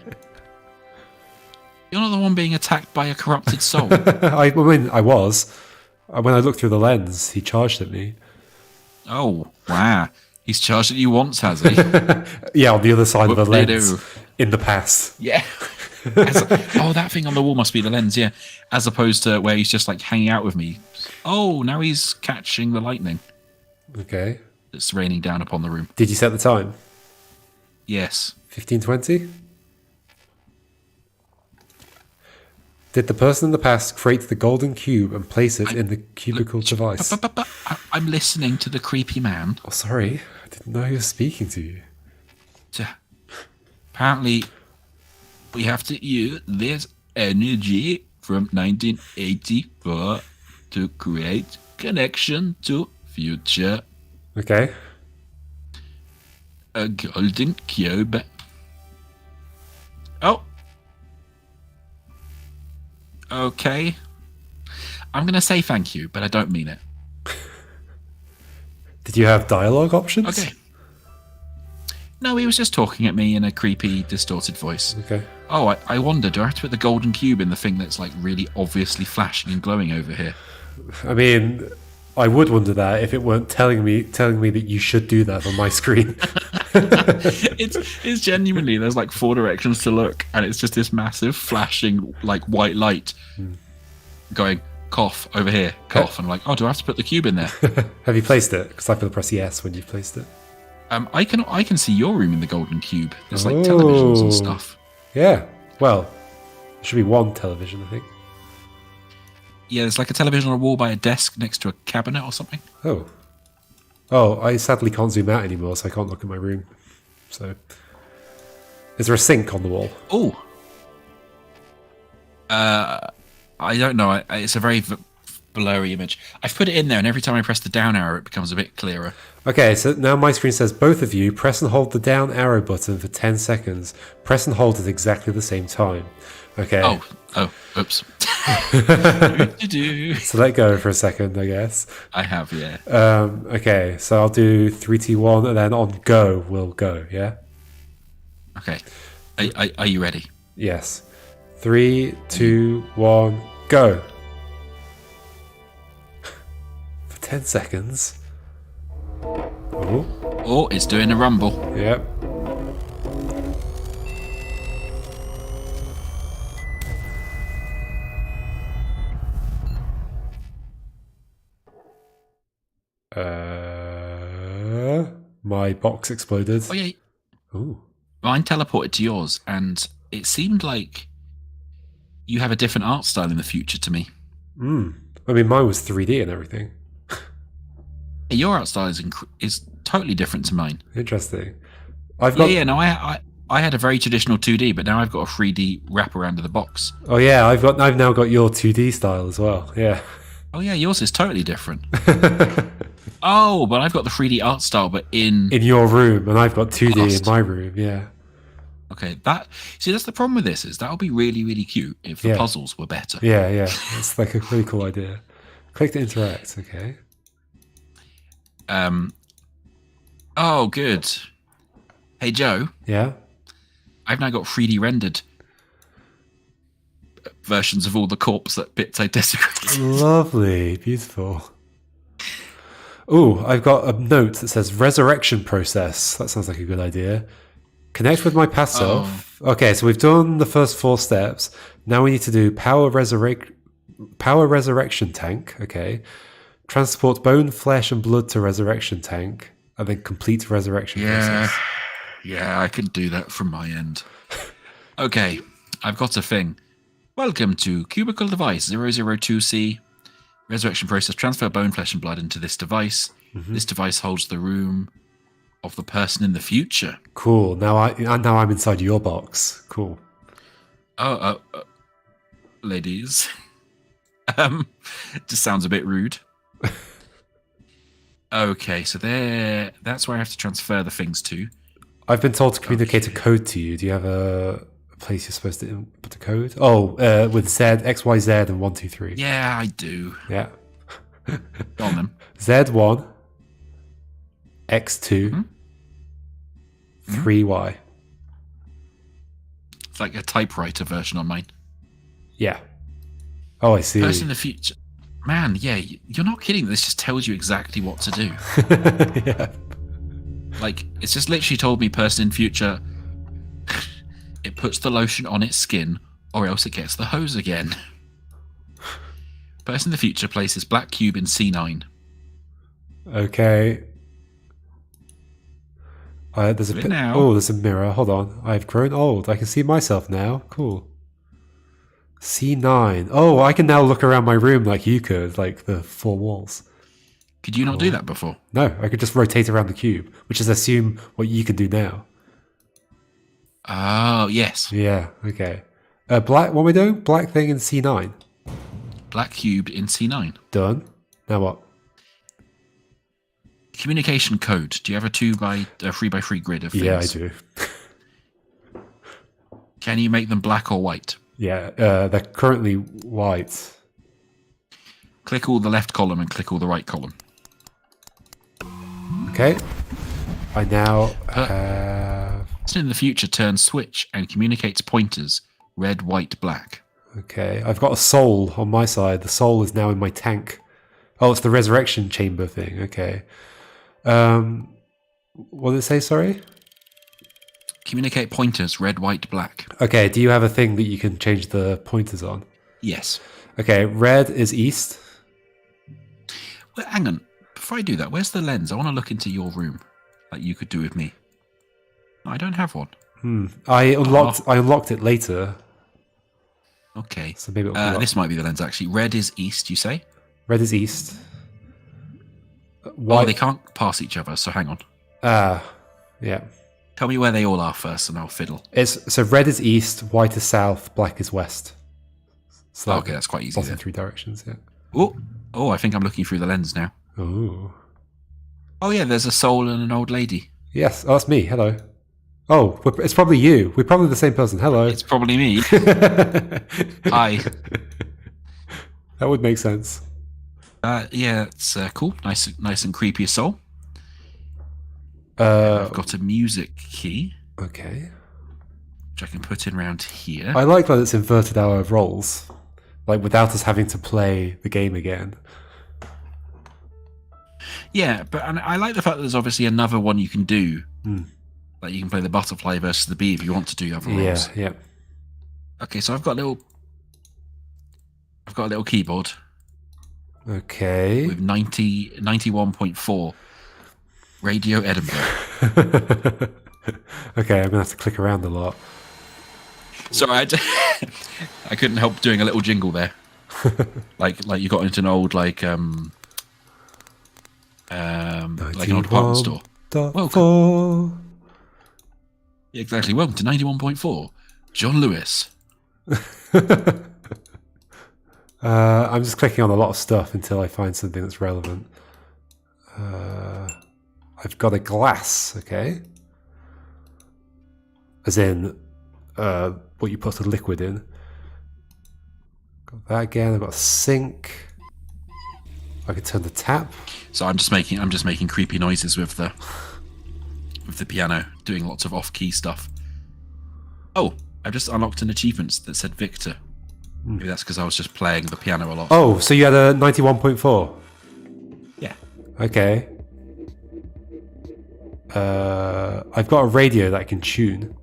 You're not the one being attacked by a corrupted soul. I mean, I was. When I looked through the lens, he charged at me. Oh, wow. He's charged at you once, has he? Yeah, on the other side of the Whoop-de-doo. lens in the past. Yeah. Oh, that thing on the wall must be the lens, yeah. As opposed to where he's just like hanging out with me. Oh, now he's catching the lightning Okay. that's raining down upon the room. Did you set the time? Yes. 1520? Did the person in the past create the golden cube and place it in the cubicle device? But I'm listening to the creepy man. Oh, sorry. I didn't know he was speaking to you. Apparently, we have to use this energy from 1984 to create connection to future. Okay. A golden cube. Oh. Okay. I'm going to say thank you, but I don't mean it. Did you have dialogue options? Okay. No, he was just talking at me in a creepy, distorted voice. Okay. Oh, I wonder, do I have to put the golden cube in the thing that's like really obviously flashing and glowing over here? I mean, I would wonder that if it weren't telling me that you should do that on my screen. It's genuinely, there's like 4 directions to look, and it's just this massive flashing like white light going cough over here, cough, and I'm like, oh, do I have to put the cube in there? Have you placed it? Because I've got to press yes when you've placed it. I can see your room in the golden cube. There's like televisions and stuff. Yeah. Well, there should be one television, I think. Yeah, there's like a television on a wall by a desk next to a cabinet or something. Oh. Oh, I sadly can't zoom out anymore, so I can't look at my room. So, is there a sink on the wall? Oh. I don't know. It's a very blurry image. I've put it in there, and every time I press the down arrow, it becomes a bit clearer. Okay, so now my screen says both of you press and hold the down arrow button for 10 seconds. Press and hold at exactly the same time. Okay. Oh, oops. So let go for a second, I guess. I have, yeah. Okay, so I'll do 3, 2, 1, and then on go, we'll go, yeah? Okay. Are you ready? Yes. 3, 2, 1, go. For 10 seconds. Oh. Oh, it's doing a rumble. Yep. My box exploded. Oh, yeah. Ooh. Mine teleported to yours, and it seemed like you have a different art style in the future to me. I mean, mine was 3D and everything. Your art style is totally different to mine. Interesting. I've got. No, I had a very traditional 2D, but now I've got a 3D wraparound of the box. Oh yeah, I've now got your 2D style as well. Yeah. Oh yeah, yours is totally different. Oh, but I've got the 3D art style, but in your room, and I've got 2D Lost. in my room. Yeah. Okay, that's the problem with this is that would be really, really cute if the puzzles were better. Yeah, it's like a really cool idea. Click to interact. Okay. Oh, good. Hey Joe. Yeah. I've now got 3D rendered versions of all the corpse that bits I desecrated. Lovely, beautiful. Oh, I've got a note that says resurrection process. That sounds like a good idea. Connect with my past self. Okay, so we've done the first 4 steps. Now we need to do power resurrection tank. Okay. Transport bone, flesh, and blood to resurrection tank, and then complete resurrection process. Yeah, I can do that from my end. Okay, I've got a thing. Welcome to Cubicle Device 002C. Resurrection process. Transfer bone, flesh, and blood into this device. Mm-hmm. This device holds the room of the person in the future. Cool. Now I'm inside your box. Cool. Ladies. Just sounds a bit rude. Okay, so that's where I have to transfer the things to. I've been told to communicate a code to you. Do you have a place you're supposed to input the code? Oh, with Z, X, Y, Z, and 1, 2, 3. Yeah, I do. Yeah. Go on then. Z1, X2, 3Y. It's like a typewriter version on mine. Yeah. Oh, I see. Person in the future. Man, yeah, you're not kidding. This just tells you exactly what to do. Yeah. Like, it's just literally told me person in future, it puts the lotion on its skin, or else it gets the hose again. Person in the future places black cube in C9. Okay. There's a Do it now. Oh, there's a mirror. Hold on. I've grown old. I can see myself now. Cool. C9. Oh, I can now look around my room like you could, like the four walls. Could you not do that before? No, I could just rotate around the cube, which is assume what you can do now. Oh, yes. Yeah, okay. Black, what am I doing? Black thing in C9. Black cubed in C9. Done. Now what? Communication code. Do you have a 3x3 grid of things? Yeah, I do. Can you make them black or white? Yeah, they're currently white. Click all the left column and click all the right column. Okay. I now have... Person in the future turns switch and communicates pointers red, white, black. Okay, I've got a soul on my side. The soul is now in my tank. Oh, it's the resurrection chamber thing. Okay. What did it say, sorry? Communicate pointers red, white, black. Okay, do you have a thing that you can change the pointers on? Yes. Okay, red is east. Well, hang on. Before I do that, where's the lens? I want to look into your room, like you could do with me. I don't have one. I unlocked it later. Okay. So maybe it'll come up. this might be the lens, actually. Red is east, you say? Red is east. Oh, they can't pass each other, so hang on. Yeah. Tell me where they all are first, and I'll fiddle. So red is east, white is south, black is west. So Okay, that's quite easy bottom then. three directions, yeah. Oh, I think I'm looking through the lens now. Ooh. Oh yeah, there's a soul and an old lady. Yes, that's me. Hello. Oh, it's probably you. We're probably the same person. Hello. It's probably me. Hi. That would make sense. Yeah, it's cool. Nice and creepy soul. Uh, I've got a music key, okay. which I can put in around here. I like that it's inverted our roles, like without us having to play the game again. Yeah, and I like the fact that there's obviously another one you can do. Hmm. Like you can play the butterfly versus the bee if you want to do other roles. Yeah. Okay, so I've got a little keyboard Okay. with 91.4 Radio Edinburgh. Okay, I'm gonna have to click around a lot. Sorry, I couldn't help doing a little jingle there. like you got into an old like an old department store. Welcome. Yeah, exactly. Welcome to 91.4. John Lewis. I'm just clicking on a lot of stuff until I find something that's relevant. I've got a glass, okay? As in, what you put a liquid in. Got that again. I've got a sink. I can turn the tap. So I'm just making creepy noises with the piano, doing lots of off-key stuff. Oh, I just unlocked an achievement that said Victor. Maybe that's because I was just playing the piano a lot. Oh, so you had a 91.4? Yeah. Okay. I've got a radio that I can tune.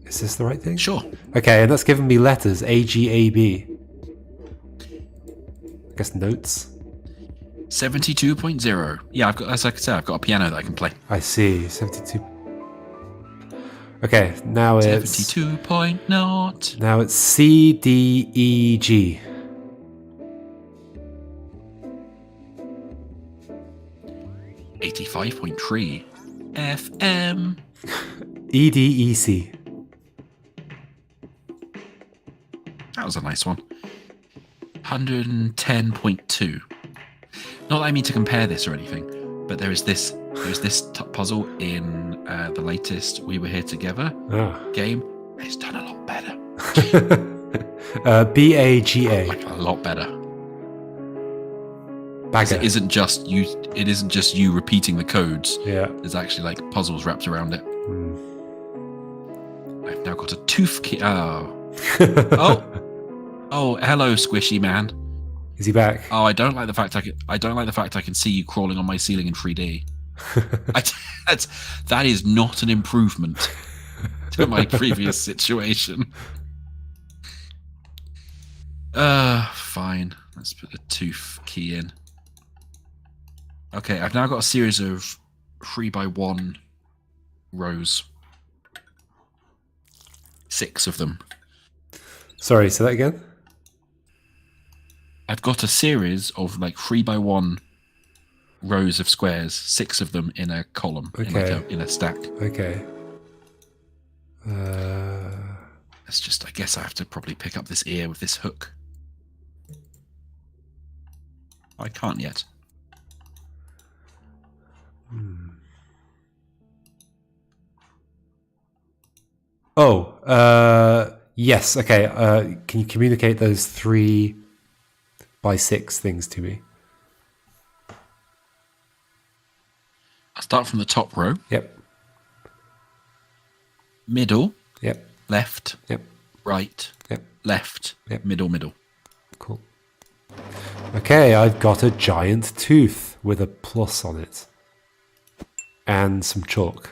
Is this the right thing? Sure. Okay, and that's given me letters A, G, A, B. I guess notes. 72.0. Yeah, as I said, I've got a piano that I can play. I see. 72. Okay, now it's 72.0. now it's C, D, E, G. .3 FM. E, D, E, C. That was a nice one. 110.2. Not that I mean to compare this or anything, but there's this puzzle in the latest We Were Here Together game. It's done a lot better. B, A, G, A. Like, a lot better. Bagger. It isn't just you repeating the codes. Yeah. There's actually like puzzles wrapped around it. I've now got a tooth key. Oh. Oh, hello, squishy man. Is he back? Oh, I don't like the fact I can see you crawling on my ceiling in 3D. That is not an improvement to my previous situation. Fine. Let's put the tooth key in. Okay, I've now got a series of 3x1 rows. 6 of them. Sorry, say that again? I've got a series of like 3x1 rows of squares, 6 of them in a column, in a stack. Okay. That's just, I guess I have to probably pick up this ear with this hook. I can't yet. Oh, yes, okay. Can you communicate those 3x6 things to me? I'll start from the top row. Yep. Middle. Yep. Left. Yep. Right. Yep. Left. Yep. Middle. Cool. Okay, I've got a giant tooth with a plus on it. And some chalk.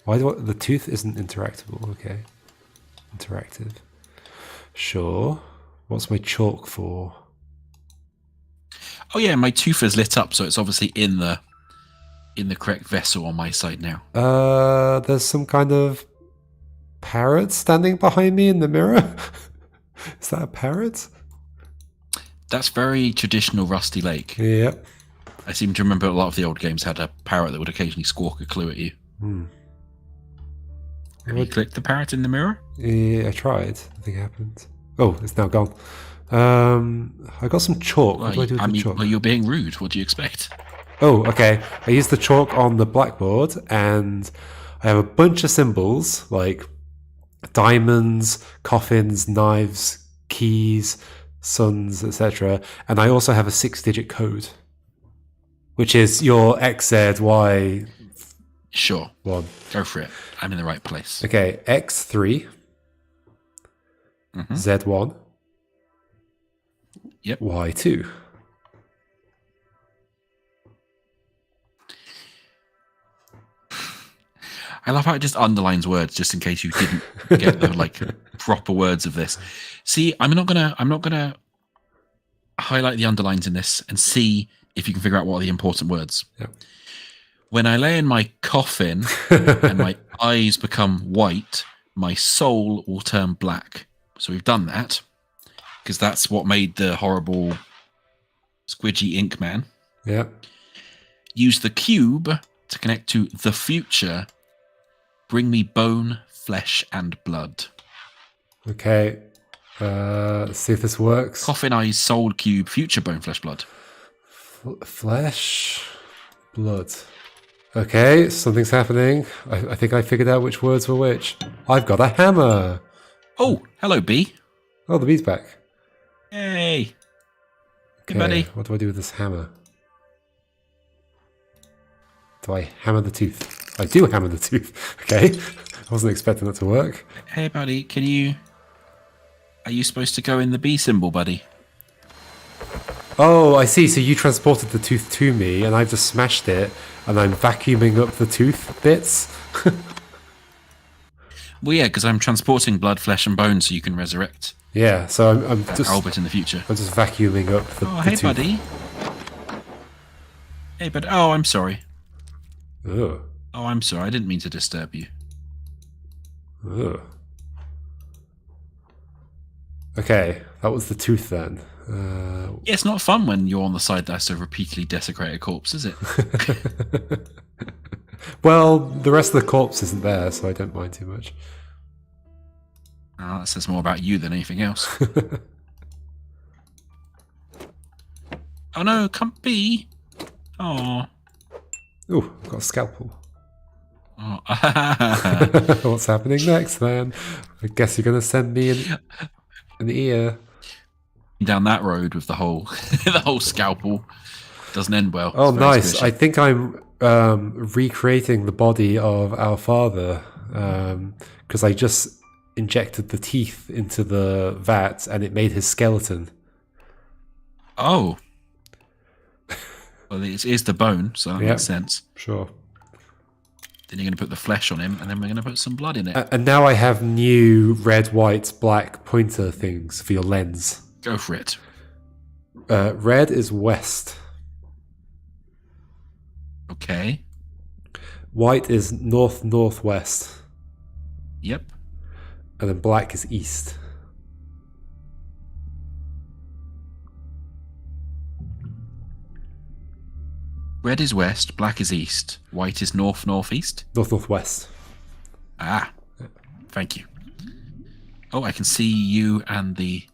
Why do the tooth isn't interactable? Okay. Interactive. Sure. What's my chalk for? Oh yeah, my tooth is lit up, so it's obviously in the correct vessel on my side now. There's some kind of parrot standing behind me in the mirror. Is that a parrot? That's very traditional Rusty Lake. Yep. I seem to remember a lot of the old games had a parrot that would occasionally squawk a clue at you. Have you clicked the parrot in the mirror? Yeah, I tried. Nothing happened. Oh, it's now gone. I got some chalk. What do I do with the chalk? Well, you're being rude. What do you expect? Oh, okay. I used the chalk on the blackboard, and I have a bunch of symbols like diamonds, coffins, knives, keys, suns, etc. And I also have a 6-digit code, which is your XZY1. Sure. Go for it. I'm in the right place. Okay, X3, Z1, Yep. Y2. I love how it just underlines words just in case you didn't get the like proper words of this. See, I'm not gonna highlight the underlines in this and see if you can figure out what are the important words. Yep. When I lay in my coffin and my eyes become white, my soul will turn black. So we've done that because that's what made the horrible squidgy ink man. Yeah. Use the cube to connect to the future. Bring me bone, flesh, and blood. Okay. Let's see if this works. Coffin eyes, soul cube, future, bone, flesh, blood. Flesh, blood. Okay, something's happening. I think I figured out which words were which. I've got a hammer. Oh, hello, bee. Oh, the bee's back. Hey. Hey, Okay, buddy. what do I do with this hammer? Do I hammer the tooth? I do hammer the tooth. Okay. I wasn't expecting that to work. Hey, buddy, are you supposed to go in the bee symbol, buddy? Oh, I see. So you transported the tooth to me, and I've just smashed it, and I'm vacuuming up the tooth bits. Well, yeah, because I'm transporting blood, flesh, and bone so you can resurrect Yeah, so I'm just Albert in the future. I'm just vacuuming up the, Oh, the hey, tooth. buddy. Hey, but oh, I'm sorry. Ugh. Oh, I'm sorry. I didn't mean to disturb you. Ugh. Okay, that was the tooth then. Yeah, it's not fun when you're on the side that has to repeatedly desecrate a corpse, is it? Well, the rest of the corpse isn't there, so I don't mind too much. Oh, that says more about you than anything else. Oh no, come be. Oh. Ooh, I've got a scalpel. Oh. What's happening next then? I guess you're going to send me an ear. Down that road with the whole the whole scalpel doesn't end well. Oh, It's very nice. squishy. I think I'm recreating the body of our father because I just injected the teeth into the vat and it made his skeleton. Oh. Well, it is the bone, so that Yep. makes sense. Sure. Then you're going to put the flesh on him, and then we're going to put some blood in it. And now I have new red, white, black pointer things for your lens. Go for it. Red is west. Okay. White is north-northwest. Yep. And then black is east. Red is west, black is east, white is north-northeast. North-northwest. Ah. Thank you. Oh, I can see you and the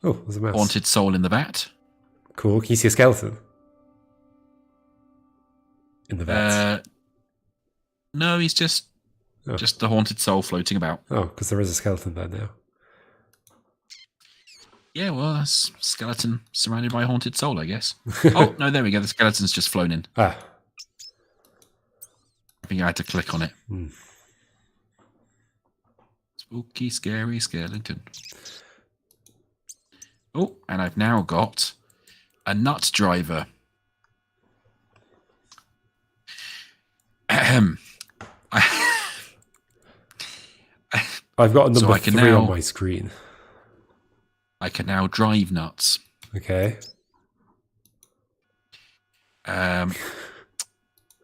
Oh, there's a mouse. haunted soul in the vat. Cool. Can you see a skeleton? In the vat. No, he's just the haunted soul floating about. Oh, because there is a skeleton there now. Yeah, well, that's a skeleton surrounded by a haunted soul, I guess. Oh, no, there we go. The skeleton's just flown in. Ah. I think I had to click on it. Hmm. Spooky, scary skeleton. Oh, and I've now got a nut driver. I've got a number So I can 3 now- on my screen. I can now drive nuts. Okay.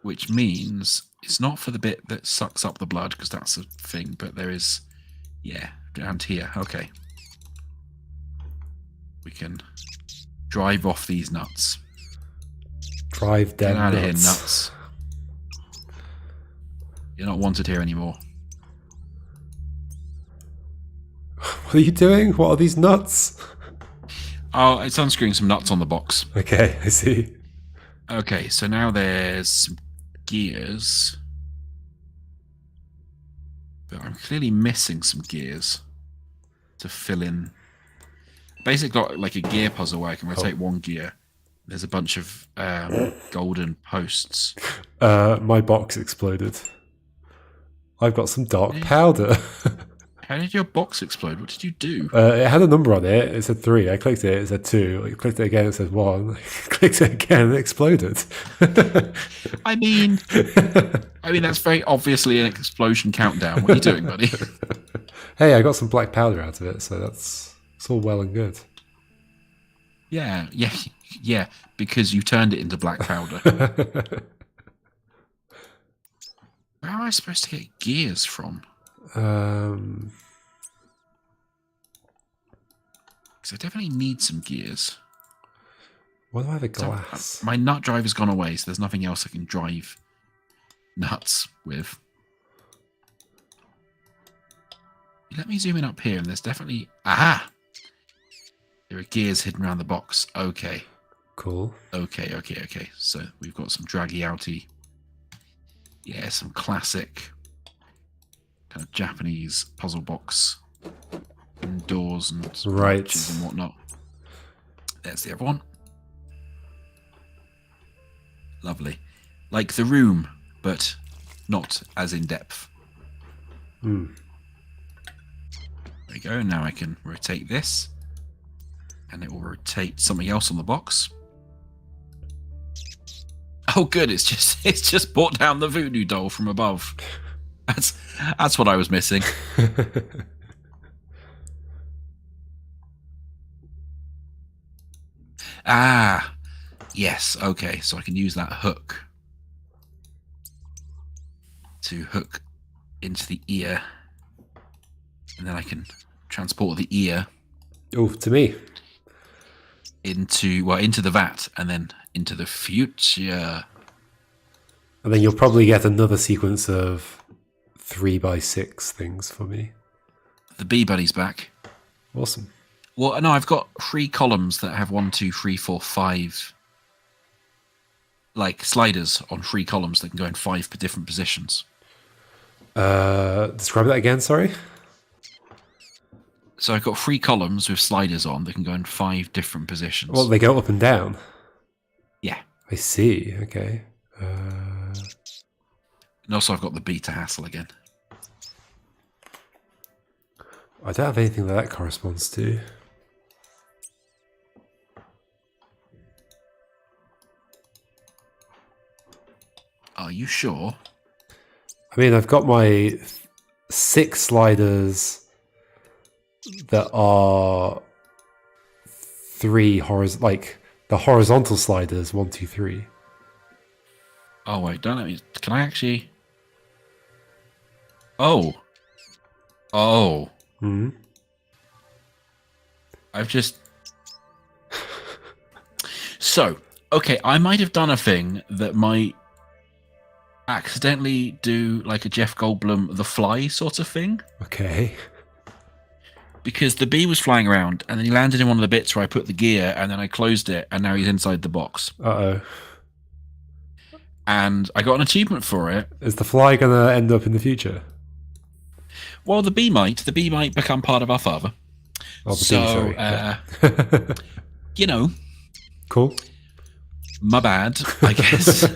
Which means it's not for the bit that sucks up the blood, because that's a thing, but there is, yeah, down here. Okay. We can drive off these nuts. Drive Get them out of nuts. here, nuts. You're not wanted here anymore. What are you doing? What are these nuts? Oh, it's unscrewing some nuts on the box. Okay, I see. Okay, so now there's some gears. But I'm clearly missing some gears to fill in. Basically got like a gear puzzle where I can rotate one gear. There's a bunch of golden posts. My box exploded. I've got some dark powder. How did your box explode? What did you do? It had a number on it. It said 3. I clicked it. It said 2. I clicked it again. It said 1. I clicked it again. And it exploded. I mean, that's very obviously an explosion countdown. What are you doing, buddy? Hey, I got some black powder out of it, so it's all well and good. Yeah, because you turned it into black powder. Where am I supposed to get gears from? Um, Because I definitely need some gears. why do I have a So, glass? my nut driver's gone away, so there's nothing else I can drive nuts with. Let me zoom in up here, and there's definitely... Aha! There are gears hidden around the box. Okay. Cool. Okay. So we've got some draggy-outy... Yeah, some classic kind of Japanese puzzle box and doors and Right. arches and whatnot. There's the other one. Lovely. Like The Room, but not as in depth. Hmm. There we go. Now I can rotate this, and it will rotate something else on the box. Oh, good! It's just brought down the voodoo doll from above. That's what I was missing. Ah, yes. Okay, so I can use that hook to hook into the ear, and then I can transport the ear Oh, to me. into the vat, and then into the future. And then you'll probably get another sequence of 3x6 things for me. The bee buddy's back. Awesome. Well, no, I've got 3 columns that have 1, 2, 3, 4, 5, like sliders on 3 columns that can go in 5 different positions. Describe that again, sorry? So I've got 3 columns with sliders on that can go in 5 different positions. Well, they go up and down. Yeah. I see, okay. And also I've got the beta hassle again. I don't have anything that corresponds to. Are you sure? I mean, I've got my 6 sliders that are 3 like the horizontal sliders, 1, 2, 3. Oh wait, don't let me. Can I actually? Oh. Oh. Hmm. I've just. So, okay, I might have done a thing that might accidentally do like a Jeff Goldblum The Fly sort of thing. Okay. Because the bee was flying around and then he landed in one of the bits where I put the gear and then I closed it and now he's inside the box. Uh-oh. And I got an achievement for it. Is the fly going to end up in the future? Well, the bee might. The bee might become part of our father. Oh, the So, bee, sorry. Yeah. You know, Cool. my bad, I guess.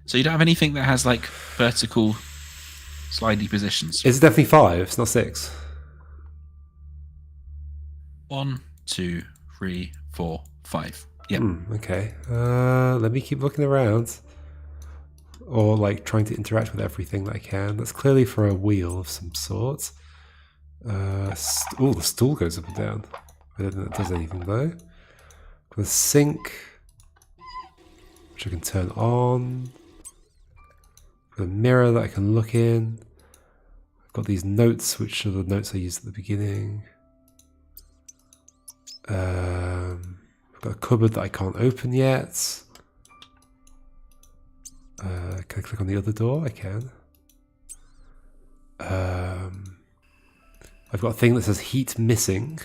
So you don't have anything that has like vertical slidey positions? It's definitely 5. It's not 6. 1, 2, 3, 4, 5. Yep. Okay. Let me keep looking around. Or like trying to interact with everything that I can. That's clearly for a wheel of some sort. The stool goes up and down. I don't think that does anything though. The sink, which I can turn on. The mirror that I can look in. I've got these notes, which are the notes I used at the beginning. I've got a cupboard that I can't open yet. Can I click on the other door? I can. I've got a thing that says heat missing.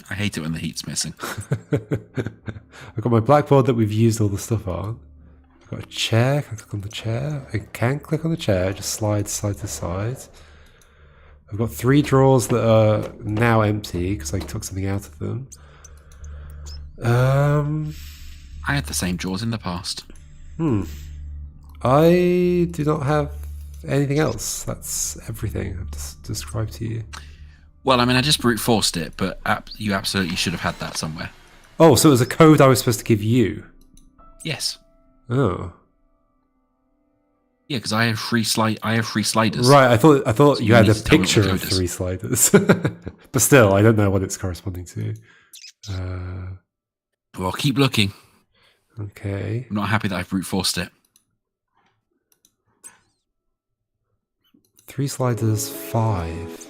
I hate it when the heat's missing. I've got my blackboard that we've used all the stuff on. I've got a chair. Can I click on the chair? I can click on the chair. Just slide side to side. I've got 3 drawers that are now empty because I took something out of them. I had the same drawers in the past. I do not have anything else. That's everything I've just described to you. Well, I mean, I just brute forced it, but you absolutely should have had that somewhere. Oh, so it was a code I was supposed to give you. Yes. Oh, Yeah, because I have free sliders. right. I thought you had need a to tell me what the picture of code is. 3 sliders, but still, I don't know what it's corresponding to. Well, keep looking. Okay. I'm not happy that I've brute forced it. 3 sliders, 5.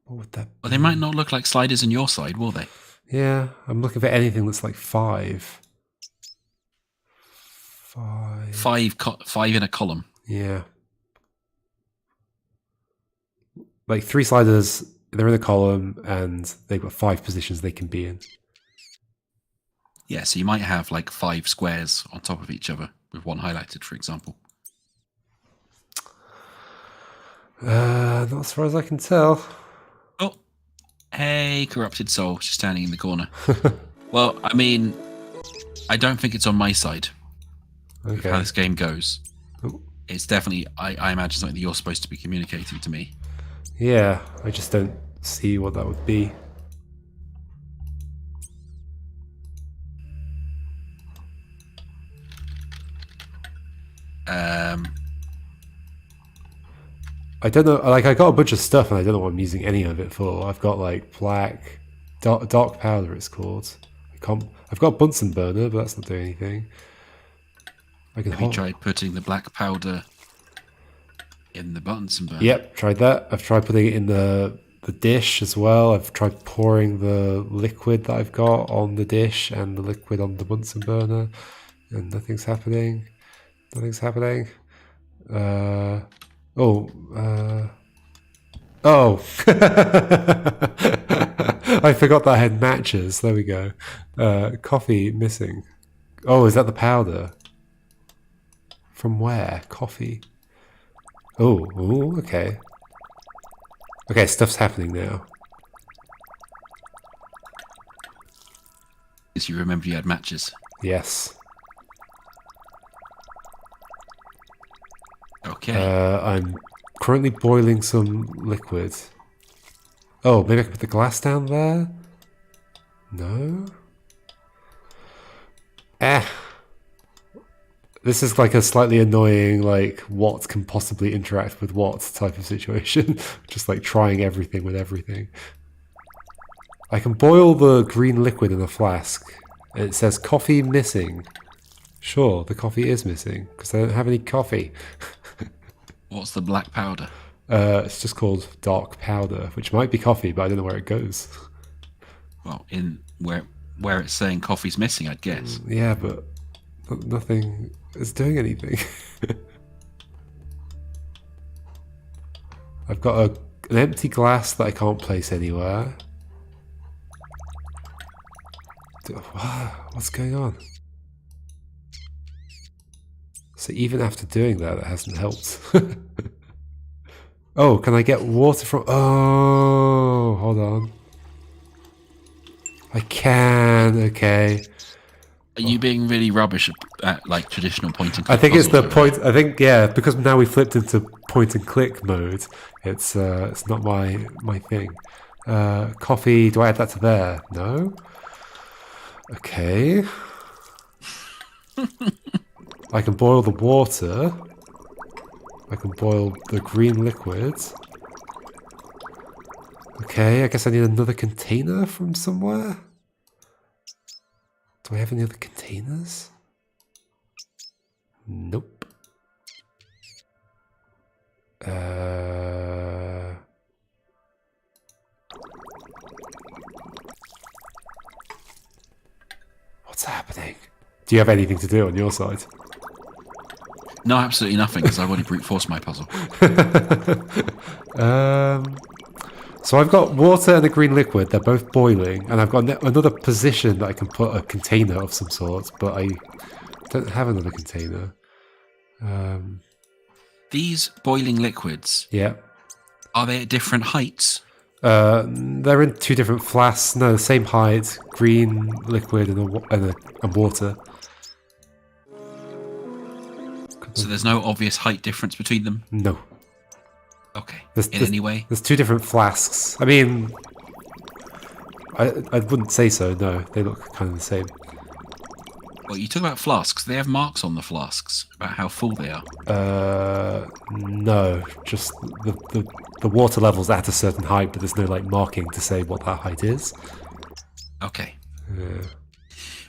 What would that be? Well, they might not look like sliders in your side, will they? Yeah, I'm looking for anything that's like 5. 5. 5 in a column. Yeah. Like 3 sliders, they're in a column and they've got 5 positions they can be in. Yeah, so you might have like 5 squares on top of each other with one highlighted, for example. Not as far as I can tell. Oh, hey, corrupted soul, just standing in the corner. Well, I mean, I don't think it's on my side. With how Okay. this game goes. Oh. It's definitely, I imagine, something that you're supposed to be communicating to me. Yeah, I just don't see what that would be. I don't know, like I got a bunch of stuff and I don't know what I'm using any of it for. I've got like black, dark powder it's called. I've got a Bunsen burner, but that's not doing anything. I can Have you hold. tried putting the black powder in the Bunsen burner? Yep, tried that. I've tried putting it in the dish as well. I've tried pouring the liquid that I've got on the dish and the liquid on the Bunsen burner, and nothing's happening. Nothing's happening. Oh. I forgot that I had matches. There we go. Coffee missing. Oh, is that the powder? From where? Coffee. Oh, okay. Okay, stuff's happening now. Because you remember you had matches. Yes. Okay. I'm currently boiling some liquid. Oh, maybe I can put the glass down there? No? This is like a slightly annoying, like, what can possibly interact with what type of situation. Just like trying everything with everything. I can boil the green liquid in a flask. It says coffee missing. Sure, the coffee is missing, because I don't have any coffee. What's the black powder? It's just called dark powder, which might be coffee, but I don't know where it goes. Well, in where it's saying coffee's missing, I'd guess. Yeah, but nothing is doing anything. I've got an empty glass that I can't place anywhere. What's going on? So even after doing that, it hasn't helped. Oh, can I get water from... Oh, hold on. I can, okay. Are you being really rubbish at like traditional point and click? I think it's the puzzles? point. I think yeah, because now we flipped into point and click mode. It's not my thing. Coffee. Do I add that to there? No. Okay. I can boil the water. I can boil the green liquid. Okay, I guess I need another container from somewhere. Do I have any other containers? Nope. What's happening? Do you have anything to do on your side? No, absolutely nothing, because I've already brute forced my puzzle. So I've got water and a green liquid. They're both boiling, and I've got another position that I can put a container of some sort, but I don't have another container. These boiling liquids, Yeah. are they at different heights? They're in two different flasks. No, the same height. Green liquid and water. So there's no obvious height difference between them? No. Okay. There's, In any way? There's two different flasks. I mean, I wouldn't say so. No, they look kind of the same. Well, you talk about flasks. They have marks on the flasks about how full they are. No, just the water level's at a certain height, but there's no like marking to say what that height is. Okay.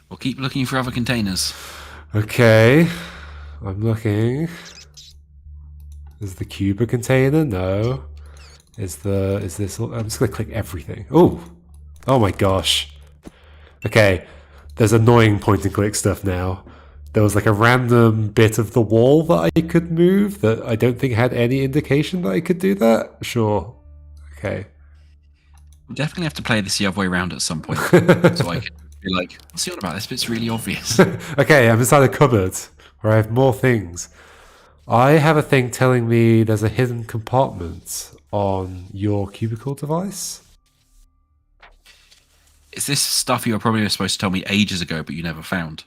We'll keep looking for other containers. Okay, I'm looking. Is the cube a container? No. Is this? I'm just gonna click everything. Oh my gosh. Okay, there's annoying point and click stuff now. There was like a random bit of the wall that I could move that I don't think had any indication that I could do that. Sure. Okay. We'll definitely have to play this the other way around at some point. So I can be like, what's he on about? This bit's really obvious. Okay, I'm inside a cupboard where I have more things. I have a thing telling me there's a hidden compartment on your cubicle device. Is this stuff you were probably supposed to tell me ages ago, but you never found?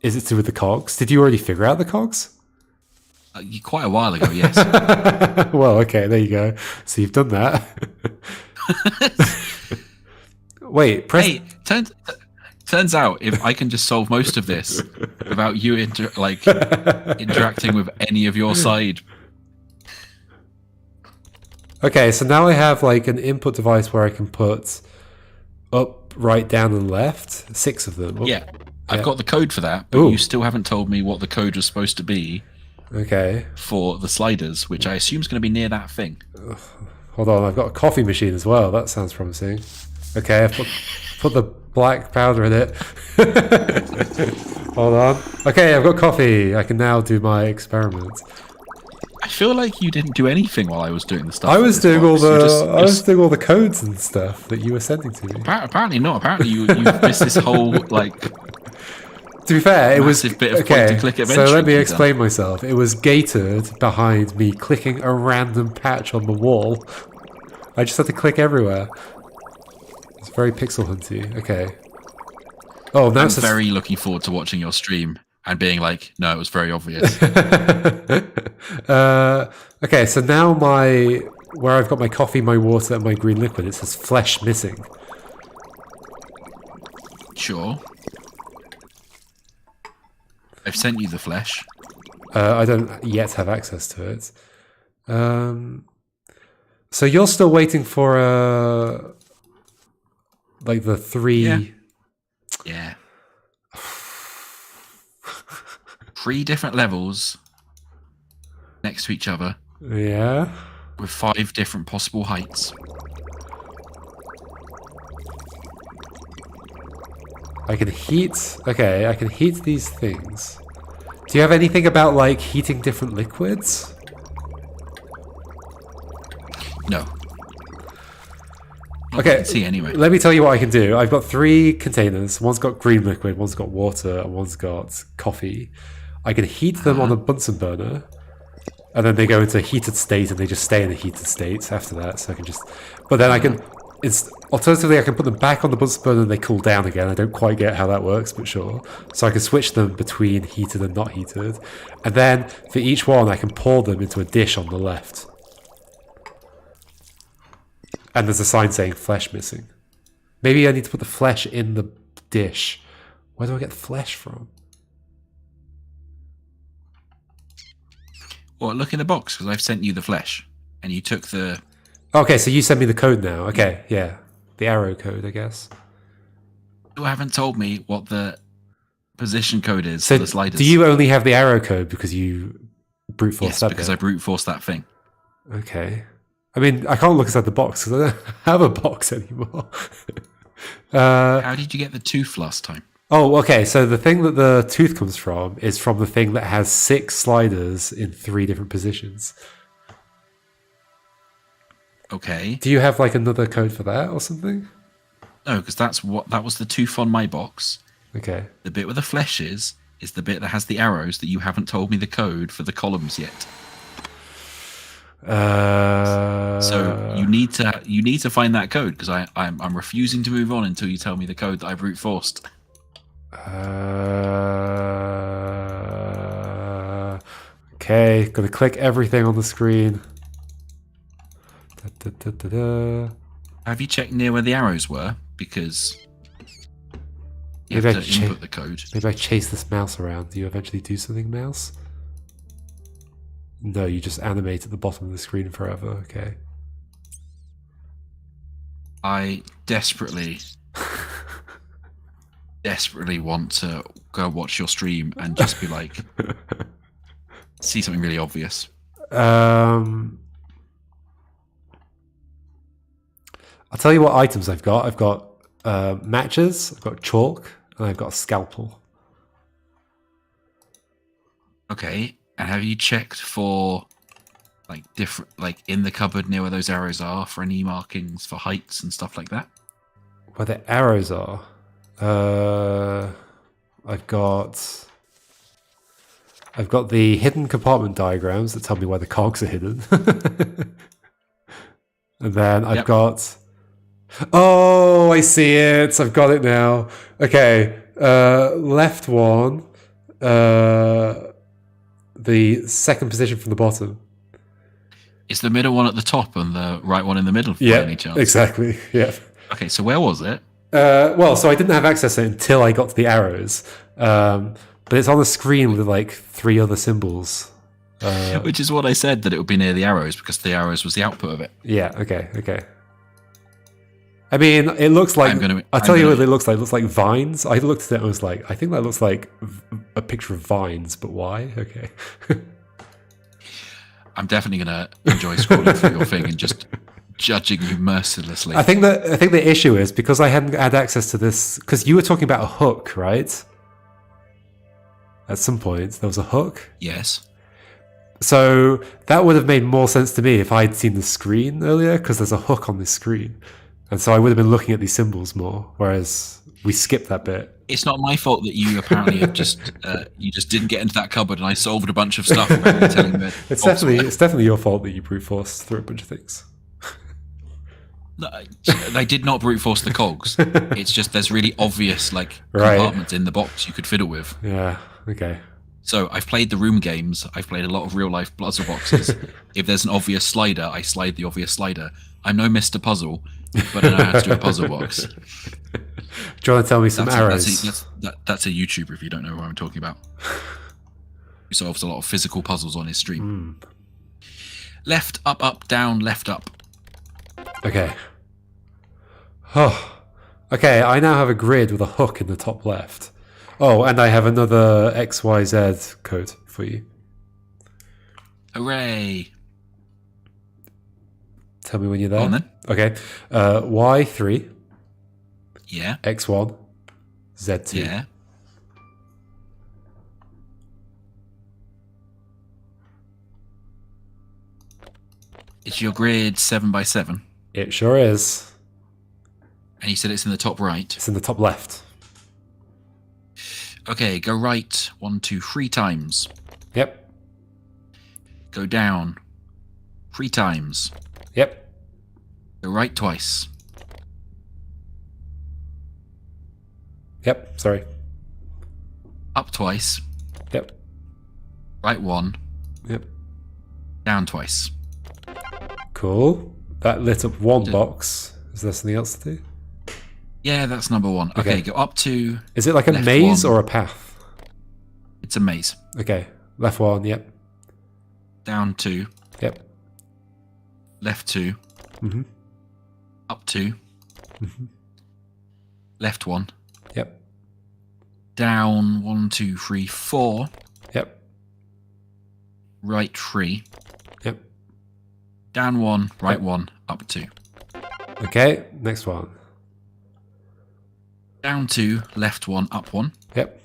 Is it to do with the cogs? Did you already figure out the cogs? Quite a while ago, yes. Well, okay, there you go. So you've done that. Wait, press... Hey, turns out if I can just solve most of this without you interacting with any of your side. Okay, so now I have like an input device where I can put up, right, down, and left. 6 of them. Yeah, I've got the code for that, but you still haven't told me what the code was supposed to be. Okay. For the sliders, which I assume is going to be near that thing. Hold on, I've got a coffee machine as well. That sounds promising. Okay, I've put the black powder in it. Hold on. Okay, I've got coffee. I can now do my experiment. I feel like you didn't do anything while I was doing the stuff. I was doing all the codes and stuff that you were sending to me. Apparently not. Apparently you missed this whole like. To be fair, it was bit of okay. Point-and-click So let me adventure explain myself. It was gated behind me clicking a random patch on the wall. I just had to click everywhere. It's very pixel hunty. Okay. Oh, now I'm it's very looking forward to watching your stream and being like, no, it was very obvious. Okay, so now where I've got my coffee, my water, and my green liquid, it says flesh missing. Sure. I've sent you the flesh. I don't yet have access to it. So you're still waiting for like the 3... Yeah. 3 different levels next to each other Yeah. with 5 different possible heights. I can heat... Okay, I can heat these things. Do you have anything about, like, heating different liquids? No. Not that I Okay, can see anyway. let me tell you what I can do. I've got 3 containers. One's got green liquid, one's got water, and one's got coffee. I can heat them on a Bunsen burner, and then they go into a heated state, and they just stay in a heated state after that. So I can just... But then I can... Alternatively, I can put them back on the Bunsen burner and they cool down again. I don't quite get how that works, but sure. So I can switch them between heated and not heated. And then, for each one, I can pour them into a dish on the left. And there's a sign saying flesh missing. Maybe I need to put the flesh in the dish. Where do I get the flesh from? Well, look in the box, because I've sent you the flesh. And you took the... Okay, so you send me the code now. Okay, yeah. The arrow code, I guess. You haven't told me what the position code is So for the sliders. do you only have the arrow code because you brute forced Yes, that because bit? I brute forced that thing. Okay. I mean, I can't look inside the box because I don't have a box anymore. How did you get the tooth last time? Oh, okay. So the thing that the tooth comes from is from the thing that has 6 sliders in 3 different positions. Okay. Do you have like another code for that or something? No, because that was the tooth on my box. Okay. The bit where the flesh is the bit that has the arrows that you haven't told me the code for the columns yet. So you need to find that code because I'm refusing to move on until you tell me the code that I brute forced. Okay, gonna click everything on the screen. Da, da, da, da, da. Have you checked near where the arrows were? Because you Maybe have to input the code. Maybe I chase this mouse around. Do you eventually do something, mouse? No, you just animate at the bottom of the screen forever. Okay. I desperately want to go watch your stream and just be like, see something really obvious. I'll tell you what items I've got. I've got matches, I've got chalk, and I've got a scalpel. Okay, and have you checked for like different, like in the cupboard near where those arrows are, for any markings for heights and stuff like that? Where the arrows are, I've got the hidden compartment diagrams that tell me where the cogs are hidden, and then I've got. Oh, I see it. I've got it now. Okay, left one, the second position from the bottom. Is the middle one at the top and the right one in the middle? Yeah, any chance? exactly. Yeah. Okay, so where was it? Well, so I didn't have access to it until I got to the arrows, but it's on the screen with like 3 other symbols. Which is what I said, that it would be near the arrows because the arrows was the output of it. Yeah. Okay. I mean, it looks like. I'll tell you what it looks like. It looks like vines. I looked at it and was like, I think that looks like a picture of vines, but why? Okay. I'm definitely going to enjoy scrolling through your thing and just judging you mercilessly. I think the issue is because I hadn't had access to this, because you were talking about a hook, right? At some point, there was a hook. Yes. So that would have made more sense to me if I'd seen the screen earlier, because there's a hook on this screen. And so I would have been looking at these symbols more, whereas we skipped that bit. It's not my fault that you apparently have just you just didn't get into that cupboard and I solved a bunch of stuff without you telling me. It's definitely your fault that you brute forced through a bunch of things. No, I did not brute force the cogs. It's just there's really obvious compartments in the box you could fiddle with. Yeah. Okay. So I've played the room games. I've played a lot of real life puzzle boxes. If there's an obvious slider, I slide the obvious slider. I'm no Mr. Puzzle, but I know how to do a puzzle box. Do you want to tell me some arrows? That's a YouTuber if you don't know what I'm talking about. He solves a lot of physical puzzles on his stream. Left, up, down, left, up. Okay. Oh. Okay, I now have a grid with a hook in the top left. Oh, and I have another XYZ code for you. Hooray! Tell me when you're there. Go on then. Okay. Y3, Yeah. X1, Z2. Yeah. Is your grid 7x7? It sure is. And you said it's in the top right. It's in the top left. Okay, go right 1, 2, 3 times. Yep. Go down 3 times. Yep. Go right twice. Yep. Sorry. Up twice. Yep. Right 1. Yep. Down twice. Cool. That lit up one box. Is there something else to do? Yeah, that's number 1. Okay, go up 2. Is it like a left maze 1. or a path? It's a maze. Okay. Left 1. Yep. Down 2. Yep. Left 2. Mhm. Up 2. Left 1. Yep. Down 1, 2, 3, 4. Yep. Right 3. Yep. Down 1, right 1, up 2. Okay. Next one. Down 2, left 1, up 1. Yep.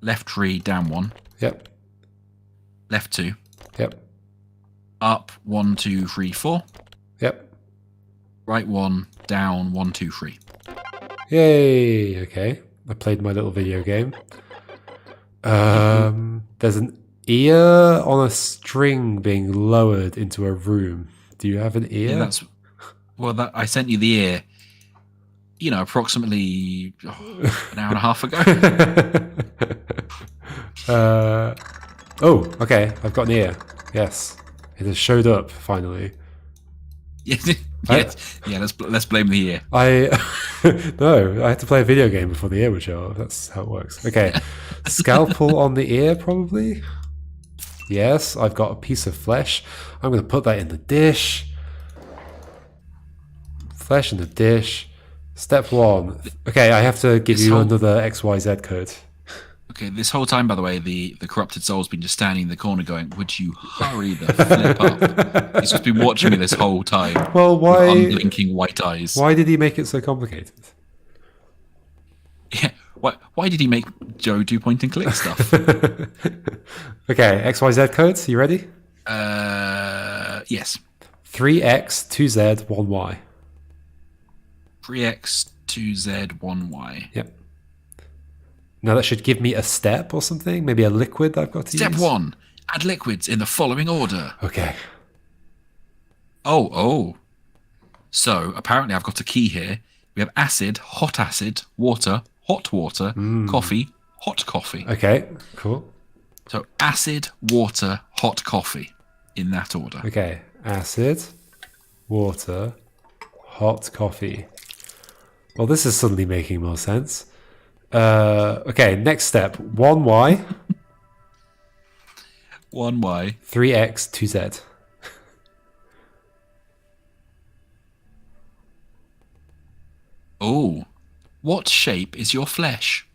Left 3, down 1. Yep. Left 2. Yep. Up 1, 2, 3, 4. Yep. Right 1, down 1, 2, 3. Yay. Okay. I played my little video game. There's an ear on a string being lowered into a room. Do you have an ear? Yeah, I sent you the ear, approximately an hour and a half ago. Oh, okay. I've got an ear. Yes. It has showed up finally. Yeah, let's blame the ear. No, I had to play a video game before the ear would show up. That's how it works. Okay. Scalpel on the ear, probably? Yes, I've got a piece of flesh. I'm going to put that in the dish. Flesh in the dish. Step 1. Okay, I have to give you another XYZ code. Okay, this whole time, by the way, the corrupted soul's been just standing in the corner going, would you hurry the flip up? He's just been watching me this whole time. Well, why? With unblinking white eyes. Why did he make it so complicated? Yeah, why did he make Joe do point and click stuff? Okay, XYZ codes, you ready? Yes. 3x, 2z, 1y. 3x, 2z, 1y. Yep. Now that should give me a step or something. Maybe a liquid I've got to use. Step 1. Add liquids in the following order. Okay. Oh. So, apparently I've got a key here. We have acid, water, hot water, coffee, hot coffee. Okay, cool. So, acid, water, hot coffee. In that order. Okay. Acid, water, hot coffee. Well, this is suddenly making more sense. Okay, next step. 1y. 1y. 3x, 2z. Oh. What shape is your flesh?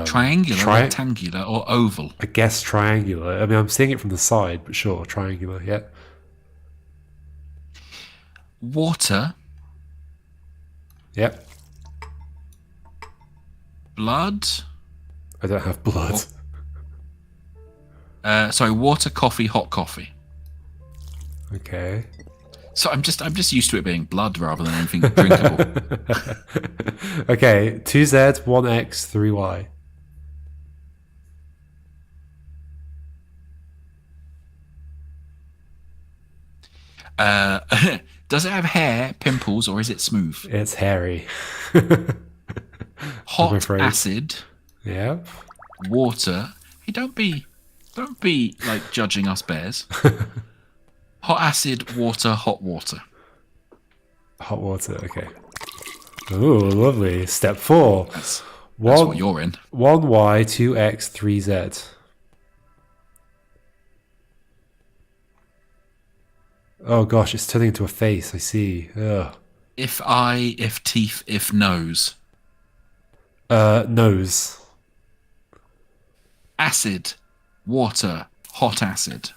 Triangular, rectangular, or oval? I guess triangular. I mean, I'm seeing it from the side, but sure, triangular, yeah. Water. Yep. Blood. I don't have blood. Sorry, water, coffee, hot coffee. Okay. So I'm just used to it being blood rather than anything drinkable. Okay, 2z, 1x, 3y. Does it have hair, pimples, or is it smooth? It's hairy. Hot afraid. acid, Yep. water. Hey, don't be like judging us bears. Hot acid, water, hot water. Hot water. Okay. Ooh, lovely. Step 4. That's what you're in. 1y, 2x, 3z. Oh gosh, it's turning into a face. I see. Ugh. If eye, if teeth, if nose. Nose. Acid, water, hot acid.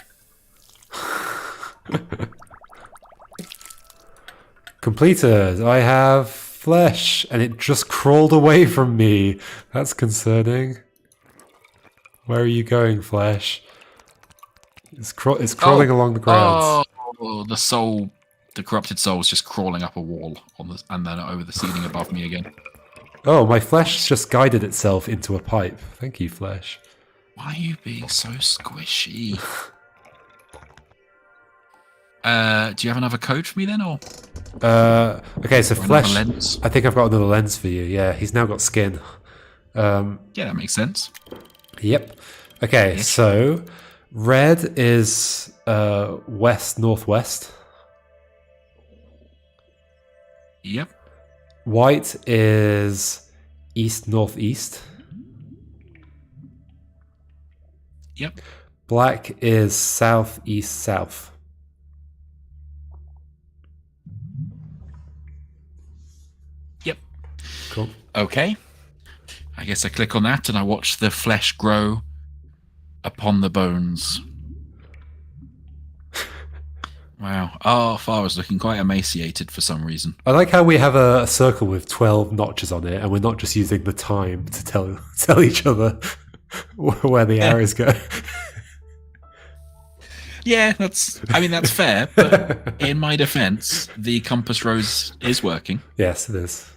Completed. I have flesh, and it just crawled away from me. That's concerning. Where are you going, flesh? It's crawling along the ground. Oh, the corrupted soul is just crawling up a wall and then over the ceiling above me again. Oh, my flesh just guided itself into a pipe. Thank you, flesh. Why are you being so squishy? Do you have another code for me then, or? Okay, so Or flesh. another lens? I think I've got another lens for you. Yeah, he's now got skin. Yeah, that makes sense. Yep. Okay, Yes. so red is west northwest. Yep. White is east northeast. Yep. Black is southeast south. Yep. Cool. Okay. I guess I click on that and I watch the flesh grow upon the bones. Wow. Our Farah's looking quite emaciated for some reason. I like how we have a circle with 12 notches on it, and we're not just using the time to tell each other where the arrows go. Yeah, that's fair, but in my defense, the compass rose is working. Yes, it is.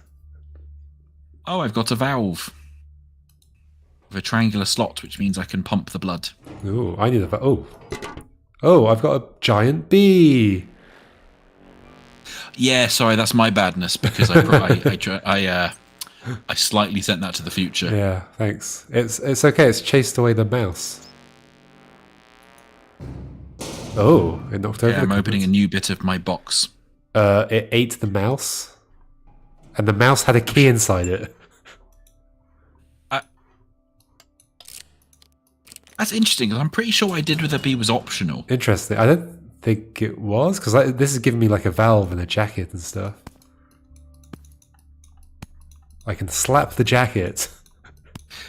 Oh, I've got a valve with a triangular slot, which means I can pump the blood. Ooh, I need a... Oh, I've got a giant bee. Yeah, sorry, that's my badness because I slightly sent that to the future. Yeah, thanks. It's okay. It's chased away the mouse. Oh, it knocked over Yeah, the I'm cupboard. opening a new bit of my box. It ate the mouse, and the mouse had a key inside it. That's interesting because I'm pretty sure what I did with the bee was optional. Interesting. I don't think it was, because this is giving me like a valve and a jacket and stuff. I can slap the jacket.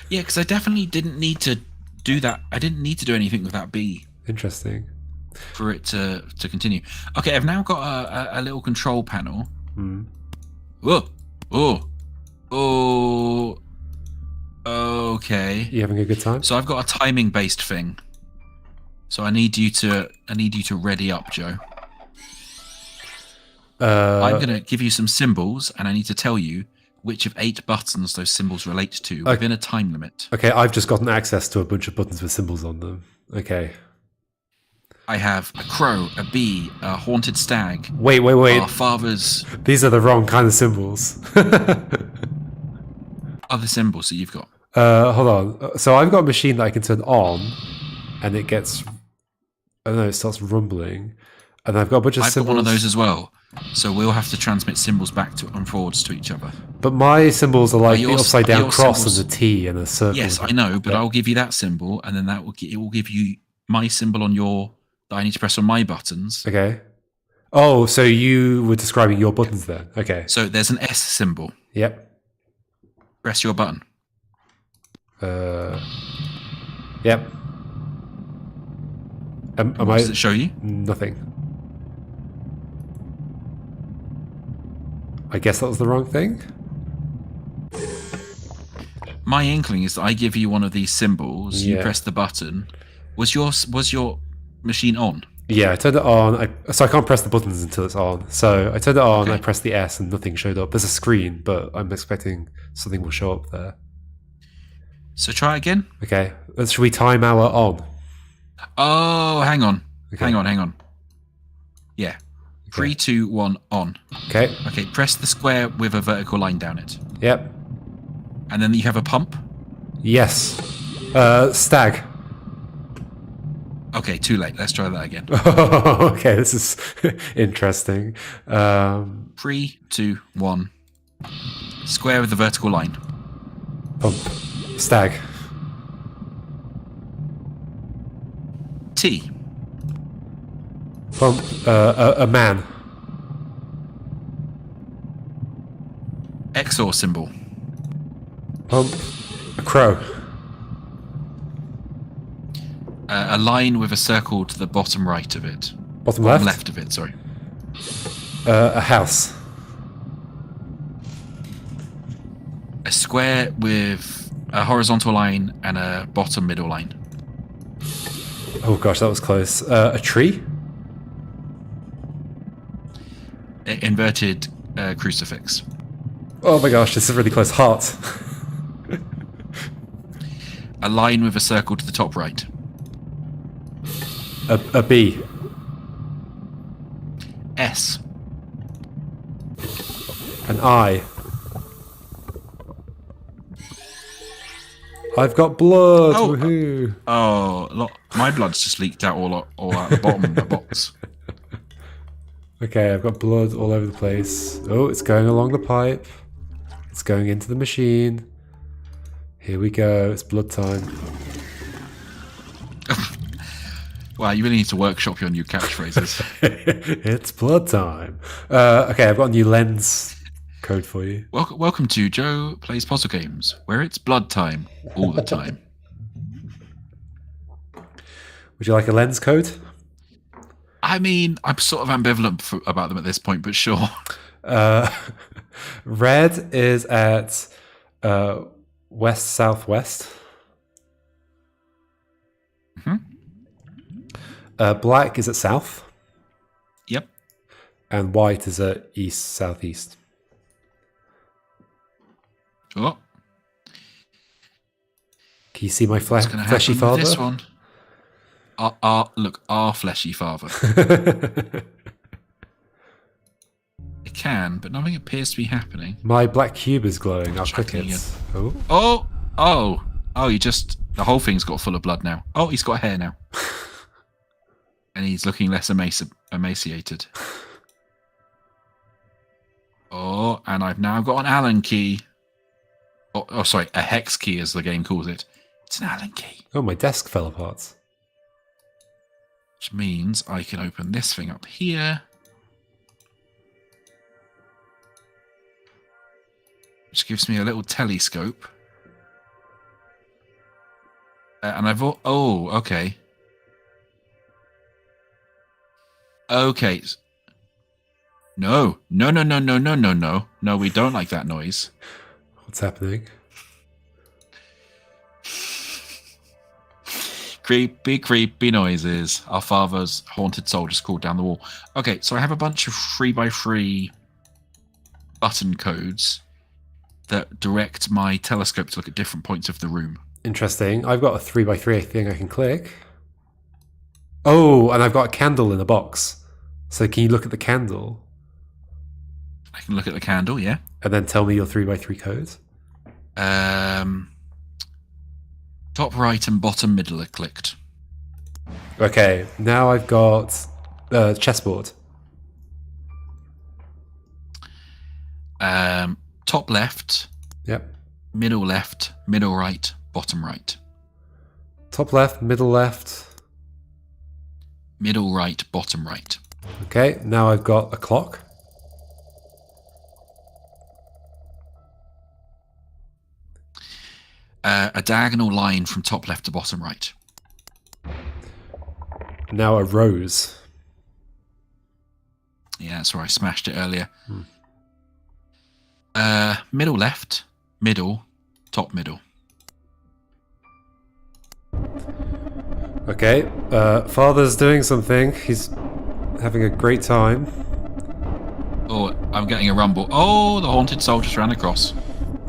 Yeah, because I definitely didn't need to do that. I didn't need to do anything with that bee Interesting. for it to continue. Okay, I've now got a little control panel. Hmm. Whoa! Oh! Okay. You having a good time? So I've got a timing-based thing. So I need you to ready up, Joe. I'm gonna give you some symbols, and I need to tell you which of 8 buttons those symbols relate to within a time limit. Okay, I've just gotten access to a bunch of buttons with symbols on them. Okay. I have a crow, a bee, a haunted stag. Wait. Our father's These are the wrong kind of symbols. other symbols that you've got. Hold on. So I've got a machine that I can turn on, and it gets... I don't know, it starts rumbling. And I've got a bunch of I've symbols. got one of those as well. So we'll have to transmit symbols back to and forwards to each other. But my symbols are like the yours- upside are down your cross symbols- and the T and a circle. Yes, I know, but I'll give you that symbol, and then it will give you my symbol on that I need to press on my buttons. Okay. Oh, so you were describing your buttons then. Okay. So there's an S symbol. Yep. Press your button. Yep. Am What I... does it show you? Nothing. I guess that was the wrong thing? My inkling is that I give you one of these symbols. You Yeah. press the button. Was your machine on? Yeah, I turned it on. So I can't press the buttons until it's on. So I turned it on, Okay. I pressed the S and nothing showed up. There's a screen, but I'm expecting something will show up there. So try again. Okay. Should we time our on? Oh, hang on. Okay. Hang on. Yeah. 3, 2, 1, on. Okay. Okay, press the square with a vertical line down it. Yep. And then you have a pump. Yes. Stag. Okay, too late. Let's try that again. Okay, this is interesting. 3, 2, 1. Square with the vertical line. Pump. Stag. T. Pump. A man. XOR symbol. Pump. A crow. A line with a circle to the bottom right of it. Bottom Bottom left. left of it, sorry. A house. A square with a horizontal line and a bottom middle line. Oh gosh, that was close. A tree. Inverted crucifix. Oh my gosh, this is really close. Heart. A line with a circle to the top right. A bee. S. An eye. I've got blood. Oh, Woohoo. My blood's just leaked out all out the bottom of the box. Okay, I've got blood all over the place. Oh, it's going along the pipe. It's going into the machine. Here we go. It's blood time. Wow, you really need to workshop your new catchphrases. It's blood time. Okay, I've got a new lens code for you. Welcome to Joe Plays Puzzle Games, where it's blood time all the time. Would you like a lens code? I mean, I'm sort of ambivalent about them at this point, but sure. Red is at west-southwest. Black is at south. Yep. And white is at east-southeast. Oh, Can you see my what's going to fleshy happen with father? this one? Our fleshy father. It can, but nothing appears to be happening. My black cube is glowing. I'll click Checking it. again. Oh. Oh, the whole thing's got full of blood now. Oh, he's got hair now. And he's looking less emaciated. Oh, and I've now got an Allen key. Oh, sorry, a hex key as the game calls it. It's an Allen key. Oh, my desk fell apart. Which means I can open this thing up here. Which gives me a little telescope. And oh, okay. Okay. No, we don't like that noise. What's happening? Creepy noises. Our father's haunted soul just crawled down the wall. Okay, so I have a bunch of 3x3 button codes that direct my telescope to look at different points of the room. Interesting. I've got a 3x3 thing I can click. Oh, and I've got a candle in a box. So can you look at the candle? I can look at the candle, yeah. And then tell me your 3x3 code? Top right and bottom middle are clicked. Okay, now I've got chessboard. Top left, Yep. middle right, bottom right. Top left, middle left. Middle right, bottom right. Okay, now I've got a clock. A diagonal line from top left to bottom right. Now a rose. Yeah, that's where I smashed it earlier. Middle left, middle, top middle. Okay, father's doing something. He's having a great time. Oh, I'm getting a rumble. Oh, the haunted soul just ran across.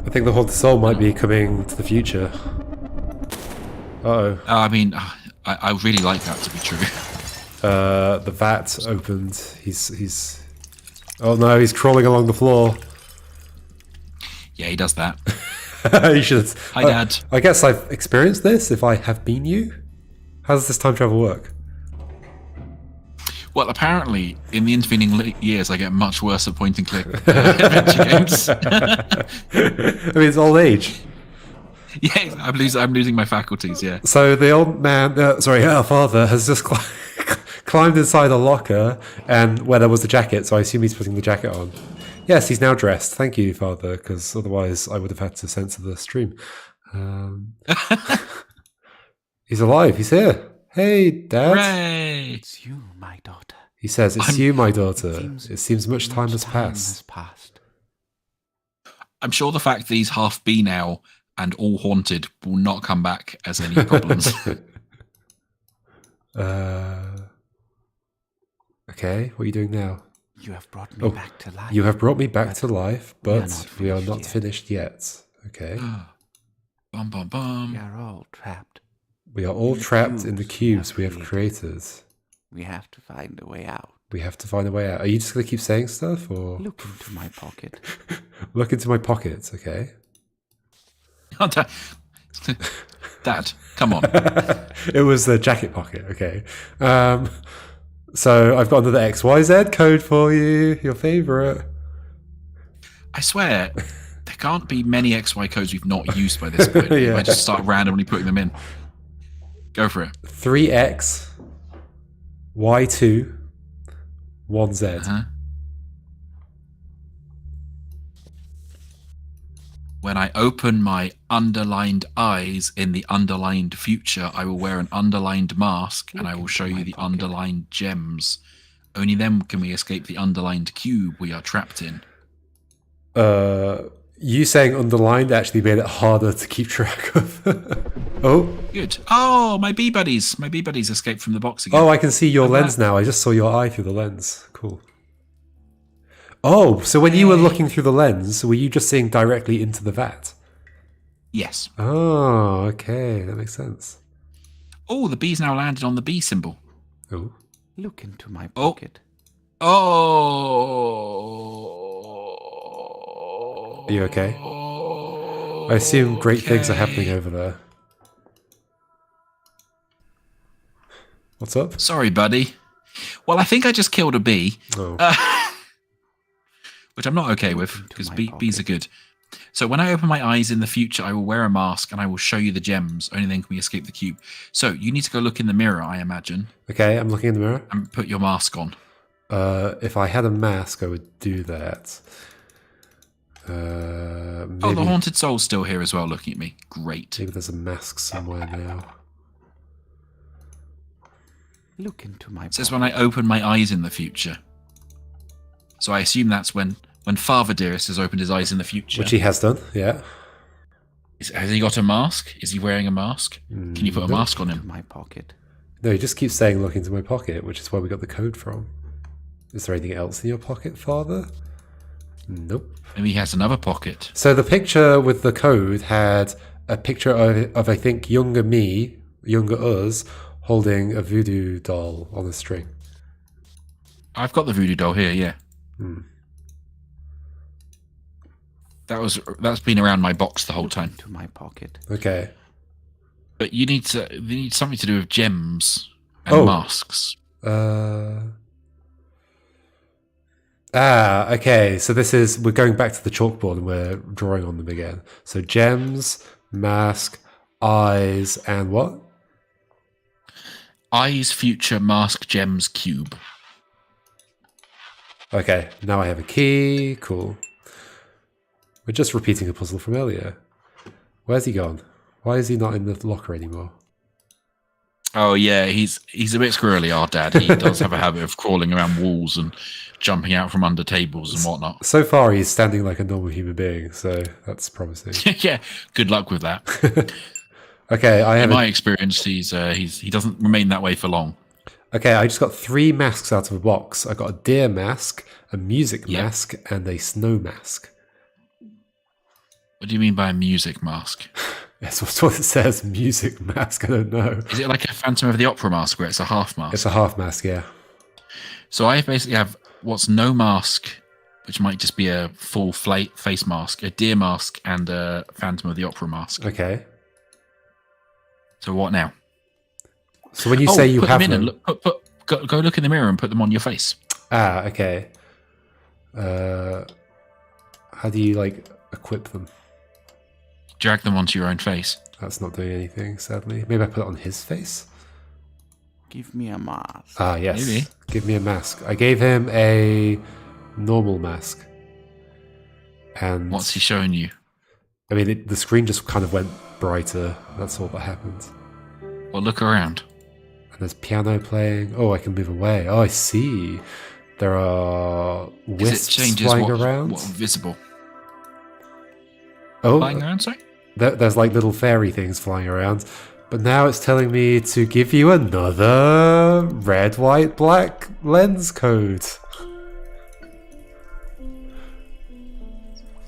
I think the haunted soul might be coming to the future. Uh-oh. I mean, I really like that to be true. The vat opened. He's. Oh no, he's crawling along the floor. Yeah, he does that. You should. Hi, Dad. I guess I've experienced this. If I have been you, how does this time travel work? Well, apparently, in the intervening years, I get much worse at point and click adventure games. I mean, it's old age. Yeah, I'm losing my faculties. Yeah. So the old man, our father, has just climbed inside a locker and where there was the jacket. So I assume he's putting the jacket on. Yes, he's now dressed. Thank you, Father, because otherwise I would have had to censor the stream. He's alive. He's here. Hey, Dad. Hooray! It's you, my daughter. He says, "It's you, my daughter. Seems It seems much time has passed." I'm sure the fact that he's half bee now and all haunted will not come back as any problems. Okay, what are you doing now? You have brought me back to life. You have brought me back to life, but we are not yet. finished yet. Okay. Bum bum bum. We are all trapped. We are all trapped in the cubes we have created. We have to find a way out. We have to find a way out. Are you just going to keep saying stuff, or Look into my pocket. look into my pockets? Okay. Oh, Dad, come on. It was the jacket pocket. Okay. So I've got another XYZ code for you. Your favorite. I swear, there can't be many XY codes we've not used by this point. Yeah. I just start randomly putting them in. Go for it. 3X, Y2, 1Z. Uh-huh. When I open my underlined eyes in the underlined future, I will wear an underlined mask and I will show you the underlined gems. Only then can we escape the underlined cube we are trapped in. You saying underlined actually made it harder to keep track of. Oh. Good. Oh, my bee buddies. My bee buddies escaped from the box again. Oh, I can see your lens now. I just saw your eye through the lens. Cool. Oh, so when you were looking through the lens, were you just seeing directly into the vat? Yes. Oh, okay. That makes sense. Oh, the bee's now landed on the bee symbol. Oh. Look into my pocket. Oh. Are you okay? I assume great things are happening over there. What's up? Sorry, buddy. Well, I think I just killed a bee. Oh. Which I'm not okay with, because bees are good. So when I open my eyes in the future, I will wear a mask and I will show you the gems. Only then can we escape the cube. So you need to go look in the mirror, I imagine. Okay, I'm looking in the mirror. And put your mask on. If I had a mask, I would do that. Maybe, Oh, the haunted soul's still here as well, looking at me. Great. maybe there's a mask somewhere now. Look into my It says when I open my eyes in the future. So I assume that's when Father Dearest has opened his eyes in the future. Which he has done, yeah. Has he got a mask? Is he wearing a mask? Can you put a mask on him? my pocket. No, he just keeps saying look into my pocket, which is where we got the code from. Is there anything else in your pocket, Father? Nope. Maybe he has another pocket. So the picture with the code had a picture of I think, younger me, younger us, holding a voodoo doll on a string. I've got the voodoo doll here, yeah. That's been around my box the whole time. To my pocket. Okay. But you need something to do with gems and masks. Okay. So we're going back to the chalkboard and we're drawing on them again. So gems, mask, eyes, and what? Eyes, future, mask, gems, cube. Okay, now I have a key. Cool. We're just repeating a puzzle from earlier. Where's he gone? Why is he not in the locker anymore? Oh yeah, he's a bit squirrely, our dad. He does have a habit of crawling around walls and jumping out from under tables and whatnot. So far, he's standing like a normal human being, so that's promising. Yeah, good luck with that. Okay, In my experience, he doesn't remain that way for long. Okay, I just got 3 masks out of a box. I got a deer mask, a music mask, and a snow mask. What do you mean by a music mask? That's what it says. Music mask. I don't know. Is it like a Phantom of the Opera mask where it's a half mask? It's a half mask. Yeah. So I basically have what's no mask, which might just be a full face mask, a deer mask, and a Phantom of the Opera mask. Okay. So what now? So when you say you put have them in them, and go look in the mirror and put them on your face. okay. How do you like equip them? Drag them onto your own face. That's not doing anything, sadly. Maybe I put it on his face. Give me a mask. Ah, yes. Maybe. Give me a mask. I gave him a normal mask. And What's he showing you? I mean, the screen just kind of went brighter. That's all that happened. Well, look around. And there's piano playing. Oh, I can move away. Oh, I see. There are Because wisps it changes flying what, around. what's visible. Oh, Flying around, sorry? there's like little fairy things flying around. But now it's telling me to give you another red, white, black lens code.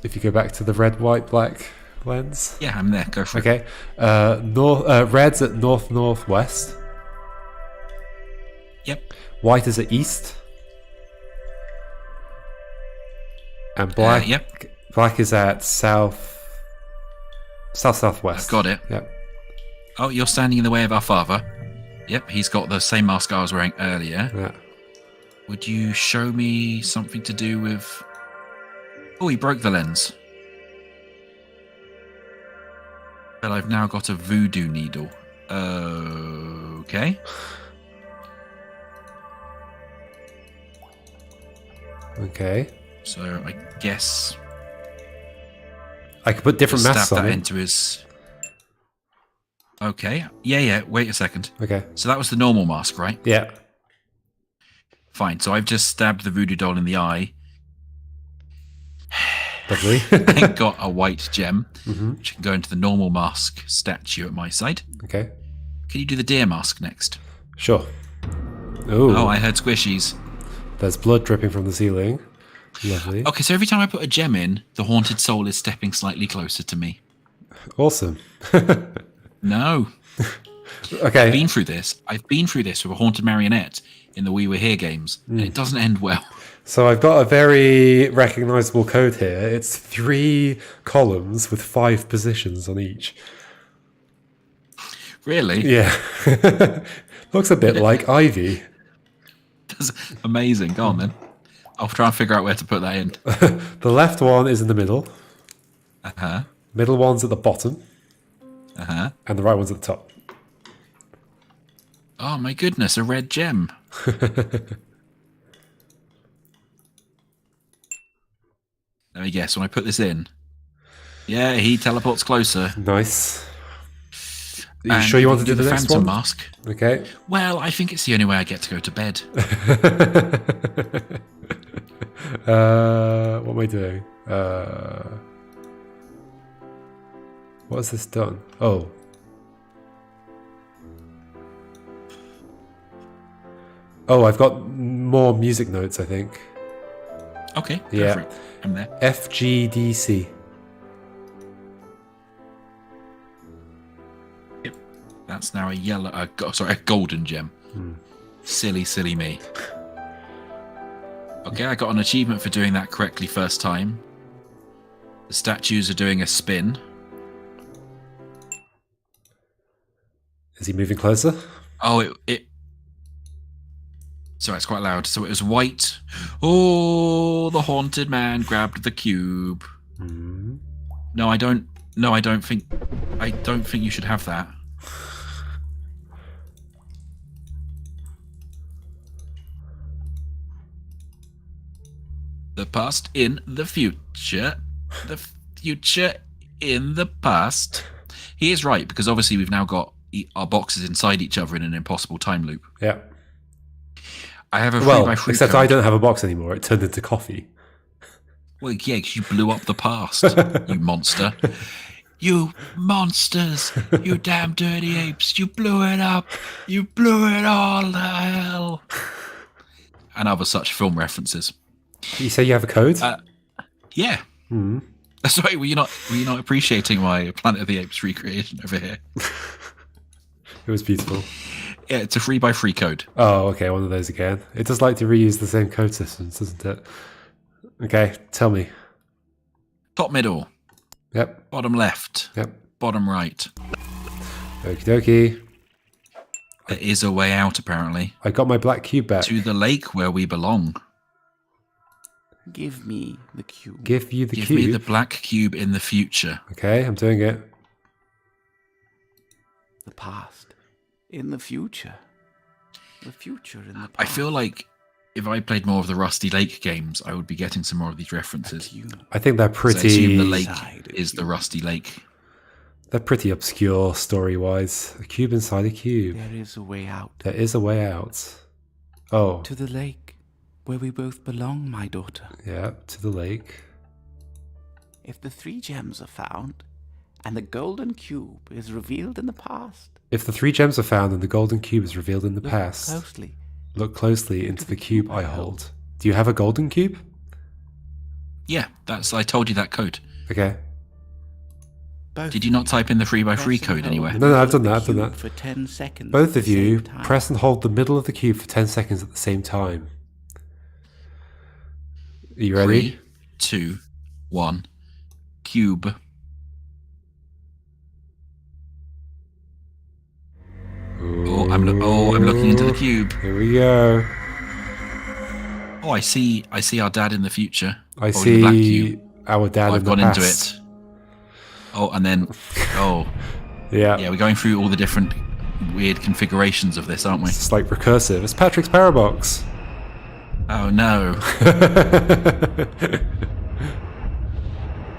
If you go back to the red, white, black lens. Yeah, I'm there. Go for it. Okay. Red's at north, northwest. Yep. White is at east. And black. Yep. Black is at southwest. I've got it. Yep. Oh, you're standing in the way of our father. Yep, he's got the same mask I was wearing earlier. Yeah. Would you show me something to do with... Oh, he broke the lens. But I've now got a voodoo needle. Okay. Okay. So I guess... I could put different masks stab on that it. into his... Okay. Yeah. Wait a second. Okay. So that was the normal mask, right? Yeah. Fine. So I've just stabbed the voodoo doll in the eye Lovely. and got a white gem, hmm which can go into the normal mask statue at my side. Okay. Can you do the deer mask next? Sure. Ooh. Oh, I heard squishies. There's blood dripping from the ceiling. Lovely. Okay, so every time I put a gem in, the haunted soul is stepping slightly closer to me. Awesome. No. Okay. I've been through this with a haunted marionette in the We Were Here games, and it doesn't end well. So I've got a very recognizable code here. It's 3 columns with 5 positions on each. Really? Yeah. Looks a bit like Ivy. That's amazing. Go on then. I'll try and figure out where to put that in. The left one is in the middle. Uh-huh. Middle one's at the bottom. Uh-huh. And the right one's at the top. Oh my goodness, a red gem. Let me guess, when I put this in. Yeah, he teleports closer. Nice. Are you And sure you want to can do the next Phantom one? mask? Okay. Well, I think it's the only way I get to go to bed. What am I doing? What has this done? Oh. Oh, I've got more music notes, I think. Okay, go Yeah. for it. I'm there. FGDC. Yep. That's now a golden gem. Silly me. Okay, I got an achievement for doing that correctly first time. The statues are doing a spin. Is he moving closer? Oh, it. Sorry, it's quite loud. So it was white. Oh, the haunted man grabbed the cube. Hmm. No, I don't. No, I don't think. I don't think you should have that. The past in the future. The future in the past. He is right, because obviously we've now got our boxes inside each other in an impossible time loop. Yeah. I have a 3 Well, by 3 except code. I don't have a box anymore. It turned into coffee. Well, yeah, 'cause you blew up the past, you monster. You monsters! You damn dirty apes! You blew it up! You blew it all to hell! And other such film references. You say you have a code? Yeah. Hmm. Sorry, were you not appreciating my Planet of the Apes recreation over here? It was beautiful. Yeah, it's a 3x3 code. Oh, okay, one of those again. It does like to reuse the same code systems, doesn't it? Okay, tell me. Top middle, Yep, bottom left, yep. bottom right. Okie dokie. There is a way out, apparently. I got my black cube back. To the lake where we belong. Give me the cube. Give you the Give cube. me the black cube in the future. Okay, I'm doing it. The past. In the future. The future in the past. I feel like if I played more of the Rusty Lake games, I would be getting some more of these references. I think they're So I assume the pretty. lake is the Rusty Lake. They're pretty obscure story-wise. A cube inside a cube. There is a way out. There is a way out. Oh, To the lake, where we both belong, my daughter. yeah, to the lake. If the 3 gems are found, and the golden cube is revealed in the past, If the 3 gems are found and the golden cube is revealed in the look past, closely. look closely into the cube I hold. Do you have a golden cube? Yeah, I told you that code. Okay. Both Did you not type in the 3x3 press and code hold anywhere? the No, I've done middle that, of the I've done cube that. For 10 seconds. Both at the of you same time. press and hold the middle of the cube for 10 seconds at the same time. Are you ready? 3, 2, 1. Cube. Oh, I'm looking into the cube. Here we go. Oh, I see our dad in the future. I Holding the black see cube. our dad Oh, in I've the gone into past. it. Oh, and then Yeah. yeah, we're going through all the different weird configurations of this, aren't we? It's like recursive. It's Patrick's Parabox. Oh no.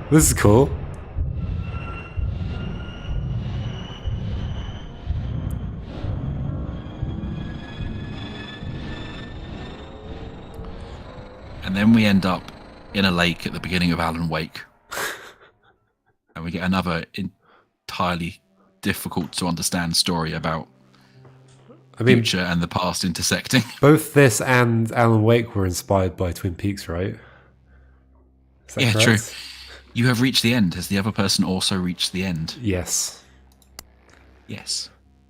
This is cool. And then we end up in a lake at the beginning of Alan Wake. And we get another entirely difficult to understand story about I mean, future and the past intersecting. both this and Alan Wake were inspired by Twin Peaks, right? Is that Yeah, correct? true. You have reached the end. Has the other person also reached the end? Yes. Yes.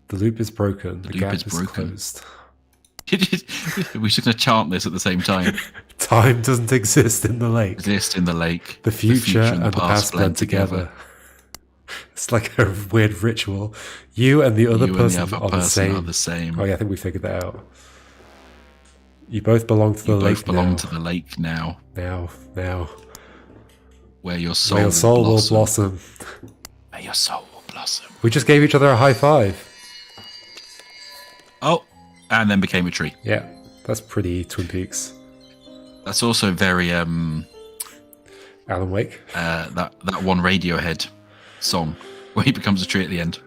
The loop is broken. The loop gap is is broken. closed. We're just going to chant this at the same time. Time doesn't exist in the lake. Exist in the lake. The future and the past blend together. It's like a weird ritual. You and the other You and person, the other are, the person same. are the same. Oh yeah, I think we figured that out. You both belong to the You lake both belong now. to the lake now, Now. where your soul, Where your soul will will blossom. Where your soul will blossom. We just gave each other a high five. Oh, and then became a tree. Yeah, that's pretty Twin Peaks. That's also very Alan Wake. that one Radiohead song where he becomes a tree at the end.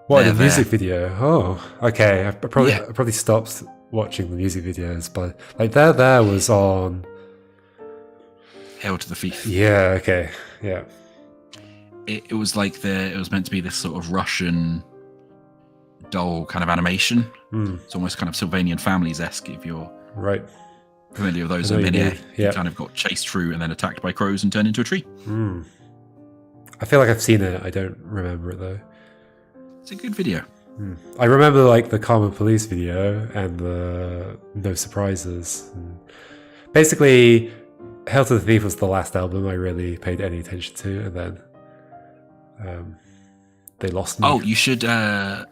What, There, the music there. video? Oh, okay. I probably stopped watching the music videos, but like there was on. Hail to the Thief. Yeah. Okay. Yeah. It was like it was meant to be this sort of Russian doll kind of animation. It's almost kind of Sylvanian Families-esque if you're Right. familiar with those. I know And you then do, yeah. he kind of got chased through and then attacked by crows and turned into a tree. I feel like I've seen it. I don't remember it though. It's a good video. I remember like the Common Police video and the No Surprises. And basically, Hail to the Thief was the last album I really paid any attention to, and then they lost me. Oh, you should. In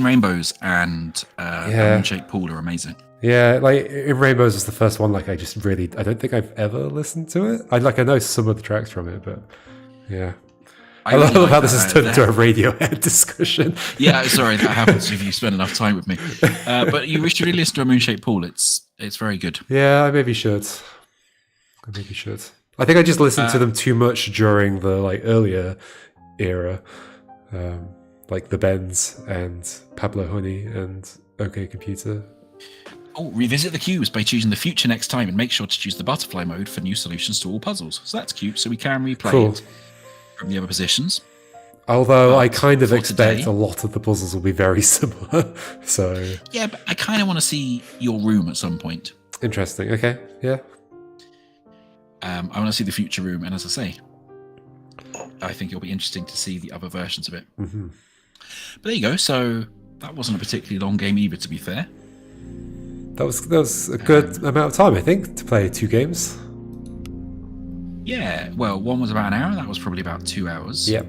Rainbows and Yeah. Moonshaped Pool are amazing. Yeah, like in Rainbows was the first one. Like I don't think I've ever listened to it. I know some of the tracks from it, but yeah. I really love how like this that. has turned into a Radiohead discussion. Yeah, sorry, that happens if you spend enough time with me. But you should really listen to a Moonshaped Pool. It's very good. Yeah, I maybe should. I think I just listened to them too much during the like earlier era, like the Bends and Pablo Honey and OK Computer. Oh, revisit the cubes by choosing the future next time and make sure to choose the butterfly mode for new solutions to all puzzles. So that's cute, so we can replay Cool. it from the other positions. Although I But kind of for expect today- a lot of the puzzles will be very similar. So Yeah, but I kind of want to see your room at some point. Interesting. Okay. Yeah. I want to see the future room, and as I say, I think it'll be interesting to see the other versions of it. Mm-hmm. But there you go. So that wasn't a particularly long game either, to be fair. That was a good amount of time, I think, to play 2 games. Yeah, well, one was about an hour. That was probably about 2 hours. Yep.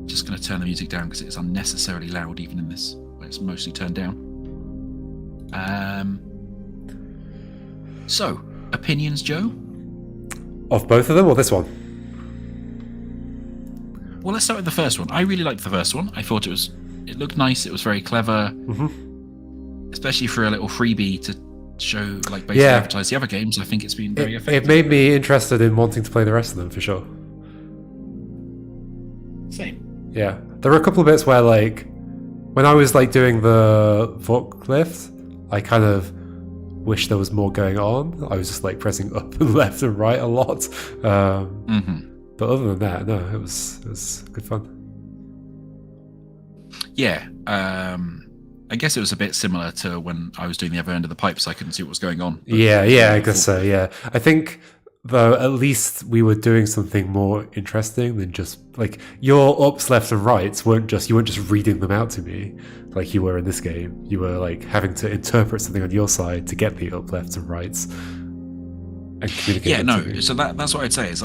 Just going to turn the music down because it's unnecessarily loud, even in this where it's mostly turned down. So, opinions, Joe? Of both of them, or this one? Well, let's start with the first one. I really liked the first one. I thought it looked nice. It was very clever, especially for a little freebie to show, like, basically advertise the other games. I think it's been very effective. It made me interested in wanting to play the rest of them for sure. Same. Yeah, there were a couple of bits where, like, when I was like doing the forklift, I kind of wish there was more going on. I was just like pressing up and left and right a lot. But other than that, no, it was good fun. Yeah, I guess it was a bit similar to when I was doing the other end of the pipe, so I couldn't see what was going on. Yeah, I guess so. Yeah, I think though at least we were doing something more interesting than just like your ups, lefts, and rights you weren't just reading them out to me like you were in this game. You were like having to interpret something on your side to get the up, lefts, and rights and communicate. Yeah, no. So that's what I'd say is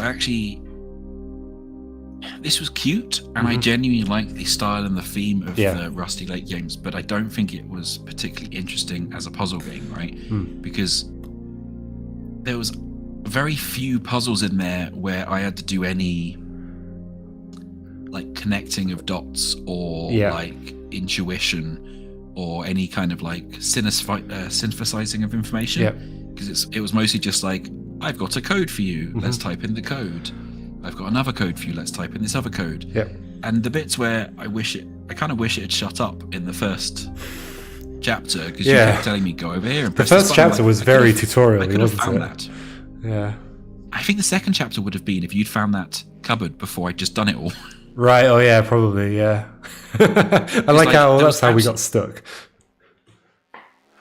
this was cute, and I genuinely liked the style and the theme of the Rusty Lake games, but I don't think it was particularly interesting as a puzzle game, right? Because there was very few puzzles in there where I had to do any like connecting of dots or like intuition or any kind of like synthesizing of information. Because it was mostly just like, I've got a code for you, let's type in the code. I've got another code for you, let's type in this other code. And the bits where I kind of wish it had shut up in the first chapter, because you kept telling me go over here and press the first chapter was very tutorial. I could have found that. I think the second chapter would have been if you'd found that cupboard before I'd just done it all. Right, oh yeah, probably, yeah. I like how that's how we got stuck.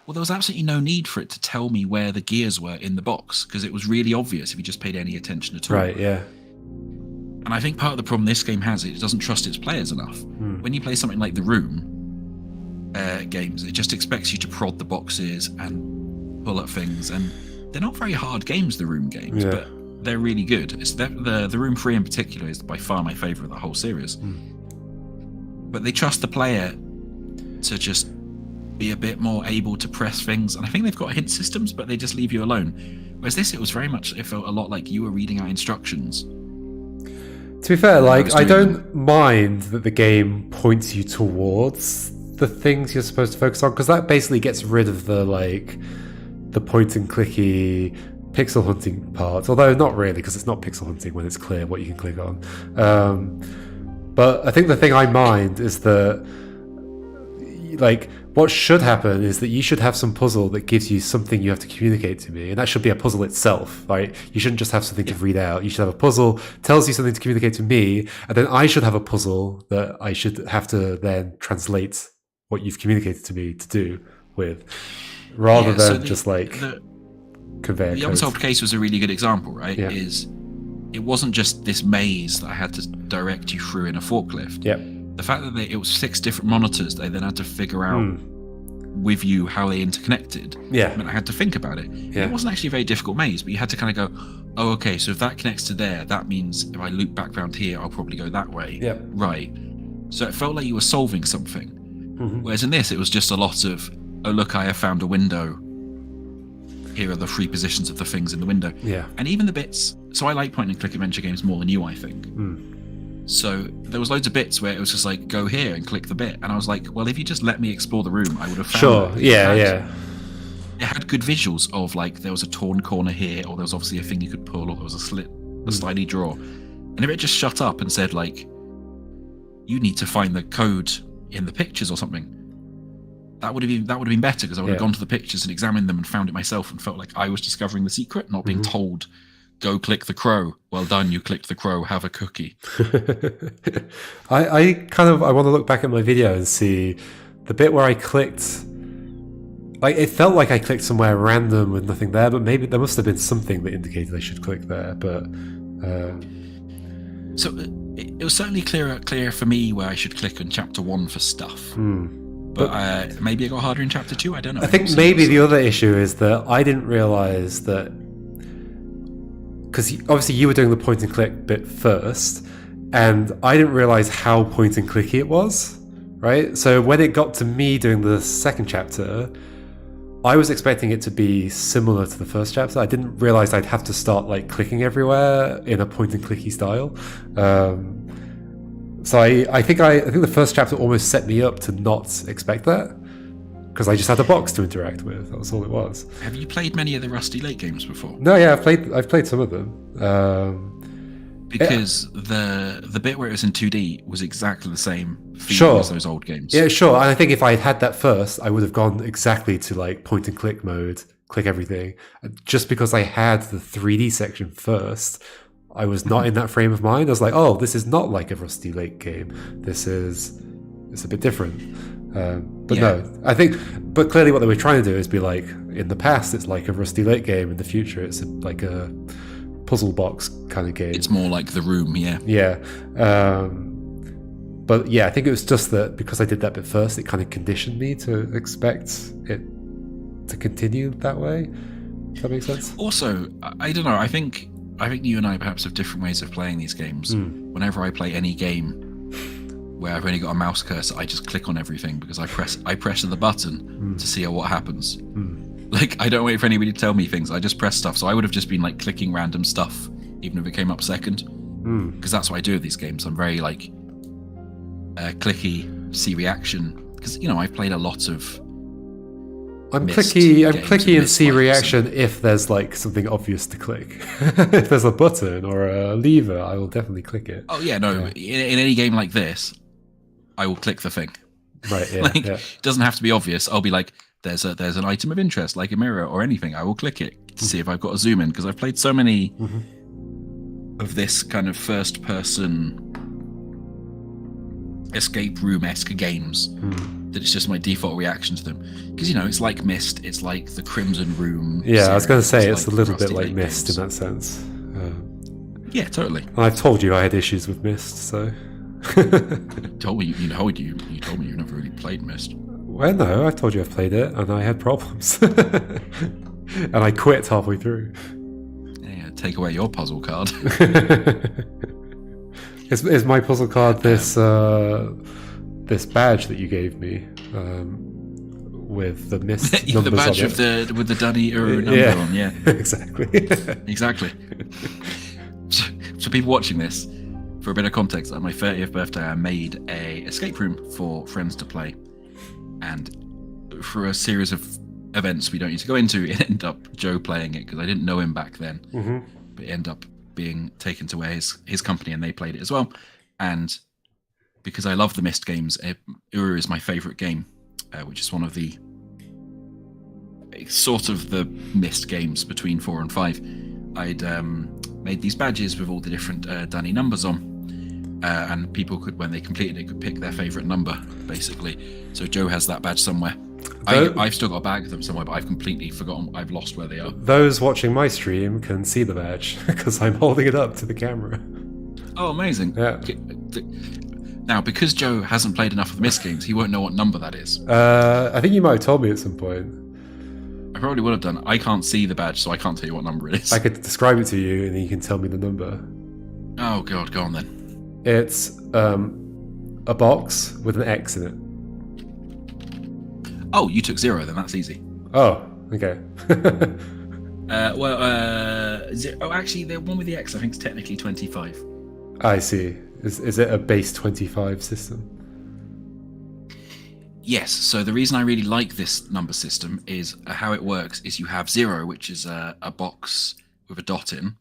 Well, there was absolutely no need for it to tell me where the gears were in the box, because it was really obvious if you just paid any attention at all. Right, yeah. And I think part of the problem this game has is it doesn't trust its players enough. When you play something like The Room games, it just expects you to prod the boxes and pull at things, and they're not very hard games, The Room games, but they're really good. It's the Room 3 in particular is by far my favourite of the whole series. But they trust the player to just be a bit more able to press things, and I think they've got hint systems, but they just leave you alone. Whereas this, it felt a lot like you were reading out instructions. To be fair, like, I don't mind that the game points you towards the things you're supposed to focus on, because that basically gets rid of the point and clicky pixel hunting part, although not really, because it's not pixel hunting when it's clear what you can click on. But I think the thing I mind is that, like, what should happen is that you should have some puzzle that gives you something you have to communicate to me, and that should be a puzzle itself, right? You shouldn't just have something to read out. You should have a puzzle tells you something to communicate to me, and then I should have a puzzle that I should have to then translate what you've communicated to me to do with, rather than just like conveyor The Unsolved case was a really good example, right? It wasn't just this maze that I had to direct you through in a forklift. The fact that it was 6 different monitors, they then had to figure out with you how they interconnected. I mean, I had to think about it. It wasn't actually a very difficult maze, but you had to kind of go, oh, okay, so if that connects to there, that means if I loop back round here, I'll probably go that way. Right. So it felt like you were solving something. Whereas in this, it was just a lot of, oh, look, I have found a window. Here are the 3 positions of the things in the window. And even the bits, so I like point and click adventure games more than you, I think. So there was loads of bits where it was just like, go here and click the bit. And I was like, well, if you just let me explore the room, I would have found it. It had good visuals of, like, there was a torn corner here, or there was obviously a thing you could pull, or there was a slidey drawer. And if it just shut up and said, like, you need to find the code in the pictures or something, that would have been better, because I would have gone to the pictures and examined them and found it myself and felt like I was discovering the secret, not being told, go click the crow. Well done, you clicked the crow, have a cookie. I want to look back at my video and see the bit where I clicked Like, it felt like I clicked somewhere random with nothing there, but maybe there must have been something that indicated I should click there. But So it was certainly clear for me where I should click on chapter 1 for stuff. But maybe it got harder in chapter 2. I don't know. I think maybe the other issue is that I didn't realize that, because obviously you were doing the point and click bit first, and I didn't realize how point and clicky it was, right? So when it got to me doing the second chapter, I was expecting it to be similar to the first chapter. I didn't realize I'd have to start like clicking everywhere in a point and clicky style. So I think the first chapter almost set me up to not expect that, because I just had a box to interact with. That was all it was. Have you played many of the Rusty Lake games before? No, yeah, I've played some of them. Because the bit where it was in 2D was exactly the same feeling Sure. as those old games. Yeah, sure. And I think if I had had that first, I would have gone exactly to like point and click mode, click everything. Just because I had the 3D section first, I was not in that frame of mind. I was like, oh, this is not like a Rusty Lake game. It's a bit different. But Yeah. no, I think, but clearly what they were trying to do is be like, in the past, it's like a Rusty Lake game. In the future, it's like a puzzle box kind of game. It's more like The Room, yeah. Yeah. But yeah, I think it was just that because I did that bit first, it kind of conditioned me to expect it to continue that way. Does that make sense? Also, I don't know. I think you and I perhaps have different ways of playing these games. Whenever I play any game where I've only got a mouse cursor, I just click on everything because I press the button to see what happens. Like, I don't wait for anybody to tell me things. I just press stuff. So I would have just been like clicking random stuff, even if it came up second, because that's what I do with these games. I'm very like clicky, see reaction, because I've played a lot of. I'm Missed clicky games and missed see likes reaction if there's like something obvious to click. If there's a button or a lever, I will definitely click it. Oh yeah, no. In any game like this, I will click the thing. Right. Yeah. Like, yeah. it doesn't have to be obvious. I'll be like, there's an item of interest, like a mirror or anything. I will click it to see if I've got a zoom in, because I've played so many of this kind of first person escape room-esque games that it's just my default reaction to them. Because it's like Myst, it's like the Crimson Room. Yeah, I was going to say series, it's a little bit Rusty like Lake Myst games. in that sense. Yeah, totally. And I've told you I had issues with Myst, so. You told me you never really played Myst. Well, no, I told you I've played it and I had problems. And I quit halfway through. Yeah, take away your puzzle card. Is my puzzle card this badge that you gave me with the Myst numbers the badge on it? with the Dunny number Yeah. on, yeah. Exactly. Exactly. So people watching this, for a bit of context, on my 30th birthday, I made a escape room for friends to play, and for a series of events we don't need to go into, it ended up Joe playing it because I didn't know him back then. But it ended up being taken to where his company, and they played it as well. And because I love the Myst games, Uru is my favorite game, which is one of the sort of the Myst games between 4 and 5. I'd made these badges with all the different Danny numbers on, and people could, when they completed it, could pick their favorite number, basically. So Joe has that badge somewhere. I've still got a bag of them somewhere, but I've completely forgotten. I've lost where they are. Those watching my stream can see the badge because I'm holding it up to the camera. Oh, amazing. Yeah. Now, because Joe hasn't played enough of the Myst games, he won't know what number that is. I think you might have told me at some point. I probably would have done. I can't see the badge, so I can't tell you what number it is. I could describe it to you and then you can tell me the number. Oh, God, go on then. It's a box with an X in it. Oh, you took 0, then that's easy. Oh, okay. Actually, the one with the X, I think, is technically 25. I see. Is it a base 25 system? Yes, so the reason I really like this number system is how it works is you have 0, which is a box with a dot in,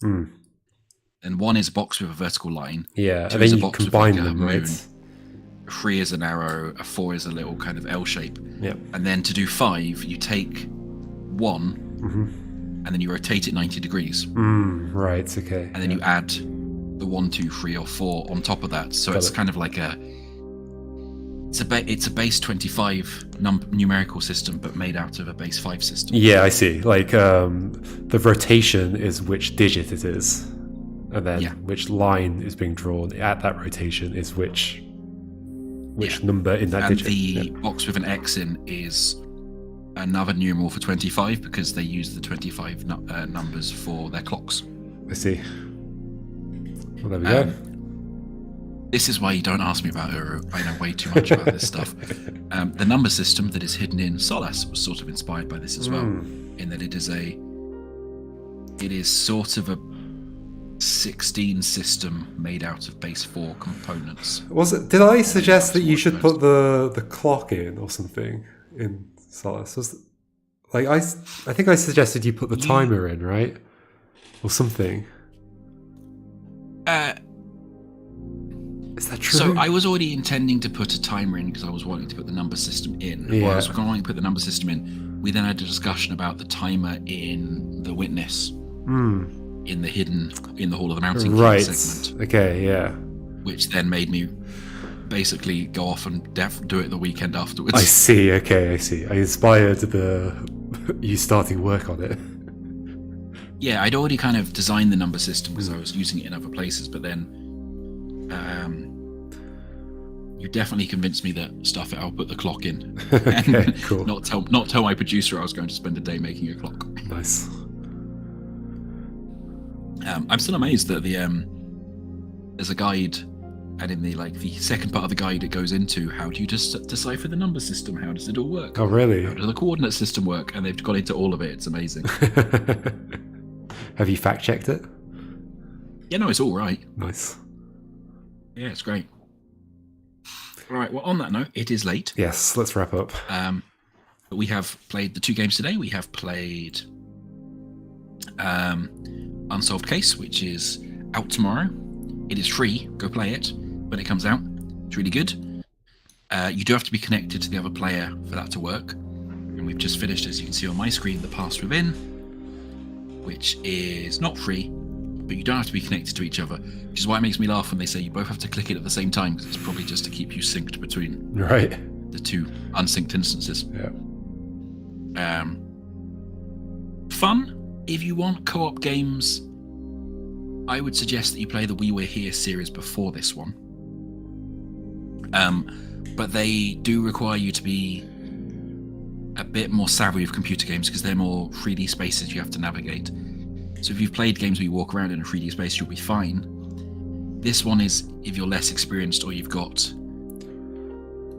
and 1 is a box with a vertical line. Yeah, 2 and is then a you box with combine like a them, moon. right? 3 is an arrow, a 4 is a little kind of L shape. Yep. And then to do 5, you take 1, and then you rotate it 90 degrees. Right, okay. And then you add the 1, 2, 3, or 4 on top of that. So Got it's it. kind of like a It's a base 25 numerical system, but made out of a base 5 system. Yeah, I see. Like the rotation is which digit it is, and then which line is being drawn at that rotation is which number in that and digit. the box with an X in is another numeral for 25 because they use the 25 numbers for their clocks. I see. Well, there we go. This is why you don't ask me about Uru. I know way too much about this stuff. The number system that is hidden in Solace was sort of inspired by this as well, in that it is sort of a 16 system made out of base 4 components. Did I suggest that you should put the clock in or something in Solace? I think I suggested you put the timer in, right? Or something. Is that true? So I was already intending to put a timer in because I was wanting to put the number system in. Yeah. Well, I was wanting to put the number system in. We then had a discussion about the timer in the witness, in the Hall of the Mountain King right. segment. Okay, yeah. Which then made me basically go off and do it the weekend afterwards. I see. Okay, I see. I inspired you starting work on it. Yeah, I'd already kind of designed the number system because I was using it in other places, but then you definitely convinced me that stuff it, I'll put the clock in. Okay, cool. Not tell my producer I was going to spend a day making a clock. Nice. I'm still amazed that there's a guide, and in the second part of the guide it goes into how do you just decipher the number system, how does it all work? Oh, really? How does the coordinate system work? And they've got into all of it. It's amazing. Have you fact checked it? Yeah, no, it's all right. Nice. Yeah, it's great. All right, well, on that note, it is late. Yes, let's wrap up. But we have played the 2 games today. We have played Unsolved Case, which is out tomorrow. It is free. Go play it when it comes out. It's really good. You do have to be connected to the other player for that to work. And we've just finished, as you can see on my screen, The Past Within, which is not free, but you don't have to be connected to each other, which is why it makes me laugh when they say you both have to click it at the same time, because it's probably just to keep you synced between the 2 unsynced instances. Yeah. Fun. If you want co-op games, I would suggest that you play the We Were Here series before this one. But they do require you to be a bit more savvy with computer games because they're more 3D spaces you have to navigate. So if you've played games where you walk around in a 3D space, you'll be fine. This one is if you're less experienced or you've got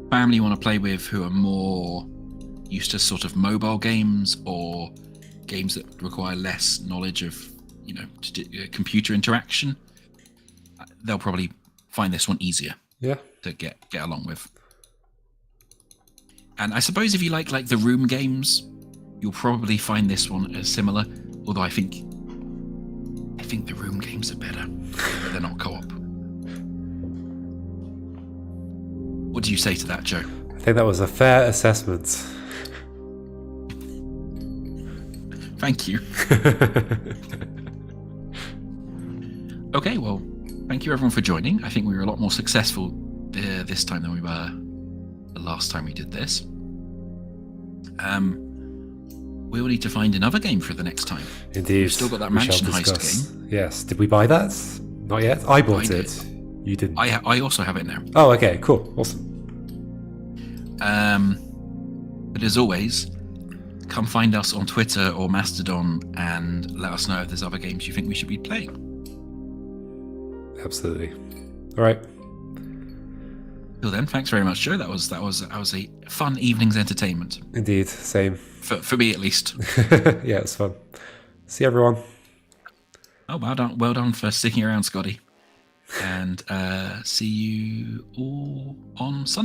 family you want to play with who are more used to sort of mobile games or games that require less knowledge of, computer interaction. They'll probably find this one easier to get along with. And I suppose if you like the room games, you'll probably find this one as similar. Although I think the room games are better, but they're not co-op. What do you say to that, Joe? I think that was a fair assessment. Thank you. Okay, well, thank you everyone for joining. I think we were a lot more successful this time than we were the last time we did this. We will need to find another game for the next time. Indeed. We've still got that we Mansion shall Heist discuss. game. Yes. Did we buy that? Not yet. I bought I it. did. You didn't. I also have it now. Oh, okay. Cool. Awesome. But as always, come find us on Twitter or Mastodon and let us know if there's other games you think we should be playing. Absolutely. All right. Till then, thanks very much, Joe. That was a fun evening's entertainment. Indeed. Same. For me, at least. Yeah, it was fun. See everyone. Oh, well done for sticking around, Scotty. And see you all on Sunday.